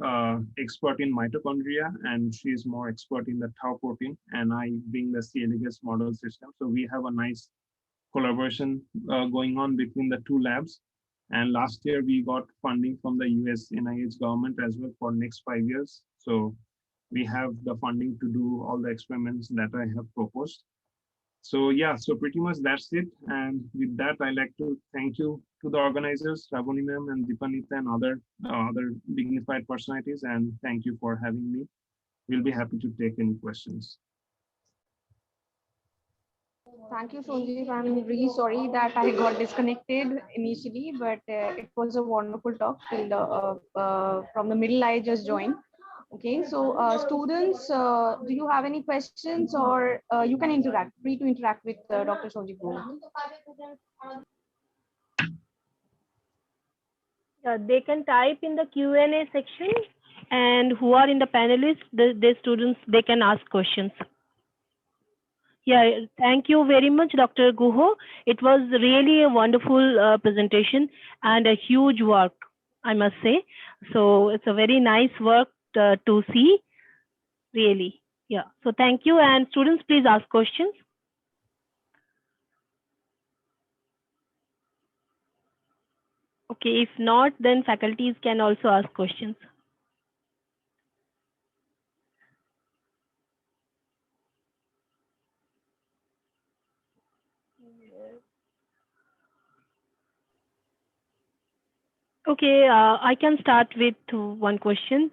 expert in mitochondria, and she is more expert in the tau protein, and I being the C. elegans model system. So we have a nice collaboration going on between the two labs. And last year we got funding from the US NIH government as well for next 5 years. So we have the funding to do all the experiments that I have proposed. So yeah, so pretty much that's it. And with that, I like to thank you to the organizers, Ravani ma'am and Dipanita and other dignified personalities. And thank you for having me. We'll be happy to take any questions. Thank you, Sanjib. I'm really sorry that I got disconnected initially, but it was a wonderful talk till from the middle I just joined. Okay, so students, do you have any questions, or you can interact, free to interact with Dr. Sanjib Guha. They can type in the Q&A section, and who are in the panelists, the students, they can ask questions. Yeah, thank you very much, Dr. Guha. It was really a wonderful presentation and a huge work, I must say. So it's a very nice work to see, really. Yeah, so thank you. And students, please ask questions. Okay, if not, then faculties can also ask questions. Okay, I can start with one question.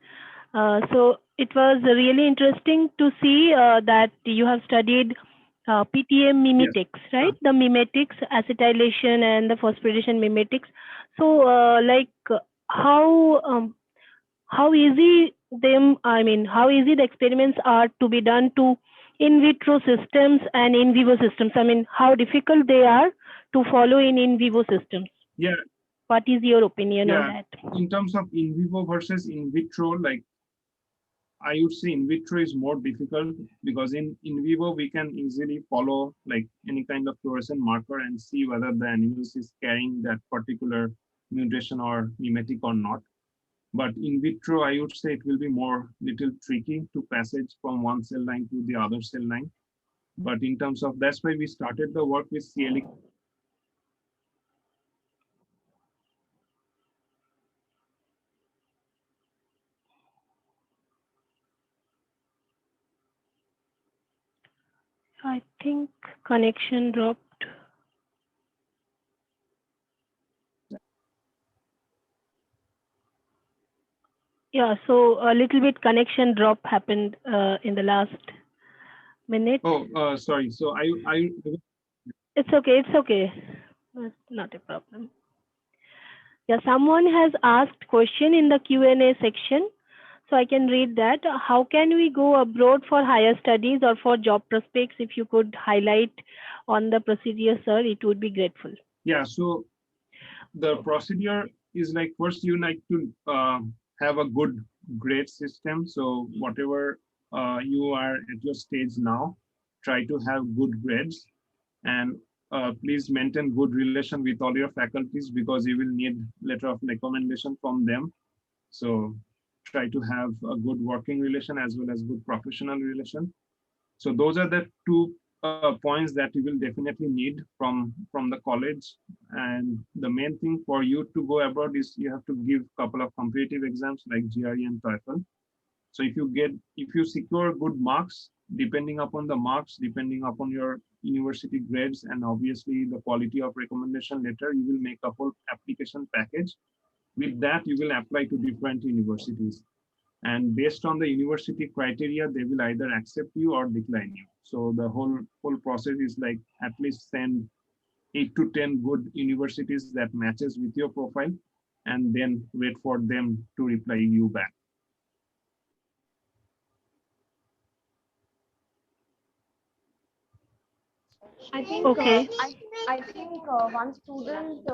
So it was really interesting to see that you have studied PTM mimetics, right? The mimetics, acetylation, and the phosphorylation mimetics. So, how easy how easy the experiments are to be done to in vitro systems and in vivo systems? I mean, how difficult they are to follow in vivo systems? Yeah. What is your opinion on that? In terms of in vivo versus in vitro, like I would say in vitro is more difficult, because in vivo we can easily follow like any kind of fluorescent marker and see whether the animals is carrying that particular mutation or mimetic or not. But in vitro, I would say it will be more little tricky to passage from one cell line to the other cell line. But in terms of, that's why we started the work with CLE. I think connection dropped. Yeah, so a little bit connection drop happened in the last minute. Oh, sorry. So It's okay. It's okay. It's not a problem. Yeah, someone has asked question in the Q&A section, so I can read that. How can we go abroad for higher studies or for job prospects? If you could highlight on the procedure, sir, it would be grateful. Yeah, so the procedure is like, first you like to have a good grade system. So whatever you are at your stage now, try to have good grades, and please maintain good relation with all your faculties, because you will need letter of recommendation from them. So try to have a good working relation as well as good professional relation. So those are the two points that you will definitely need from the college. And the main thing for you to go abroad is you have to give a couple of competitive exams like GRE and TOEFL. So if you secure good marks, depending upon the marks, depending upon your university grades, and obviously the quality of recommendation letter, you will make a whole application package. With that, you will apply to different universities. And based on the university criteria, they will either accept you or decline you. So the whole process is like at least send 8 to 10 good universities that matches with your profile, and then wait for them to reply you back. I think okay. I think one student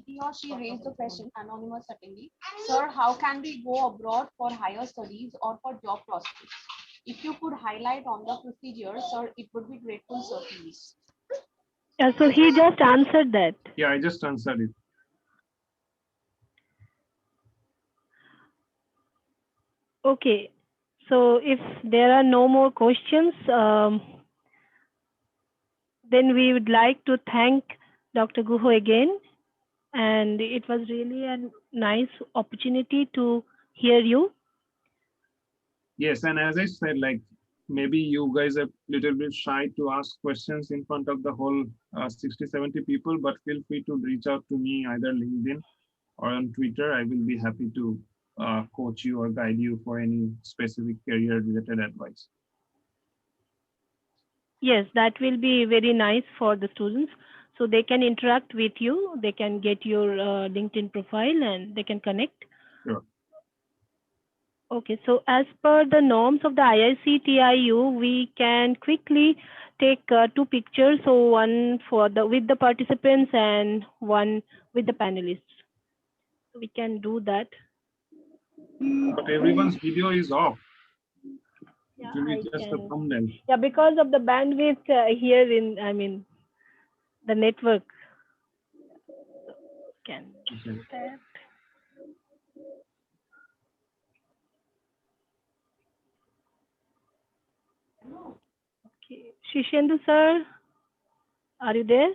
he or she raised the question, anonymous certainly. Sir, how can we go abroad for higher studies or for job prospects? If you could highlight on the procedure, sir, it would be grateful, sir, please. Yeah, so he just answered that. Yeah, I just answered it. Okay, so if there are no more questions, then we would like to thank Dr. Guha again. And it was really a nice opportunity to hear you. Yes, and as I said, like maybe you guys are a little bit shy to ask questions in front of the whole 60, 70 people, but feel free to reach out to me either LinkedIn or on Twitter. I will be happy to coach you or guide you for any specific career related advice. Yes, that will be very nice for the students. So they can interact with you, they can get your LinkedIn profile and they can connect. Sure. Okay, so as per the norms of the IIC TIU, we can quickly take 2 pictures. So one for the with the participants and one with the panelists. So we can do that. But everyone's video is off. Yeah, it will be I just a can. thumbnail. Yeah, because of the bandwidth here in, I mean, the network. Can do that. Okay, Shishendu sir, are you there?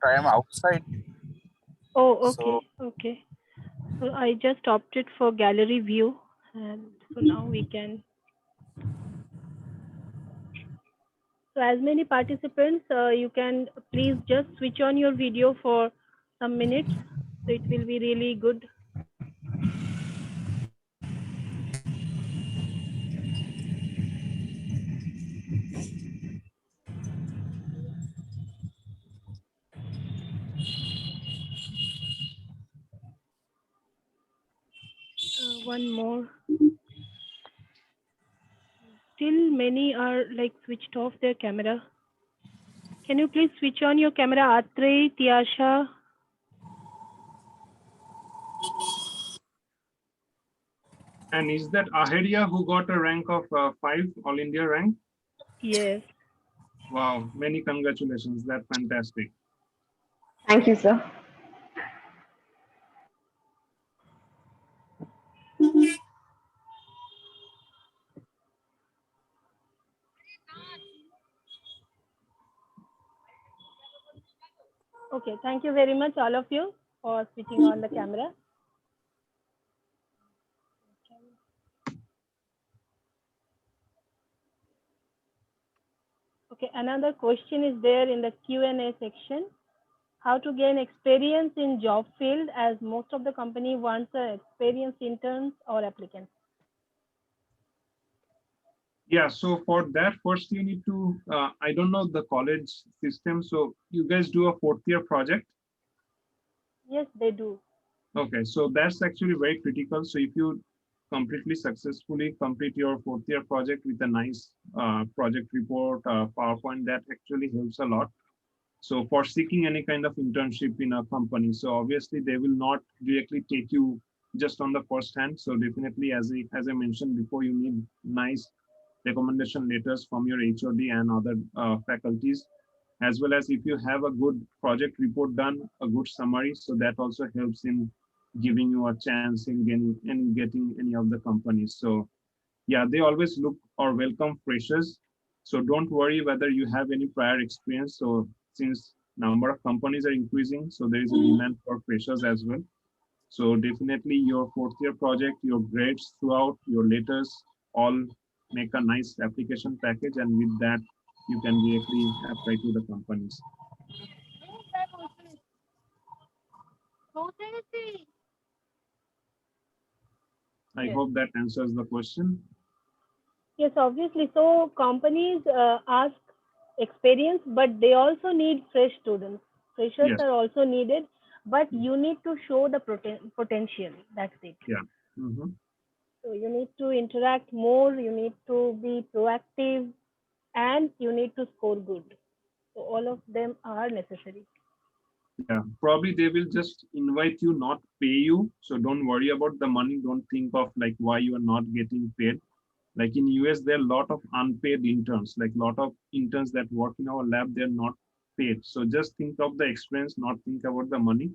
I am outside. Oh, okay, So, okay. So I just opted for gallery view, and so now we can. So as many participants, you can please just switch on your video for some minutes. So it will be really good. One more. Still many are like switched off their camera. Can you please switch on your camera, Atrey, Tiasha? And is that Aheria who got a rank of 5, All India rank? Yes. Wow, many congratulations. That's fantastic. Thank you, sir. Okay, thank you very much, all of you, for switching on the camera. Okay, another question is there in the Q&A section. How to gain experience in job field, as most of the company wants experienced interns or applicants. Yeah, so for that, first you need to, I don't know the college system. So you guys do a 4th year project? Yes, they do. Okay, so that's actually very critical. So if you completely successfully complete your 4th year project with a nice project report, PowerPoint, that actually helps a lot. So for seeking any kind of internship in a company, so obviously they will not directly take you just on the first hand. So definitely, as I mentioned before, you need nice recommendation letters from your HOD and other faculties, as well as if you have a good project report done, a good summary. So that also helps in giving you a chance in getting any of the companies. So yeah, they always look or welcome freshers. So don't worry whether you have any prior experience. So since number of companies are increasing, so there is a demand for freshers as well. So definitely your 4th year project, your grades throughout, your letters, all make a nice application package, and with that you can directly apply to the companies. I hope that answers the question. Yes, obviously. So companies ask experience, but they also need fresh students. Freshers Yes. are also needed, but you need to show the potential. That's it. Yeah. Mm-hmm. So you need to interact more, you need to be proactive, and you need to score good. So all of them are necessary. Yeah, probably they will just invite you, not pay you. So don't worry about the money. Don't think of like why you are not getting paid. Like in US, there are a lot of unpaid interns, like a lot of interns that work in our lab, they're not paid. So just think of the experience, not think about the money.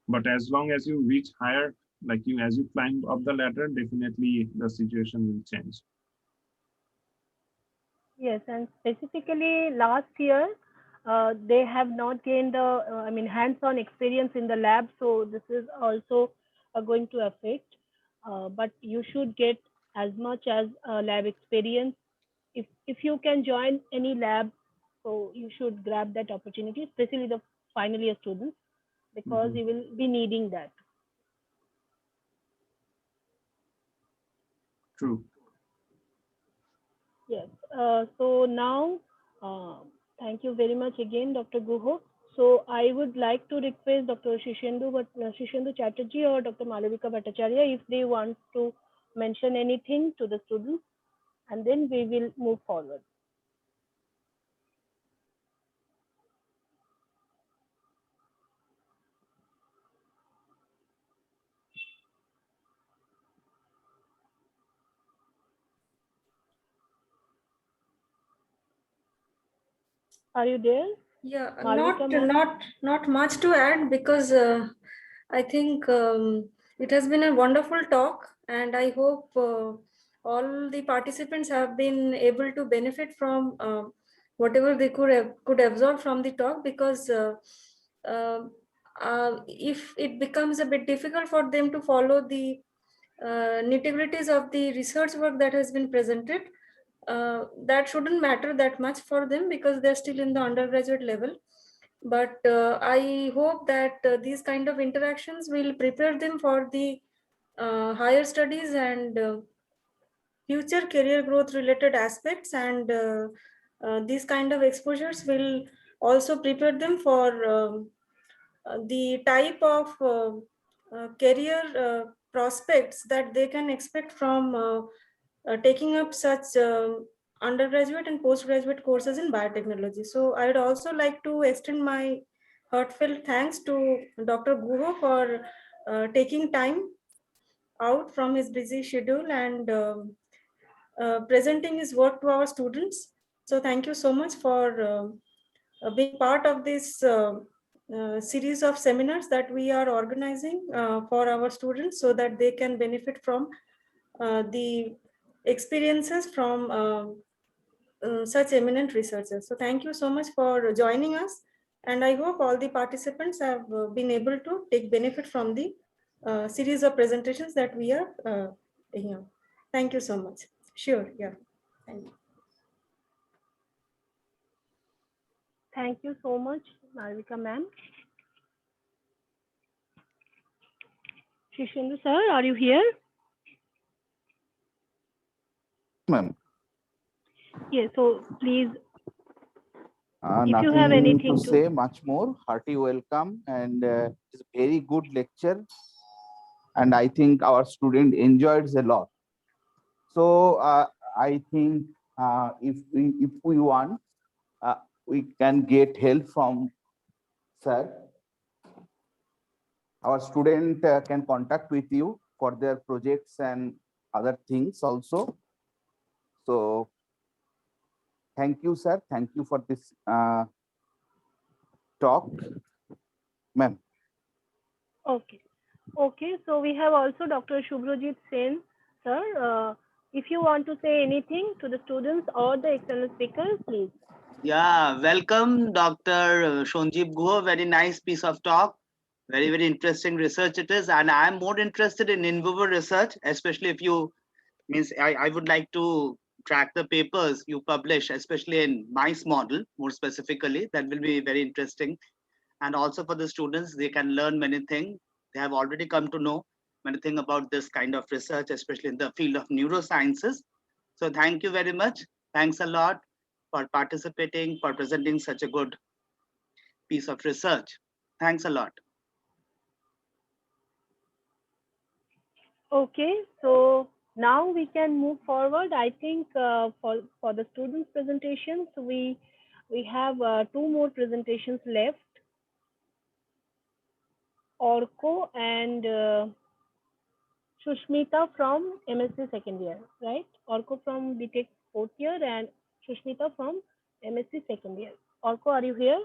But as long as you reach higher, like you, as you climb up the ladder, definitely the situation will change. Yes, and specifically last year, they have not gained the, I mean, hands-on experience in the lab, so this is also going to affect. But you should get as much as lab experience. If you can join any lab, so you should grab that opportunity, especially the final year students, because you will be needing that. True. Yes. So now, thank you very much again, Dr. Guha. So I would like to request Dr. Shishendu Chatterjee or Dr. Malavika Bhattacharya if they want to mention anything to the students, and then we will move forward. Are you there? Yeah, Malvika ma'am? not much to add because I think it has been a wonderful talk, and I hope all the participants have been able to benefit from whatever they could absorb from the talk, because uh, if it becomes a bit difficult for them to follow the nitty-gritties of the research work that has been presented, that shouldn't matter that much for them because they're still in the undergraduate level. But I hope that these kind of interactions will prepare them for the higher studies and future career growth related aspects, and these kind of exposures will also prepare them for the type of career prospects that they can expect from taking up such undergraduate and postgraduate courses in biotechnology. So I would also like to extend my heartfelt thanks to Dr. Guha for taking time out from his busy schedule and presenting his work to our students. So thank you so much for being part of this series of seminars that we are organizing for our students so that they can benefit from the experiences from such eminent researchers. So thank you so much for joining us, and I hope all the participants have been able to take benefit from the series of presentations that we are taking up. Thank you so much. Sure, yeah. Thank you. Thank you so much, Malvika ma'am. Shishendu sir, are you here? Ma'am. Yes, so please, if you Nothing have anything to say much more. Hearty welcome, and it's a very good lecture, and I think our student enjoyed a lot. So I think if we want, we can get help from sir. Our student can contact with you for their projects and other things also. So thank you, sir. Thank you for this talk, ma'am. Okay. Okay, so we have also Dr. Shubhrojit Sen, sir. If you want to say anything to the students or the external speakers, please. Yeah, welcome, Dr. Sanjib Guha. Very nice piece of talk. Very, very interesting research it is. And I'm more interested in vivo research, especially if you means I would like to track the papers you publish, especially in mice model, more specifically. That will be very interesting. And also for the students, they can learn many things. They have already come to know many things about this kind of research, especially in the field of neurosciences. So thank you very much. Thanks a lot for participating, for presenting such a good piece of research. Thanks a lot. Okay, so now we can move forward. I think for the students' presentations, we have two more presentations left. Orco and Shushmita from MSc second year, right? Orko from BTech fourth year and Shushmita from MSc second year. Orko, are you here?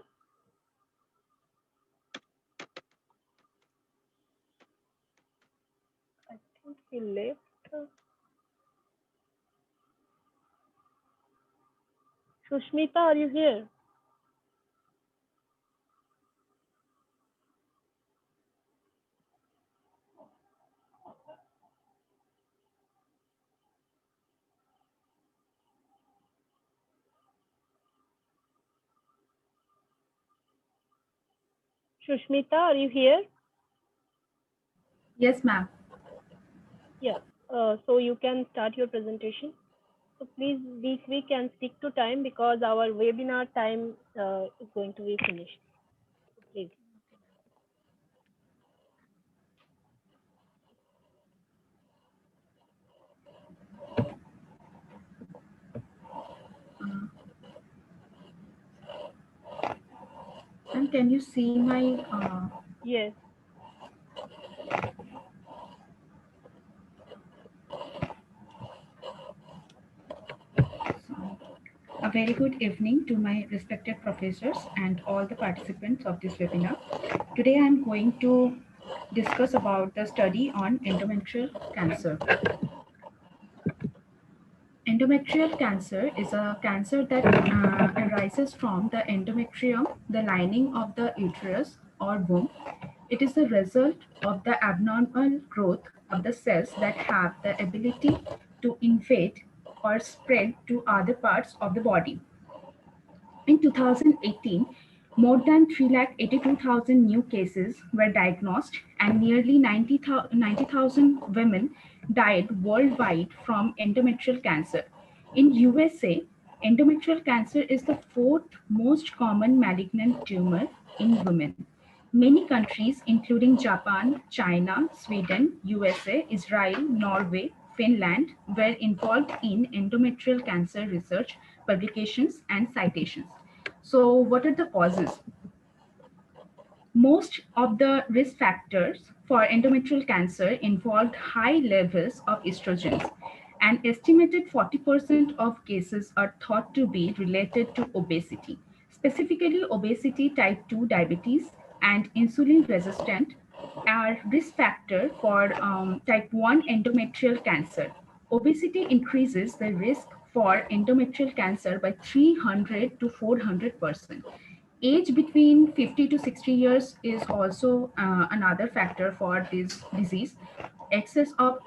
I think he left. Shushmita, are you here? Shushmita, are you here? Yes, ma'am. Yeah. So you can start your presentation. So please be quick and stick to time because our webinar time is going to be finished. Please. And can you see my? Yes. A very good evening to my respected professors and all the participants of this webinar. Today I am going to discuss about the study on endometrial cancer. Endometrial cancer is a cancer that arises from the endometrium, the lining of the uterus or womb. It is the result of the abnormal growth of the cells that have the ability to invade or spread to other parts of the body. In 2018, more than 382,000 new cases were diagnosed and nearly 90,000 women died worldwide from endometrial cancer. In USA, endometrial cancer is the fourth most common malignant tumor in women. Many countries, including Japan, China, Sweden, USA, Israel, Norway, Finland, were involved in endometrial cancer research, publications, and citations. So, what are the causes? Most of the risk factors for endometrial cancer involved high levels of estrogens. An estimated 40% of cases are thought to be related to obesity, specifically obesity, type 2 diabetes, and insulin resistant are risk factor for type 1 endometrial cancer. Obesity increases the risk for endometrial cancer by 300 to 400%. Age between 50 to 60 years is also another factor for this disease. Excess of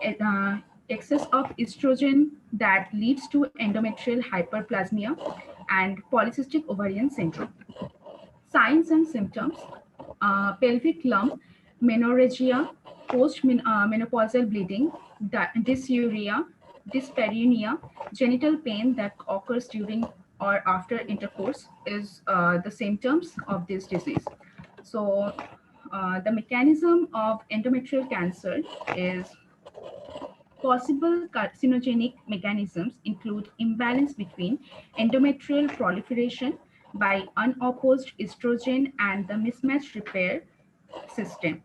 excess of estrogen that leads to endometrial hyperplasmia and polycystic ovarian syndrome. Signs and symptoms: pelvic lump, menorrhagia, post-menopausal bleeding, dysuria, dyspareunia, genital pain that occurs during or after intercourse is the symptoms of this disease. So the mechanism of endometrial cancer is possible carcinogenic mechanisms include imbalance between endometrial proliferation by unopposed estrogen and the mismatched repair system,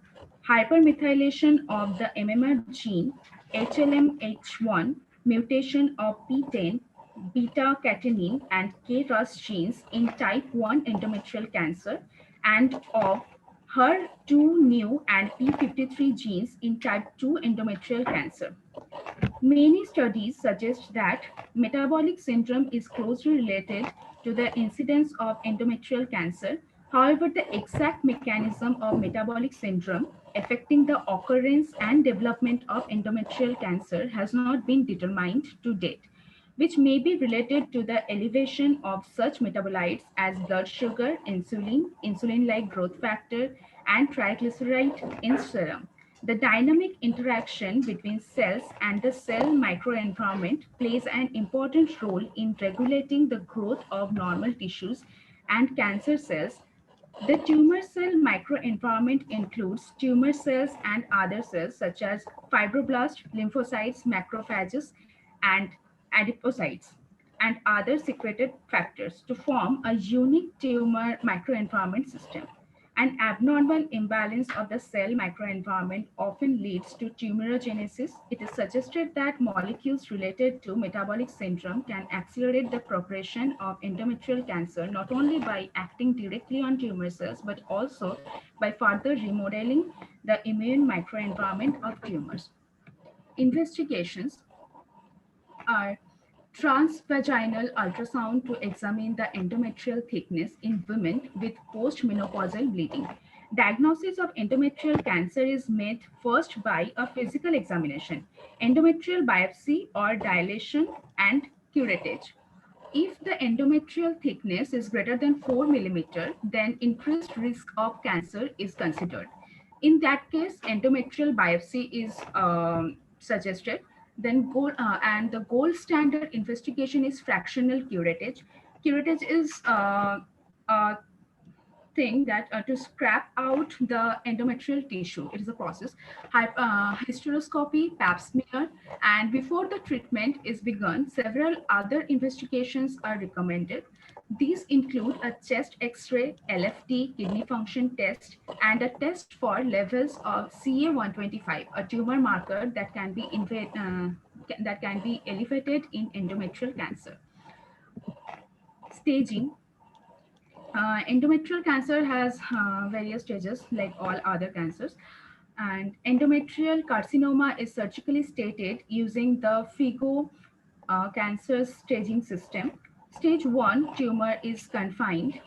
hypermethylation of the MMR gene, HLMH1, mutation of PTEN, beta-catenin, and KRAS genes in type 1 endometrial cancer, and of HER2 and P53 genes in type 2 endometrial cancer. Many studies suggest that metabolic syndrome is closely related to the incidence of endometrial cancer. However, the exact mechanism of metabolic syndrome affecting the occurrence and development of endometrial cancer has not been determined to date, which may be related to the elevation of such metabolites as blood sugar, insulin, insulin-like growth factor, and triglyceride in serum. The dynamic interaction between cells and the cell microenvironment plays an important role in regulating the growth of normal tissues and cancer cells. The tumor cell microenvironment includes tumor cells and other cells such as fibroblasts, lymphocytes, macrophages, and adipocytes, and other secreted factors to form a unique tumor microenvironment system. An abnormal imbalance of the cell microenvironment often leads to tumorigenesis. It is suggested that molecules related to metabolic syndrome can accelerate the progression of endometrial cancer, not only by acting directly on tumor cells, but also by further remodeling the immune microenvironment of tumors. Investigations are transvaginal ultrasound to examine the endometrial thickness in women with postmenopausal bleeding. Diagnosis of endometrial cancer is made first by a physical examination, endometrial biopsy or dilation and curettage. If the endometrial thickness is greater than 4 millimeter, then increased risk of cancer is considered. In that case, endometrial biopsy is suggested. Then the gold standard investigation is fractional curettage. Curettage is a thing that to scrap out the endometrial tissue. It is a process. Hysteroscopy, pap smear, and before the treatment is begun, several other investigations are recommended. These include a chest X-ray, LFT, kidney function test, and a test for levels of CA125, a tumor marker that can be elevated in endometrial cancer. Staging. Endometrial cancer has various stages like all other cancers, and endometrial carcinoma is surgically stated using the FIGO cancer staging system. Stage 1 tumor is confined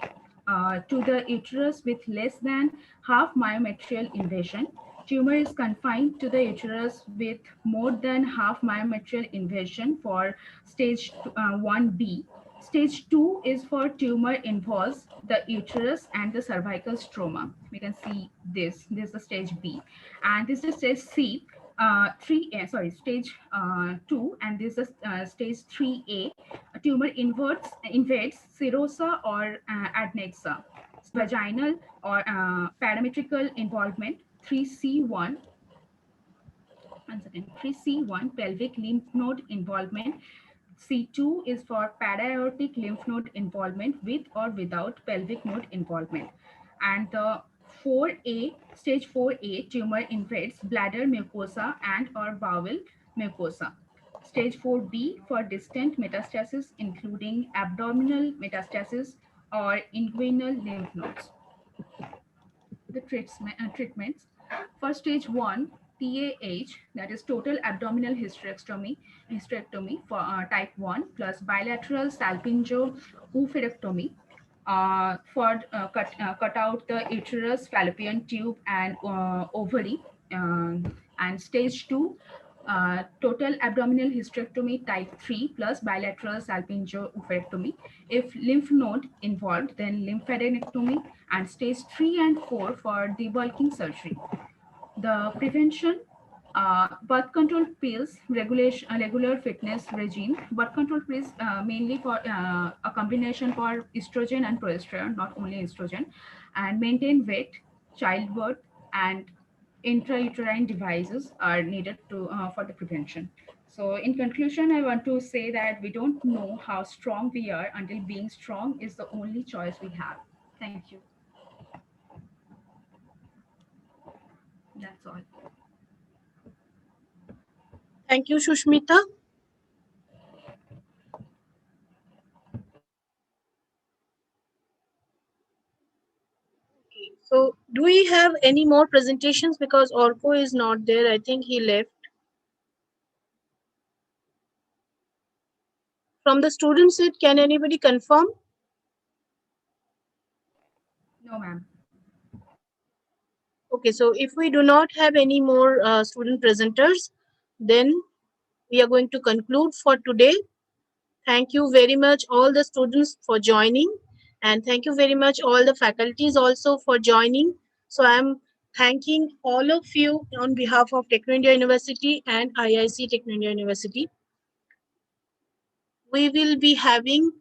to the uterus with less than half myometrial invasion. Tumor is confined to the uterus with more than half myometrial invasion for stage 1B. Stage 2 is for tumor involves the uterus and the cervical stroma. We can see this. This is the stage B. And this is stage C. Stage 2, and this is stage 3A. A tumor invades serosa or adnexa. Vaginal or parametrical involvement, 3C1. 3C1, pelvic lymph node involvement. C2 is for para-aortic lymph node involvement with or without pelvic node involvement. And the 4A, stage 4A, tumor invades bladder mucosa and or bowel mucosa. Stage 4B for distant metastasis, including abdominal metastasis or inguinal lymph nodes. The treatments for stage 1, TAH, that is total abdominal hysterectomy for type 1 plus bilateral salpingo-oophorectomy cut out the uterus, fallopian tube, and ovary. And stage 2, total abdominal hysterectomy type 3 plus bilateral salpingo-oophorectomy. If lymph node involved, then lymphadenectomy, and stage 3 and 4 for debulking surgery. The prevention, birth control pills, regular fitness regime. Birth control pills mainly for a combination for estrogen and progesterone, not only estrogen, and maintain weight, childbirth, and intrauterine devices are needed to for the prevention. So in conclusion, I want to say that we don't know how strong we are until being strong is the only choice we have. Thank you. That's all. Thank you, Shushmita. Okay, so do we have any more presentations? Because Orko is not there. I think he left. From the student seat, can anybody confirm? No, ma'am. Okay, so if we do not have any more student presenters, then we are going to conclude for today. Thank you very much all the students for joining, and thank you very much all the faculties also for joining. So I'm thanking all of you on behalf of Techno India University and IIC Techno India University. We will be having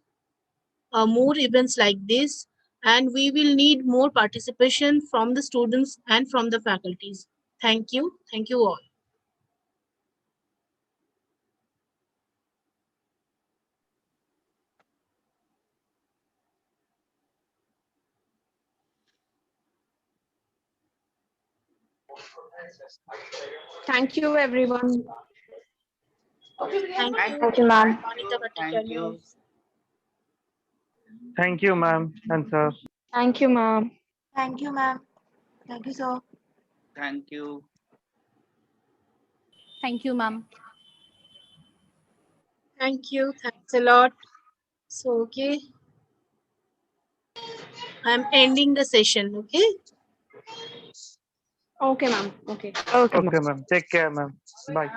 more events like this, and we will need more participation from the students and from the faculties. Thank you. Thank you all. Thank you, everyone. Thank you. Thank you, ma'am. Thank you. Thank you, ma'am and sir. Thank you, ma'am. Thank you, ma'am. Thank you, sir. Thank you. Thank you, ma'am. Thank you. Thanks a lot. So, okay. I'm ending the session, okay? Okay, ma'am. Okay. Okay, ma'am. Take care, ma'am. Bye.